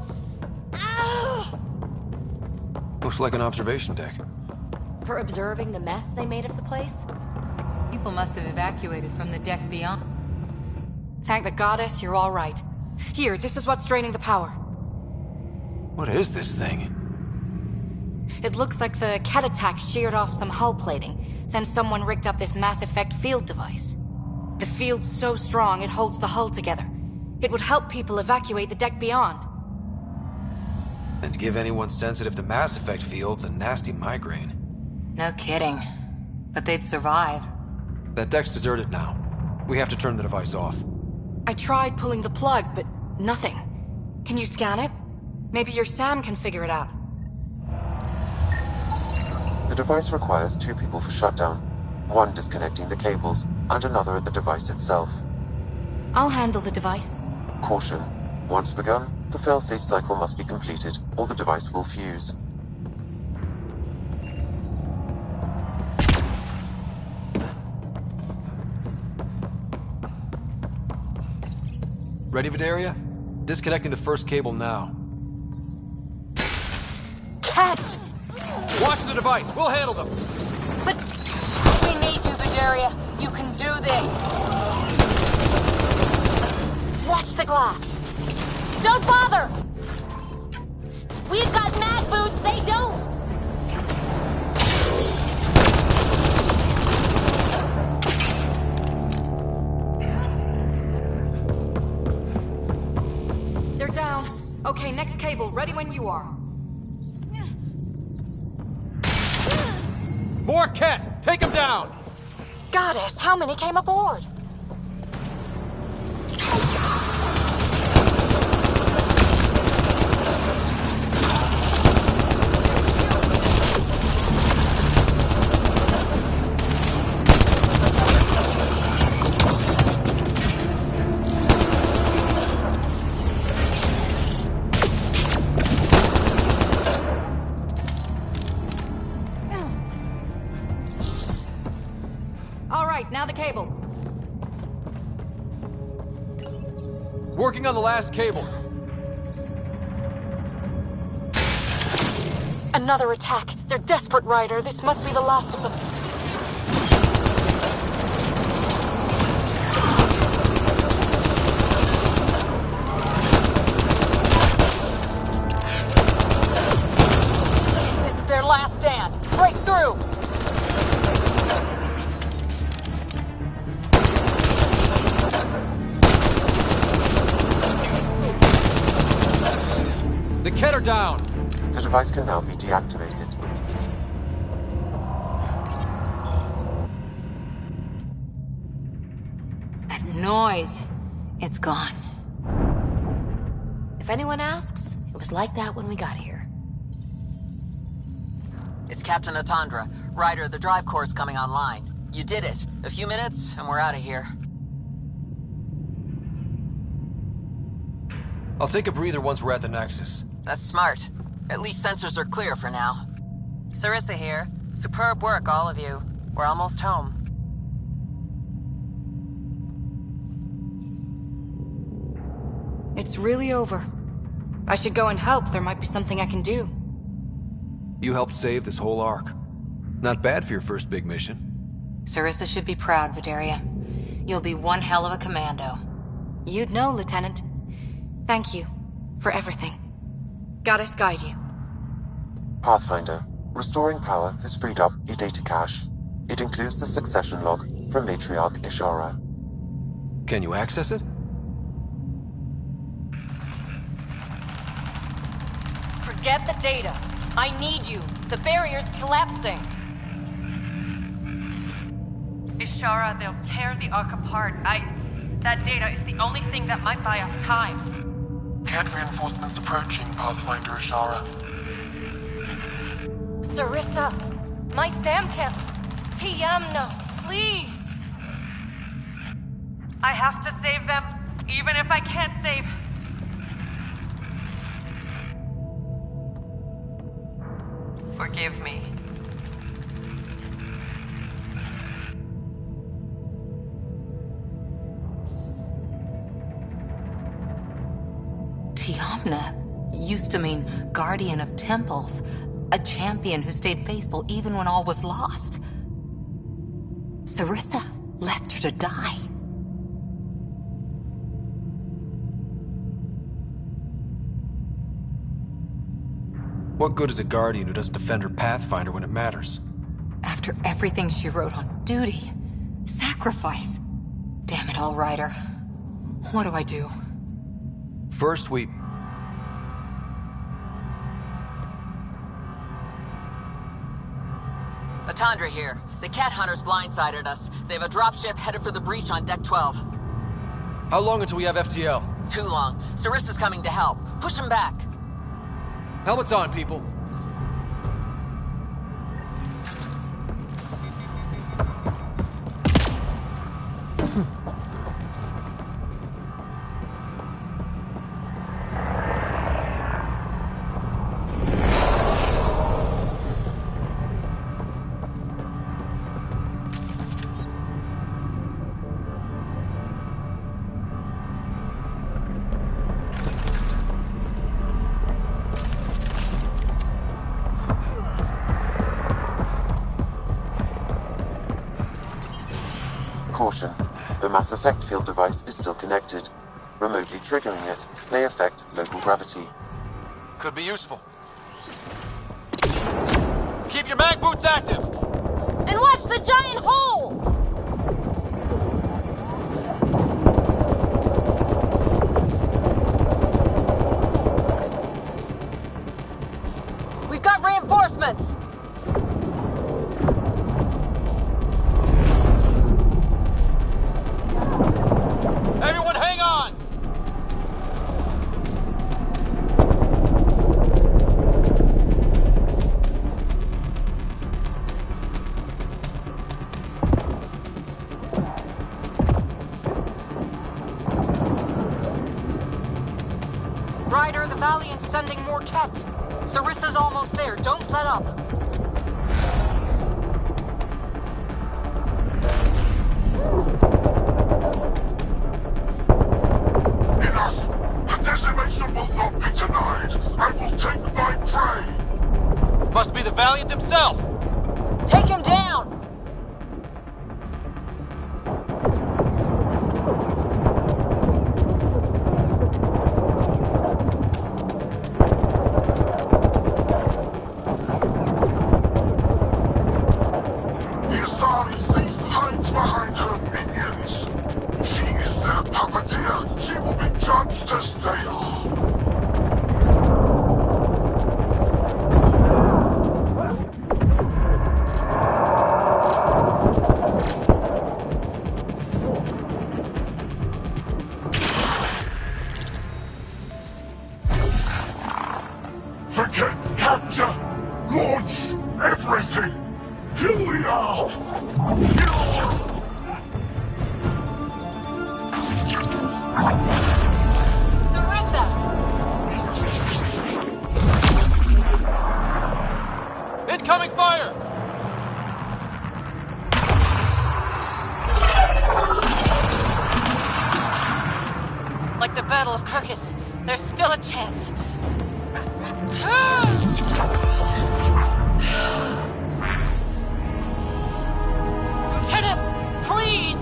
Ow! Looks like an observation deck. For observing the mess they made of the place? People must have evacuated from the deck beyond. Thank the goddess you're all right. Here, this is what's draining the power. What is this thing? It looks like the Ket attack sheared off some hull plating, then someone rigged up this Mass Effect field device. The field's so strong it holds the hull together. It would help people evacuate the deck beyond. And give anyone sensitive to Mass Effect fields a nasty migraine. No kidding. But they'd survive. That deck's deserted now. We have to turn the device off. I tried pulling the plug, but nothing. Can you scan it? Maybe your Sam can figure it out. The device requires 2 people for shutdown. 1 disconnecting the cables, and another at the device itself. I'll handle the device. Caution. Once begun, the failsafe cycle must be completed, or the device will fuse. Ready, Vidaria? Disconnecting the first cable now. Ket! Watch the device! We'll handle them! But we need you, Vidaria. You can do this. Watch the glass. Don't bother! We've got mag boots, they don't! They're down. Okay, next cable, ready when you are. More Ket! Take him down! Goddess, how many came aboard? Now the cable. Working on the last cable. Another attack. They're desperate, Ryder. This must be the last of them. This is their last stand. Break through! The Ket are down! The device can now be deactivated. That noise. It's gone. If anyone asks, it was like that when we got here. It's Captain Atandra. Ryder, the drive core's coming online. You did it. A few minutes, and we're out of here. I'll take a breather once we're at the Nexus. That's smart. At least sensors are clear for now. Sarissa here. Superb work, all of you. We're almost home. It's really over. I should go and help. There might be something I can do. You helped save this whole arc. Not bad for your first big mission. Sarissa should be proud, Vidaria. You'll be one hell of a commando. You'd know, Lieutenant. Thank you for everything. Goddess guide you. Pathfinder, restoring power has freed up a data cache. It includes the succession log from Matriarch Ishara. Can you access it? Forget the data. I need you. The barrier's collapsing. Ishara, they'll tear the Ark apart. That data is the only thing that might buy us time. Cat reinforcements approaching, Pathfinder Ishara. Sarissa, my Samkin. Tiamna, please. I have to save them, even if I can't save. Forgive me. Tiamna used to mean guardian of temples, a champion who stayed faithful even when all was lost. Sarissa left her to die. What good is a guardian who doesn't defend her Pathfinder when it matters? After everything she wrote on duty, sacrifice. Damn it all, Ryder. What do I do? First, we... Atandra here. The cat hunters blindsided us. They have a dropship headed for the breach on Deck 12. How long until we have FTL? Too long. Sarissa's coming to help. Push them back. Helmets on, people. Caution. The mass effect field device is still connected. Remotely triggering it may affect local gravity. Could be useful. Keep your mag boots active! And watch the giant hole! We've got reinforcements! Ryder, the Valiant's sending more Ket. Sarissa's almost there. Don't let up. Enough! The decimation will not be denied. I will take my prey. Must be the Valiant himself! Take him down! The Asari thief hides behind her minions. She is their puppeteer. She will be judged as they are. Forget capture! Launch everything! Kill the owl! Sarissa! Incoming fire! Like the Battle of Kirkus, there's still a chance. Lieutenant, please!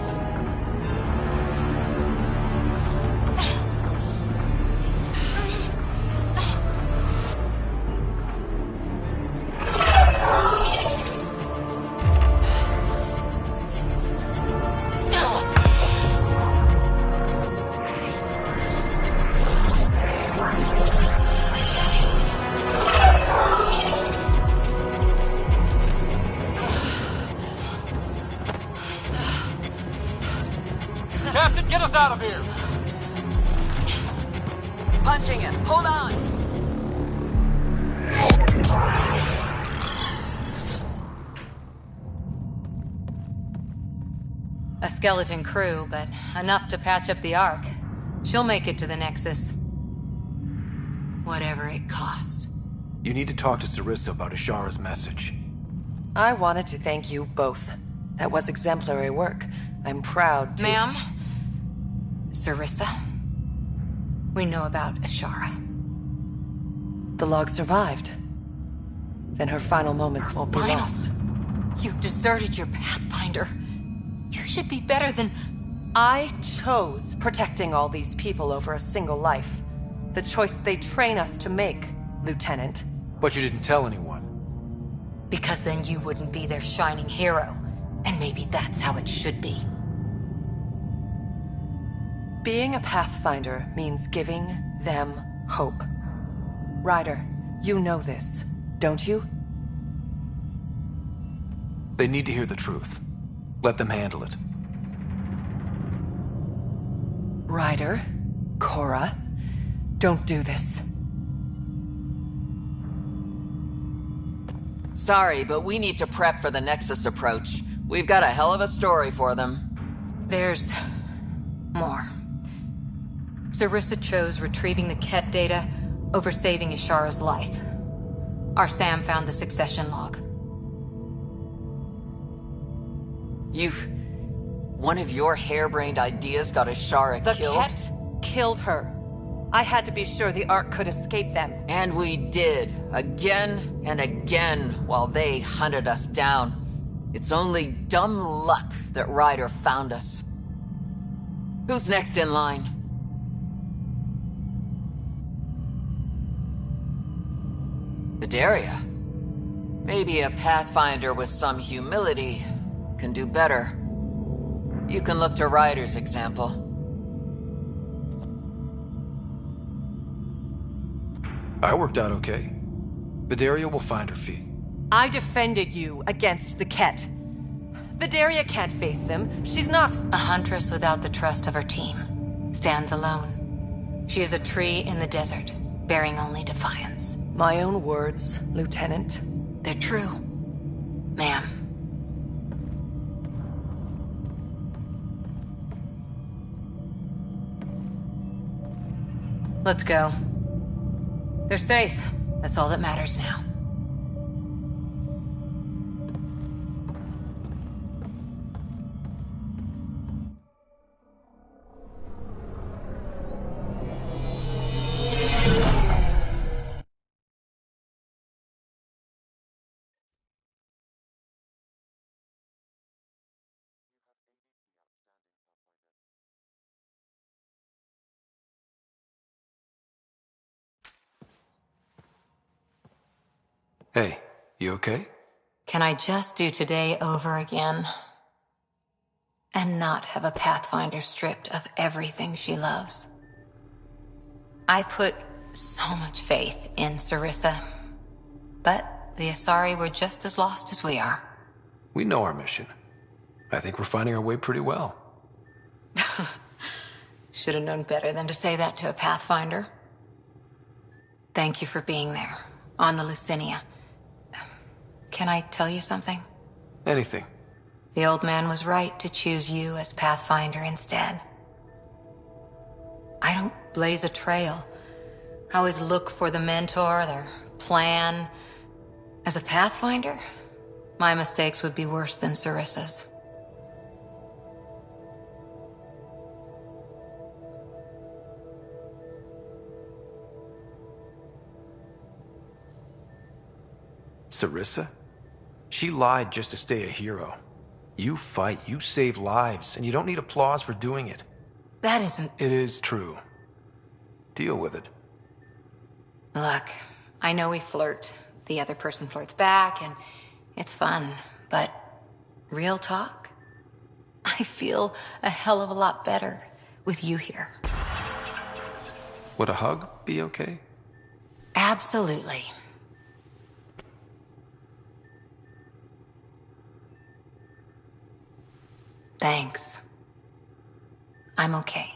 Captain, get us out of here! Punching it. Hold on. A skeleton crew, but enough to patch up the Ark. She'll make it to the Nexus. Whatever it cost. You need to talk to Sarissa about Ashara's message. I wanted to thank you both. That was exemplary work. I'm proud to— Ma'am? Sarissa? We know about Ashara. The log survived. Then her final moments won't be final? lost. You deserted your Pathfinder. You should be better than... I chose protecting all these people over a single life. The choice they train us to make, Lieutenant. But you didn't tell anyone. Because then you wouldn't be their shining hero. And maybe that's how it should be. Being a Pathfinder means giving them hope. Ryder, you know this, don't you? They need to hear the truth. Let them handle it. Ryder, Cora, don't do this. Sorry, but we need to prep for the Nexus approach. We've got a hell of a story for them. There's... more. Sarissa chose retrieving the Ket data over saving Ashara's life. Our Sam found the succession log. One of your harebrained ideas got Ashara killed? The Ket killed her. I had to be sure the Ark could escape them. And we did, again and again, while they hunted us down. It's only dumb luck that Ryder found us. Who's next in line? Vidaria. Maybe a Pathfinder with some humility can do better. You can look to Ryder's example. I worked out okay. Vidaria will find her feet. I defended you against the Ket. Vidaria can't face them. She's not— A huntress without the trust of her team. Stands alone. She is a tree in the desert, bearing only defiance. My own words, Lieutenant. They're true, ma'am. Let's go. They're safe. That's all that matters now. Hey, you okay? Can I just do today over again? And not have a Pathfinder stripped of everything she loves? I put so much faith in Sarissa. But the Asari were just as lost as we are. We know our mission. I think we're finding our way pretty well. Should have known better than to say that to a Pathfinder. Thank you for being there, on the Lucinia. Can I tell you something? Anything. The old man was right to choose you as Pathfinder instead. I don't blaze a trail. I always look for the mentor, their plan. As a Pathfinder, my mistakes would be worse than Sarissa's. Sarissa? She lied just to stay a hero. You fight, you save lives, and you don't need applause for doing it. That isn't... It is true. Deal with it. Look, I know we flirt. The other person flirts back, and it's fun. But real talk? I feel a hell of a lot better with you here. Would a hug be okay? Absolutely. Thanks. I'm okay.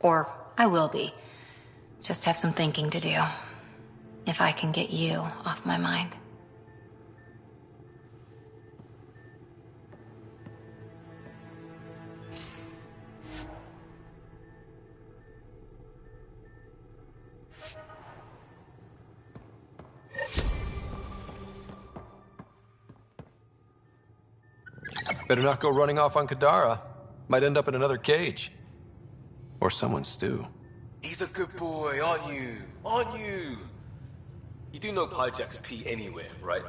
Or I will be. Just have some thinking to do. If I can get you off my mind. Better not go running off on Kadara. Might end up in another cage. Or someone's stew. He's a good boy, aren't you? Aren't you? You do know Pyjack's pee anywhere, right?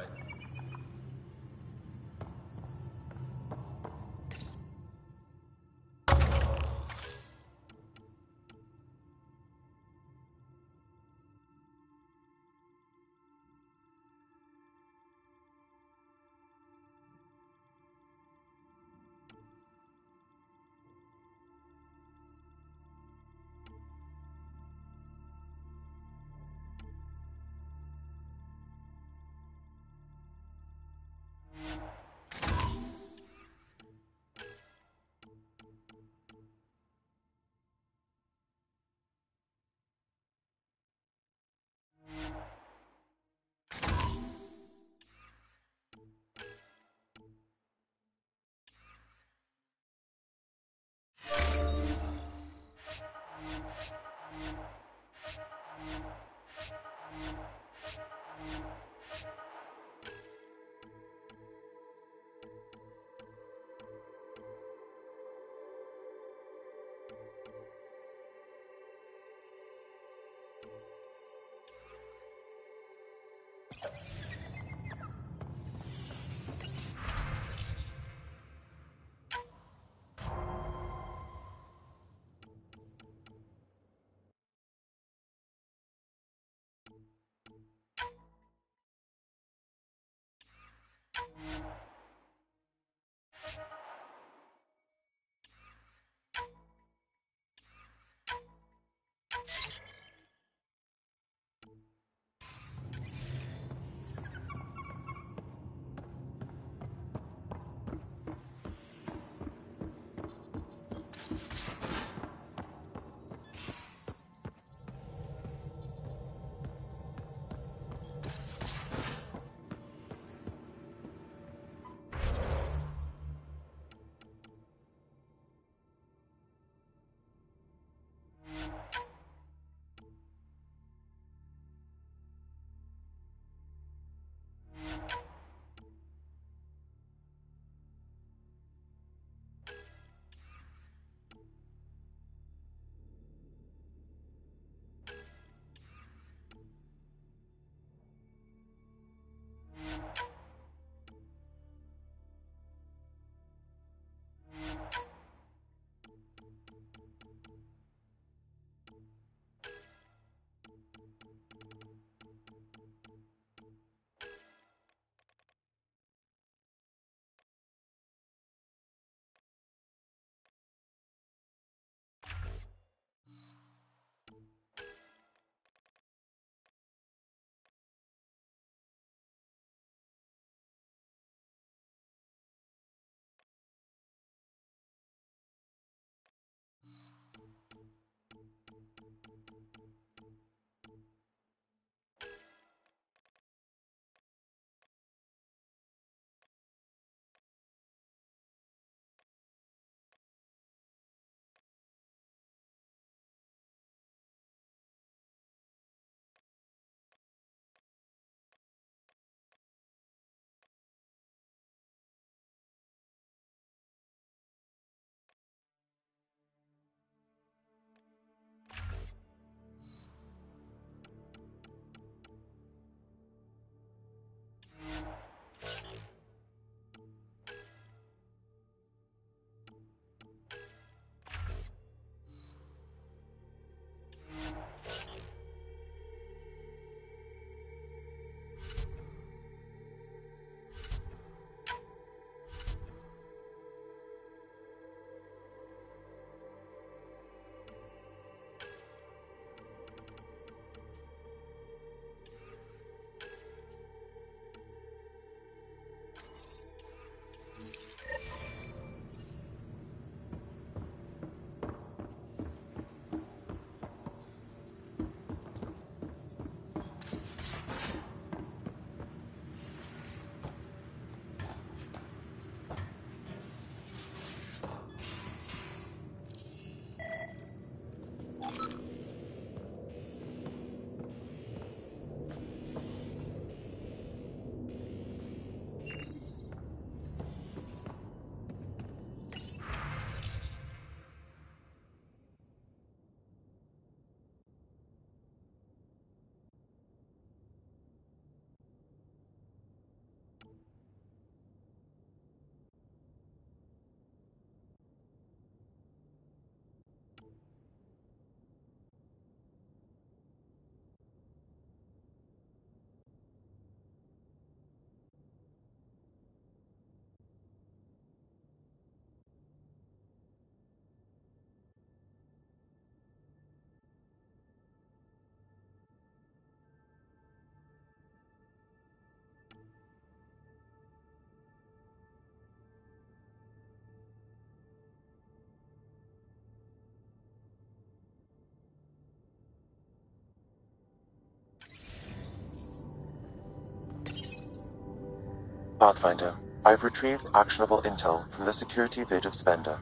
Pathfinder, I've retrieved actionable intel from the security vid of Spender.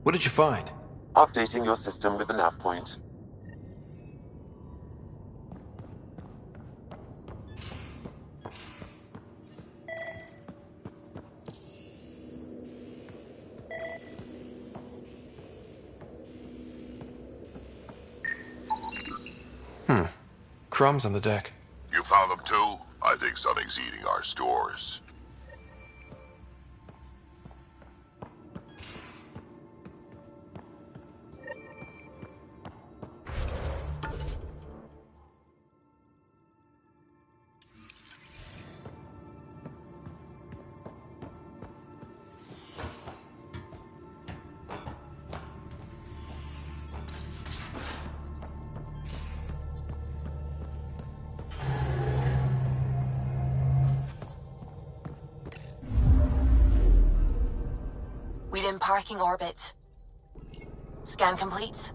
What did you find? Updating your system with the nav point. Crumbs on the deck. You found them too? I think something's eating our stores. We're in parking orbit. Scan complete.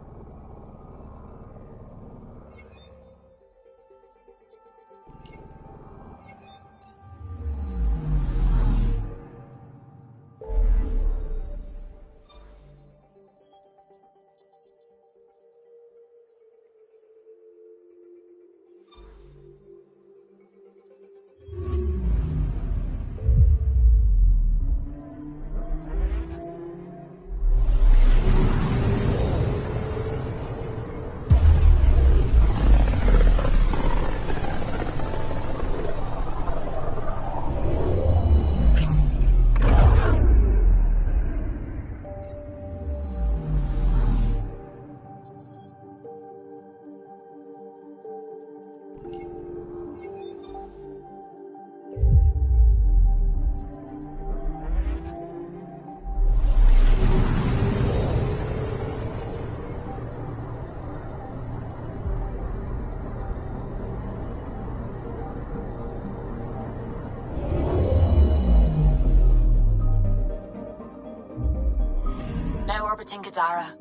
Now orbiting Gadara.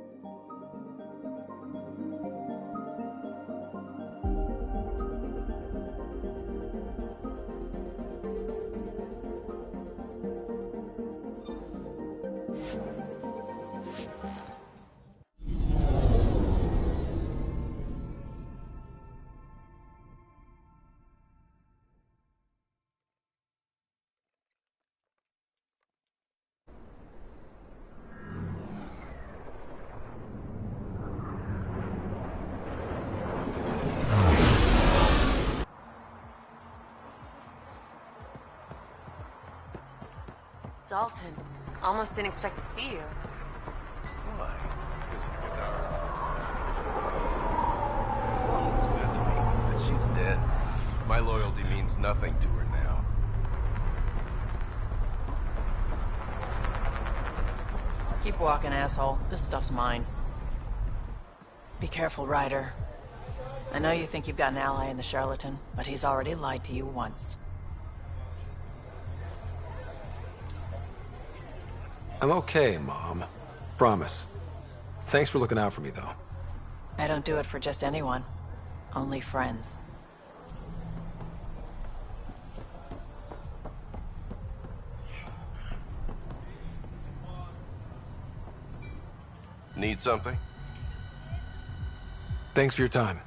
Dalton, almost didn't expect to see you. Why? Because of Gadara's. Sloan was good to me, but she's dead. My loyalty means nothing to her now. Keep walking, asshole. This stuff's mine. Be careful, Ryder. I know you think you've got an ally in the charlatan, but he's already lied to you once. I'm okay, Mom. Promise. Thanks for looking out for me, though. I don't do it for just anyone. Only friends. Need something? Thanks for your time.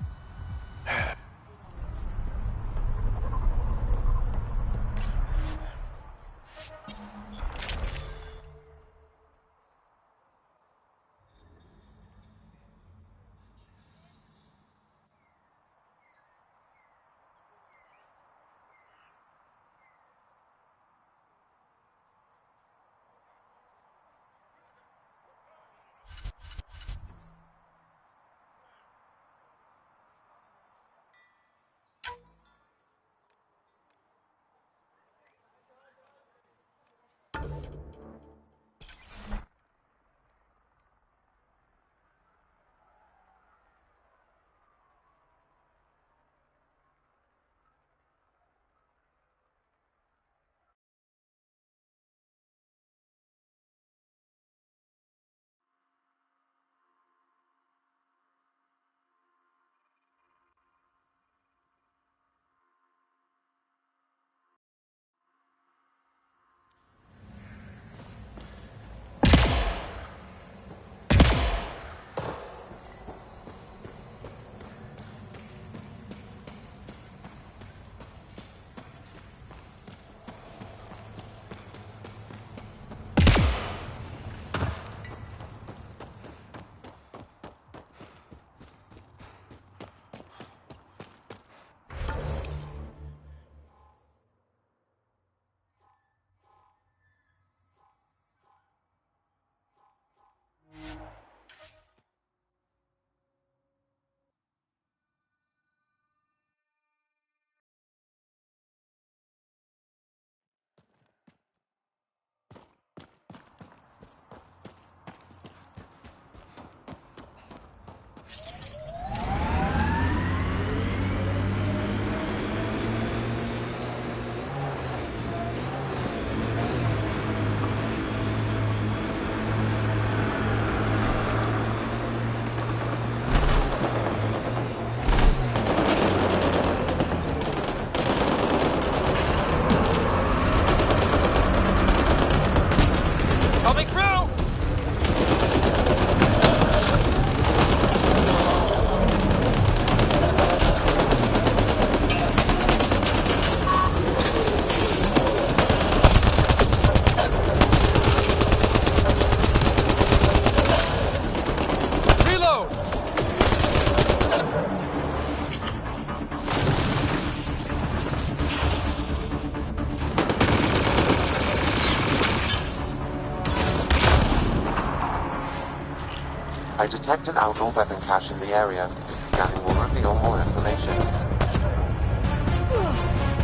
I detect an outlaw weapon cache in the area. Scanning will reveal more information.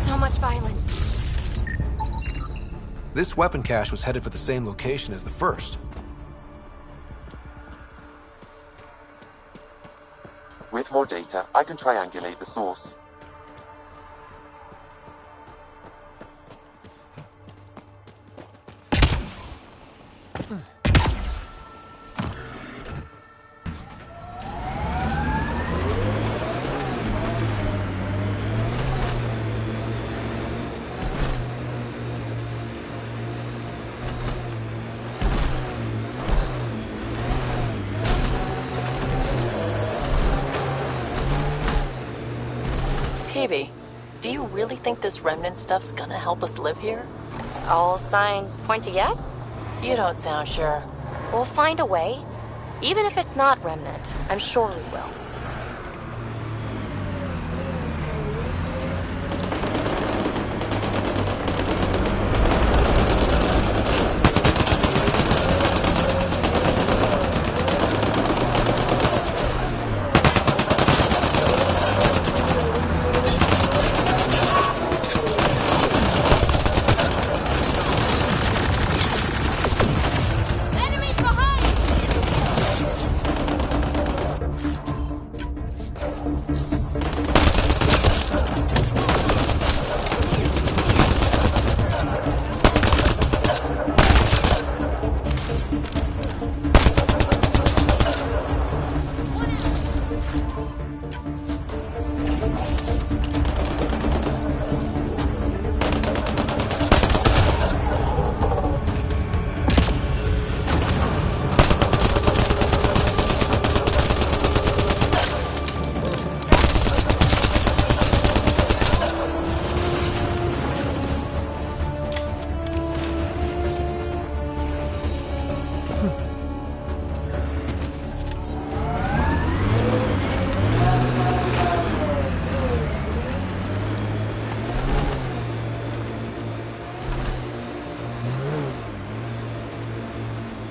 So much violence. This weapon cache was headed for the same location as the first. With more data, I can triangulate the source. Peavy, do you really think this remnant stuff's gonna help us live here? All signs point to yes? You don't sound sure. We'll find a way. Even if it's not remnant, I'm sure we will.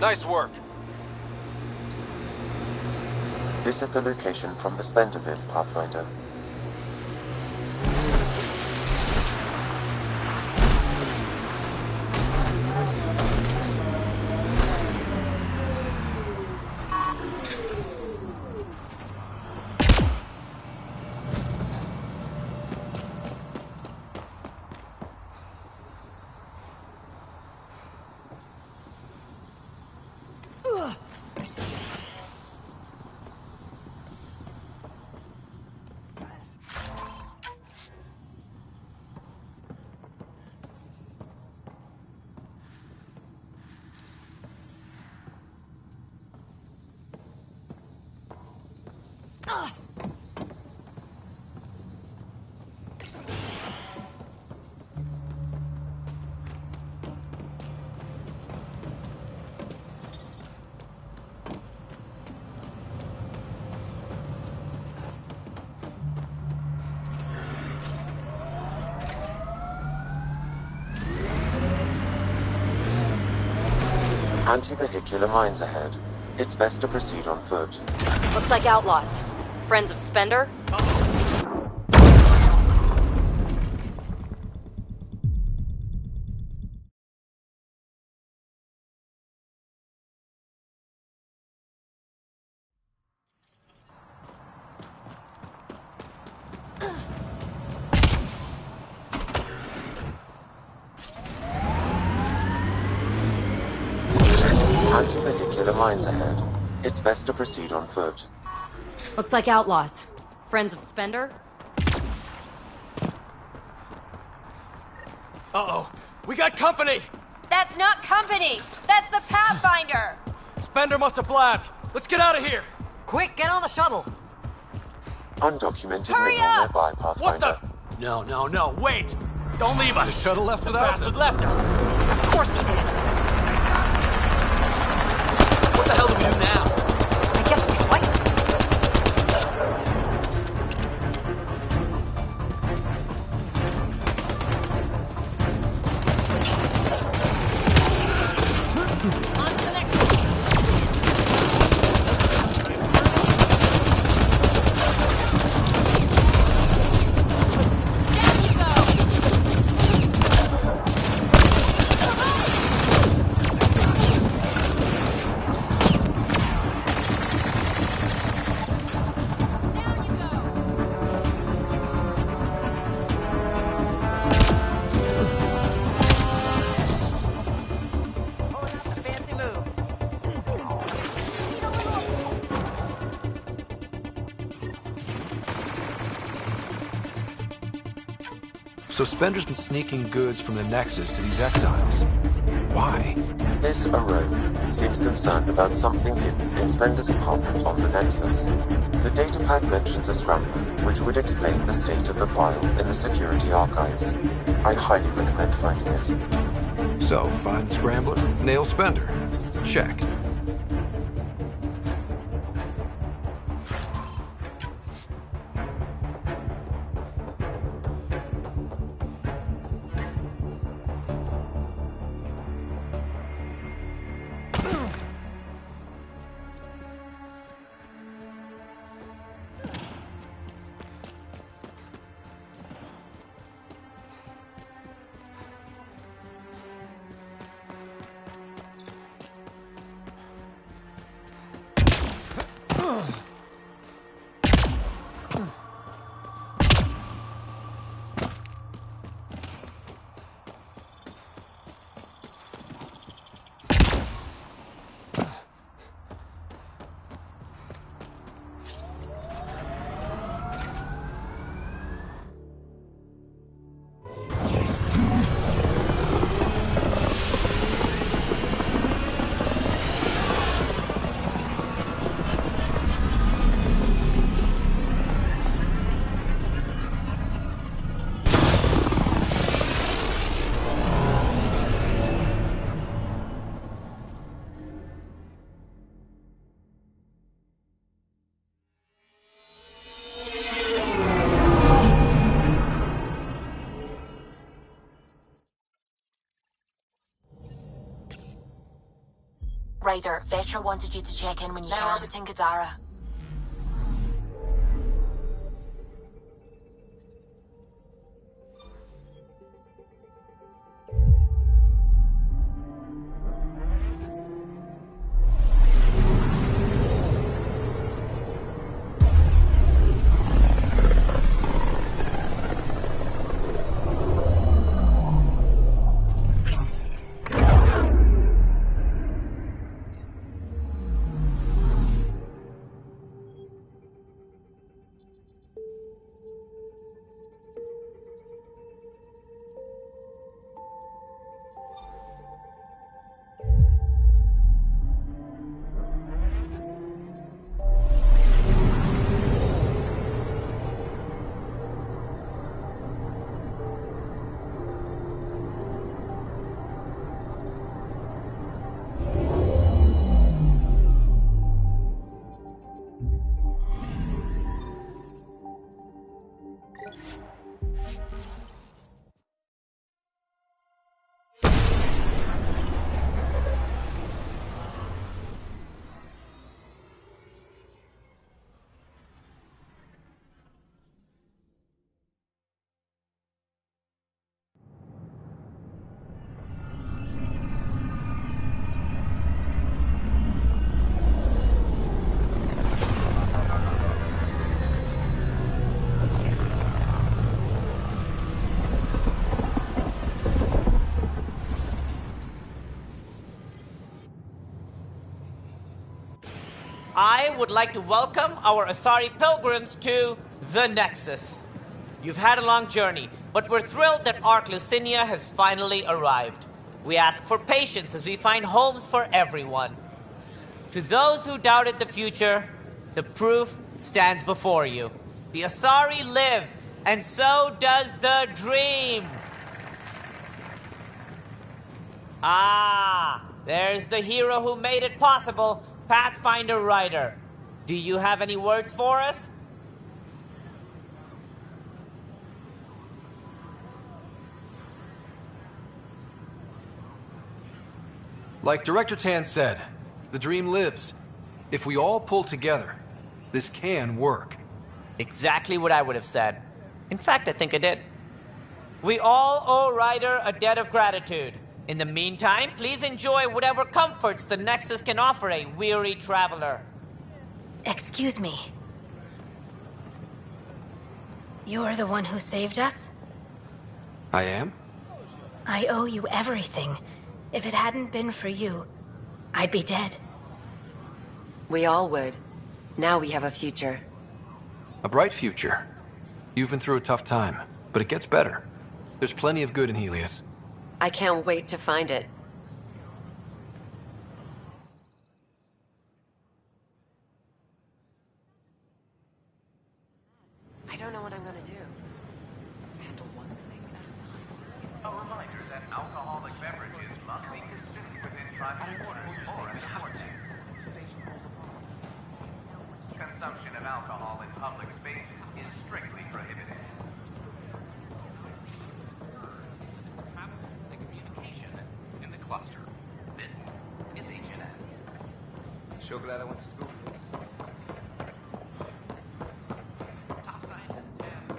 Nice work. This is the location from the Spenderville, Pathfinder. Anti-vehicular mines ahead. It's best to proceed on foot. Looks like outlaws. Friends of Spender? Anti-vehicular mines ahead. It's best to proceed on foot. Looks like outlaws. Friends of Spender? Uh-oh. We got company! That's not company! That's the Pathfinder! Spender must have blabbed. Let's get out of here! Quick, get on the shuttle! Undocumented Hurry mineral up! nearby, Pathfinder. What the? No, wait! Don't leave us! The shuttle left The without bastard them. left us! Of course he did! What the hell do we do now? I guess we fight. So Spender's been sneaking goods from the Nexus to these exiles. Why? This Arrow seems concerned about something hidden in Spender's apartment on the Nexus. The datapad mentions a scrambler, which would explain the state of the file in the security archives. I highly recommend finding it. So, find the scrambler, nail Spender. Check. Ryder, Vetra wanted you to check in when you can. Orbiting Gadara. I would like to welcome our Asari pilgrims to the Nexus. You've had a long journey, but we're thrilled that Ark Lucinia has finally arrived. We ask for patience as we find homes for everyone. To those who doubted the future, the proof stands before you. The Asari live, and so does the dream. Ah, there's the hero who made it possible, Pathfinder Ryder. Do you have any words for us? Like Director Tan said, the dream lives. If we all pull together, this can work. Exactly what I would have said. In fact, I think I did. We all owe Ryder a debt of gratitude. In the meantime, please enjoy whatever comforts the Nexus can offer a weary traveler. Excuse me. You're the one who saved us? I am? I owe you everything. If it hadn't been for you, I'd be dead. We all would. Now we have a future. A bright future. You've been through a tough time, but it gets better. There's plenty of good in Helios. I can't wait to find it. I don't know what I'm gonna do. Handle one thing at a time. A reminder that alcoholic beverages must be consumed within 5 quarters or in Consumption of alcohol in public spaces is strictly prohibited. Travel and communication in the cluster. This is HNS. Sure glad I went to school for this. Top scientists have...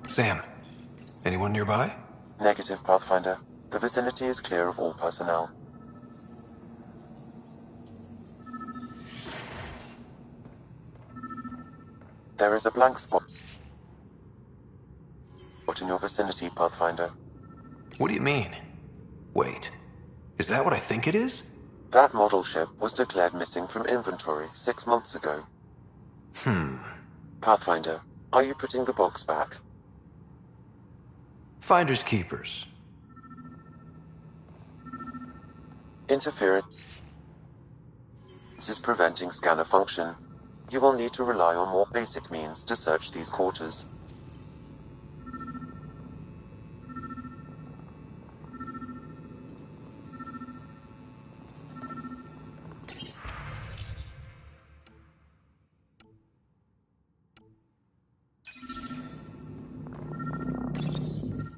Sam, anyone nearby? Negative, Pathfinder. The vicinity is clear of all personnel. There is a blank spot in your vicinity, Pathfinder. What do you mean? Wait, is that what I think it is? That model ship was declared missing from inventory 6 months ago. Pathfinder, are you putting the box back? Finders keepers. Interference is preventing scanner function. You will need to rely on more basic means to search these quarters.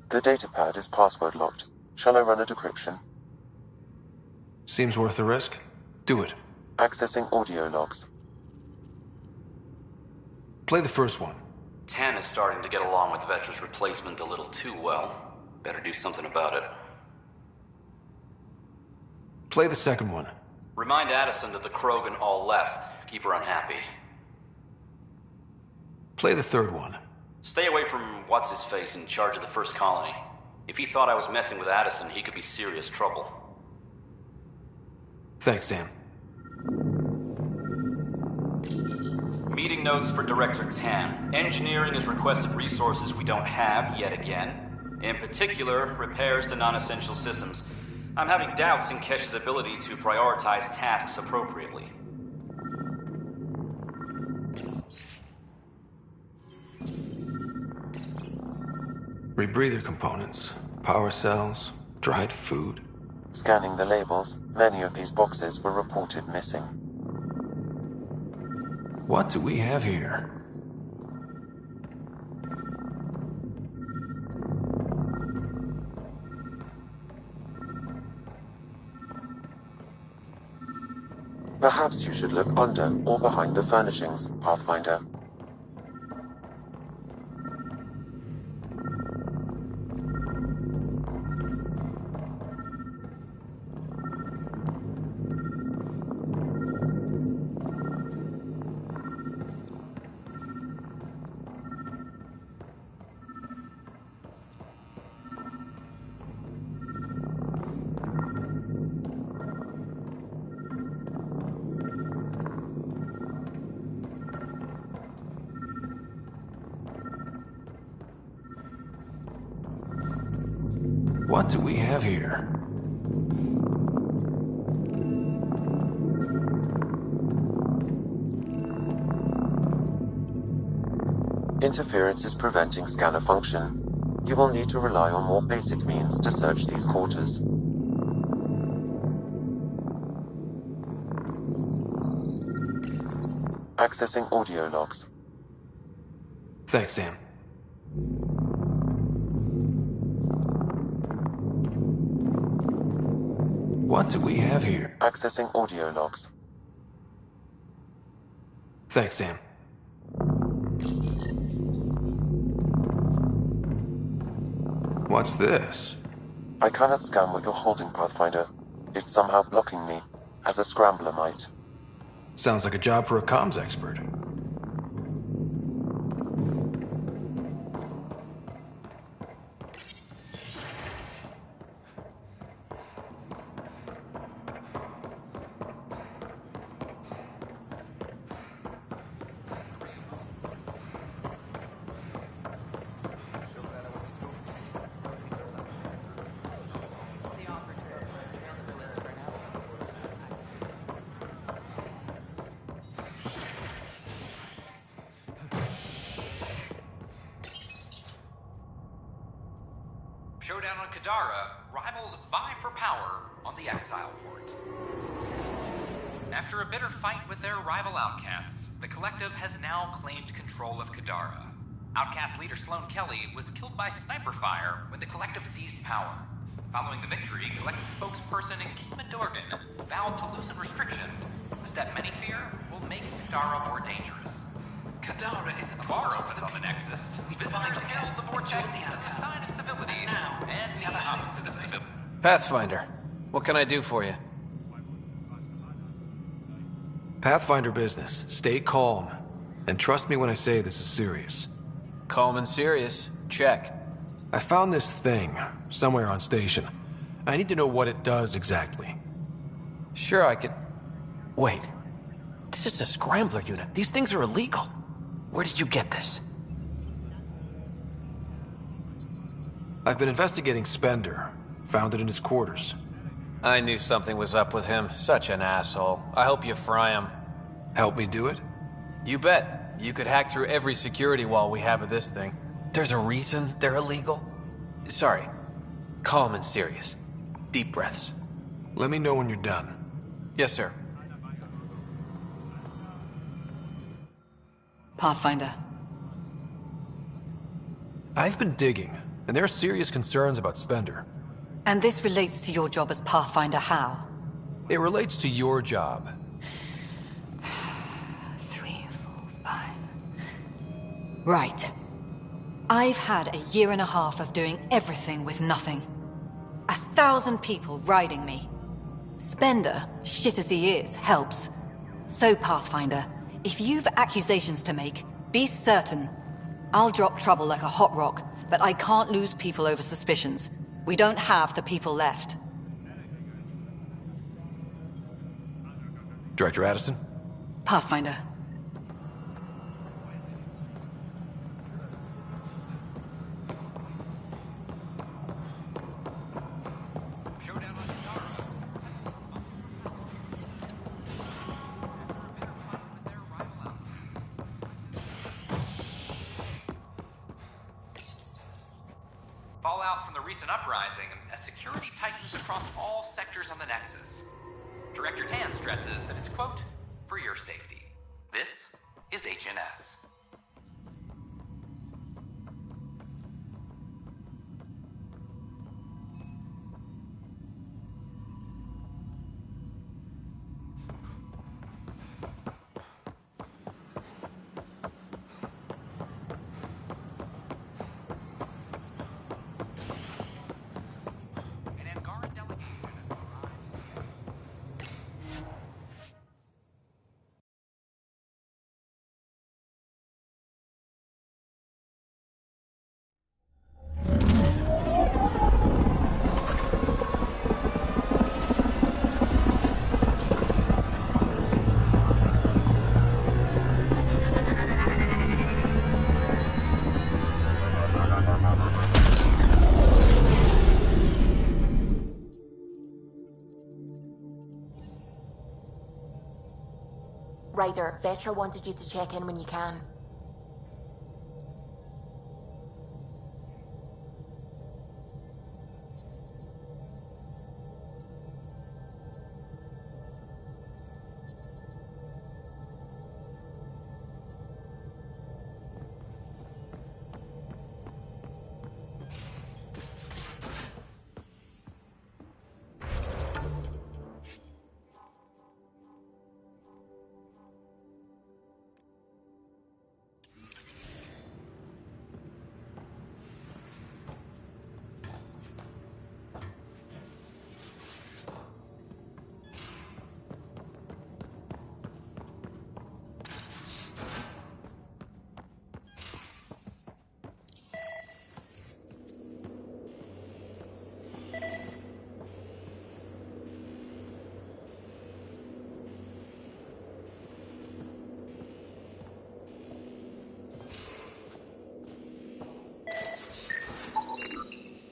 The datapad is password locked. Shall I run a decryption? Seems worth the risk. Do it. Accessing audio logs. Play the first one. Tan is starting to get along with Vetra's replacement a little too well. Better do something about it. Play the second one. Remind Addison that the Krogan all left. Keep her unhappy. Play the third one. Stay away from what's-his-face in charge of the first colony. If he thought I was messing with Addison, he could be serious trouble. Thanks, Sam. Meeting notes for Director Tan. Engineering has requested resources we don't have yet again. In particular, repairs to non-essential systems. I'm having doubts in Kesh's ability to prioritize tasks appropriately. Rebreather components, power cells, dried food. Scanning the labels, many of these boxes were reported missing. What do we have here? Perhaps you should look under or behind the furnishings, Pathfinder. What do we have here? Interference is preventing scanner function. You will need to rely on more basic means to search these quarters. Accessing audio logs. Thanks, Sam. What do we have here? Accessing audio logs. Thanks, Sam. What's this? I cannot scan what you're holding, Pathfinder. It's somehow blocking me, as a scrambler might. Sounds like a job for a comms expert. Showdown on Kadara, rivals vie for power on the Exile Port. After a bitter fight with their rival outcasts, the Collective has now claimed control of Kadara. Outcast leader Sloane Kelly was killed by sniper fire when the Collective seized power. Following the victory, Collective spokesperson Keeman Dorgan vowed to loosen restrictions, a step many fear will make Kadara more dangerous. Kadara is a bar opens on the Nexus. Visitors hail the vortex as a sign of civility, and the opposite of civility. Pathfinder, what can I do for you? Pathfinder business. Stay calm. And trust me when I say this is serious. Calm and serious. Check. I found this thing somewhere on station. I need to know what it does exactly. Sure, I could... Wait. This is a scrambler unit. These things are illegal. Where did you get this? I've been investigating Spender. Found it in his quarters. I knew something was up with him. Such an asshole. I hope you fry him. Help me do it? You bet. You could hack through every security wall we have of this thing. There's a reason they're illegal. Sorry. Calm and serious. Deep breaths. Let me know when you're done. Yes, sir. Pathfinder. I've been digging, and there are serious concerns about Spender. And this relates to your job as Pathfinder how? It relates to your job. 3, 4, 5. Right. I've had a year and a half of doing everything with nothing. 1,000 people riding me. Spender, shit as he is, helps. So, Pathfinder, if you've accusations to make, be certain. I'll drop trouble like a hot rock, but I can't lose people over suspicions. We don't have the people left. Director Addison? Pathfinder. Fallout from the recent uprising as security tightens across all sectors on the Nexus. Director Tan stresses that it's, quote, for your safety. This is HNS. Ryder, Vetra wanted you to check in when you can.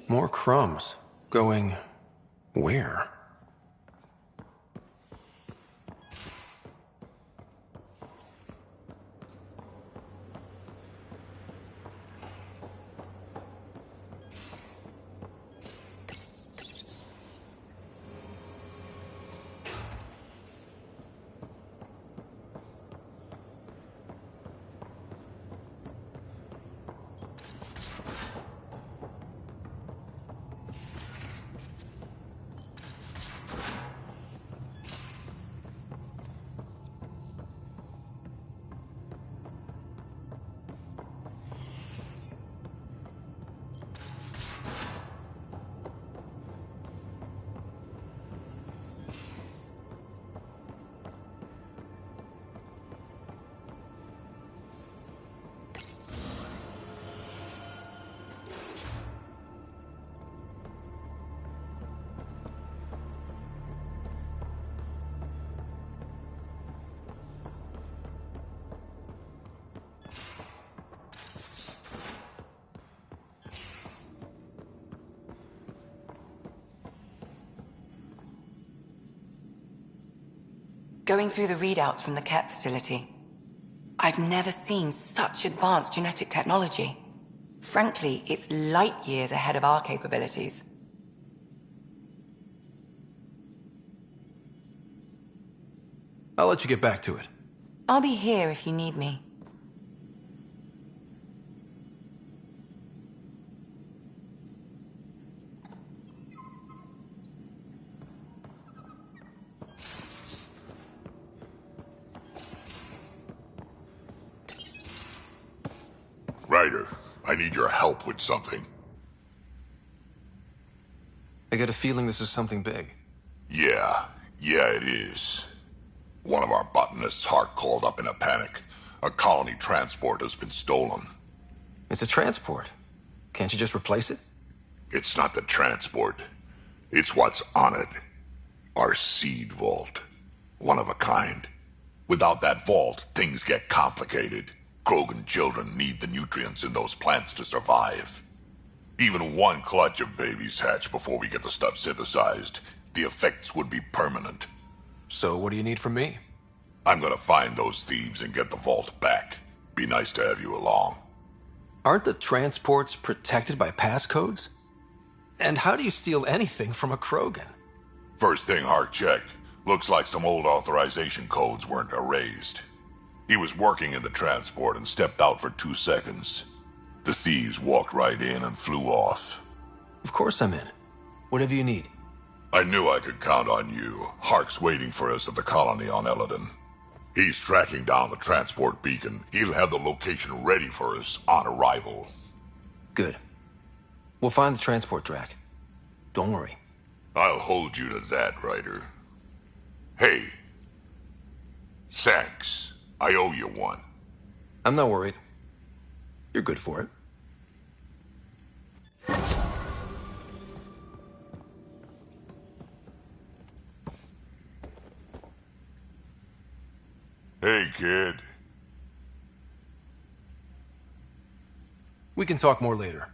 More crumbs. Going where? Going through the readouts from the Ket facility, I've never seen such advanced genetic technology. Frankly, it's light years ahead of our capabilities. I'll let you get back to it. I'll be here if you need me. Ryder, I need your help with something. I get a feeling this is something big. Yeah, it is. One of our botanists, Hart, called up in a panic. A colony transport has been stolen. It's a transport. Can't you just replace it? It's not the transport. It's what's on it. Our seed vault. One of a kind. Without that vault, things get complicated. Krogan children need the nutrients in those plants to survive. Even one clutch of babies hatch before we get the stuff synthesized. The effects would be permanent. So what do you need from me? I'm gonna find those thieves and get the vault back. Be nice to have you along. Aren't the transports protected by passcodes? And how do you steal anything from a Krogan? First thing Hart checked. Looks like some old authorization codes weren't erased. He was working in the transport and stepped out for 2 seconds. The thieves walked right in and flew off. Of course I'm in. Whatever you need. I knew I could count on you. Hark's waiting for us at the colony on Eladon. He's tracking down the transport beacon. He'll have the location ready for us on arrival. Good. We'll find the transport track. Don't worry. I'll hold you to that, Ryder. Hey. Thanks. I owe you one. I'm not worried. You're good for it. Hey, kid. We can talk more later.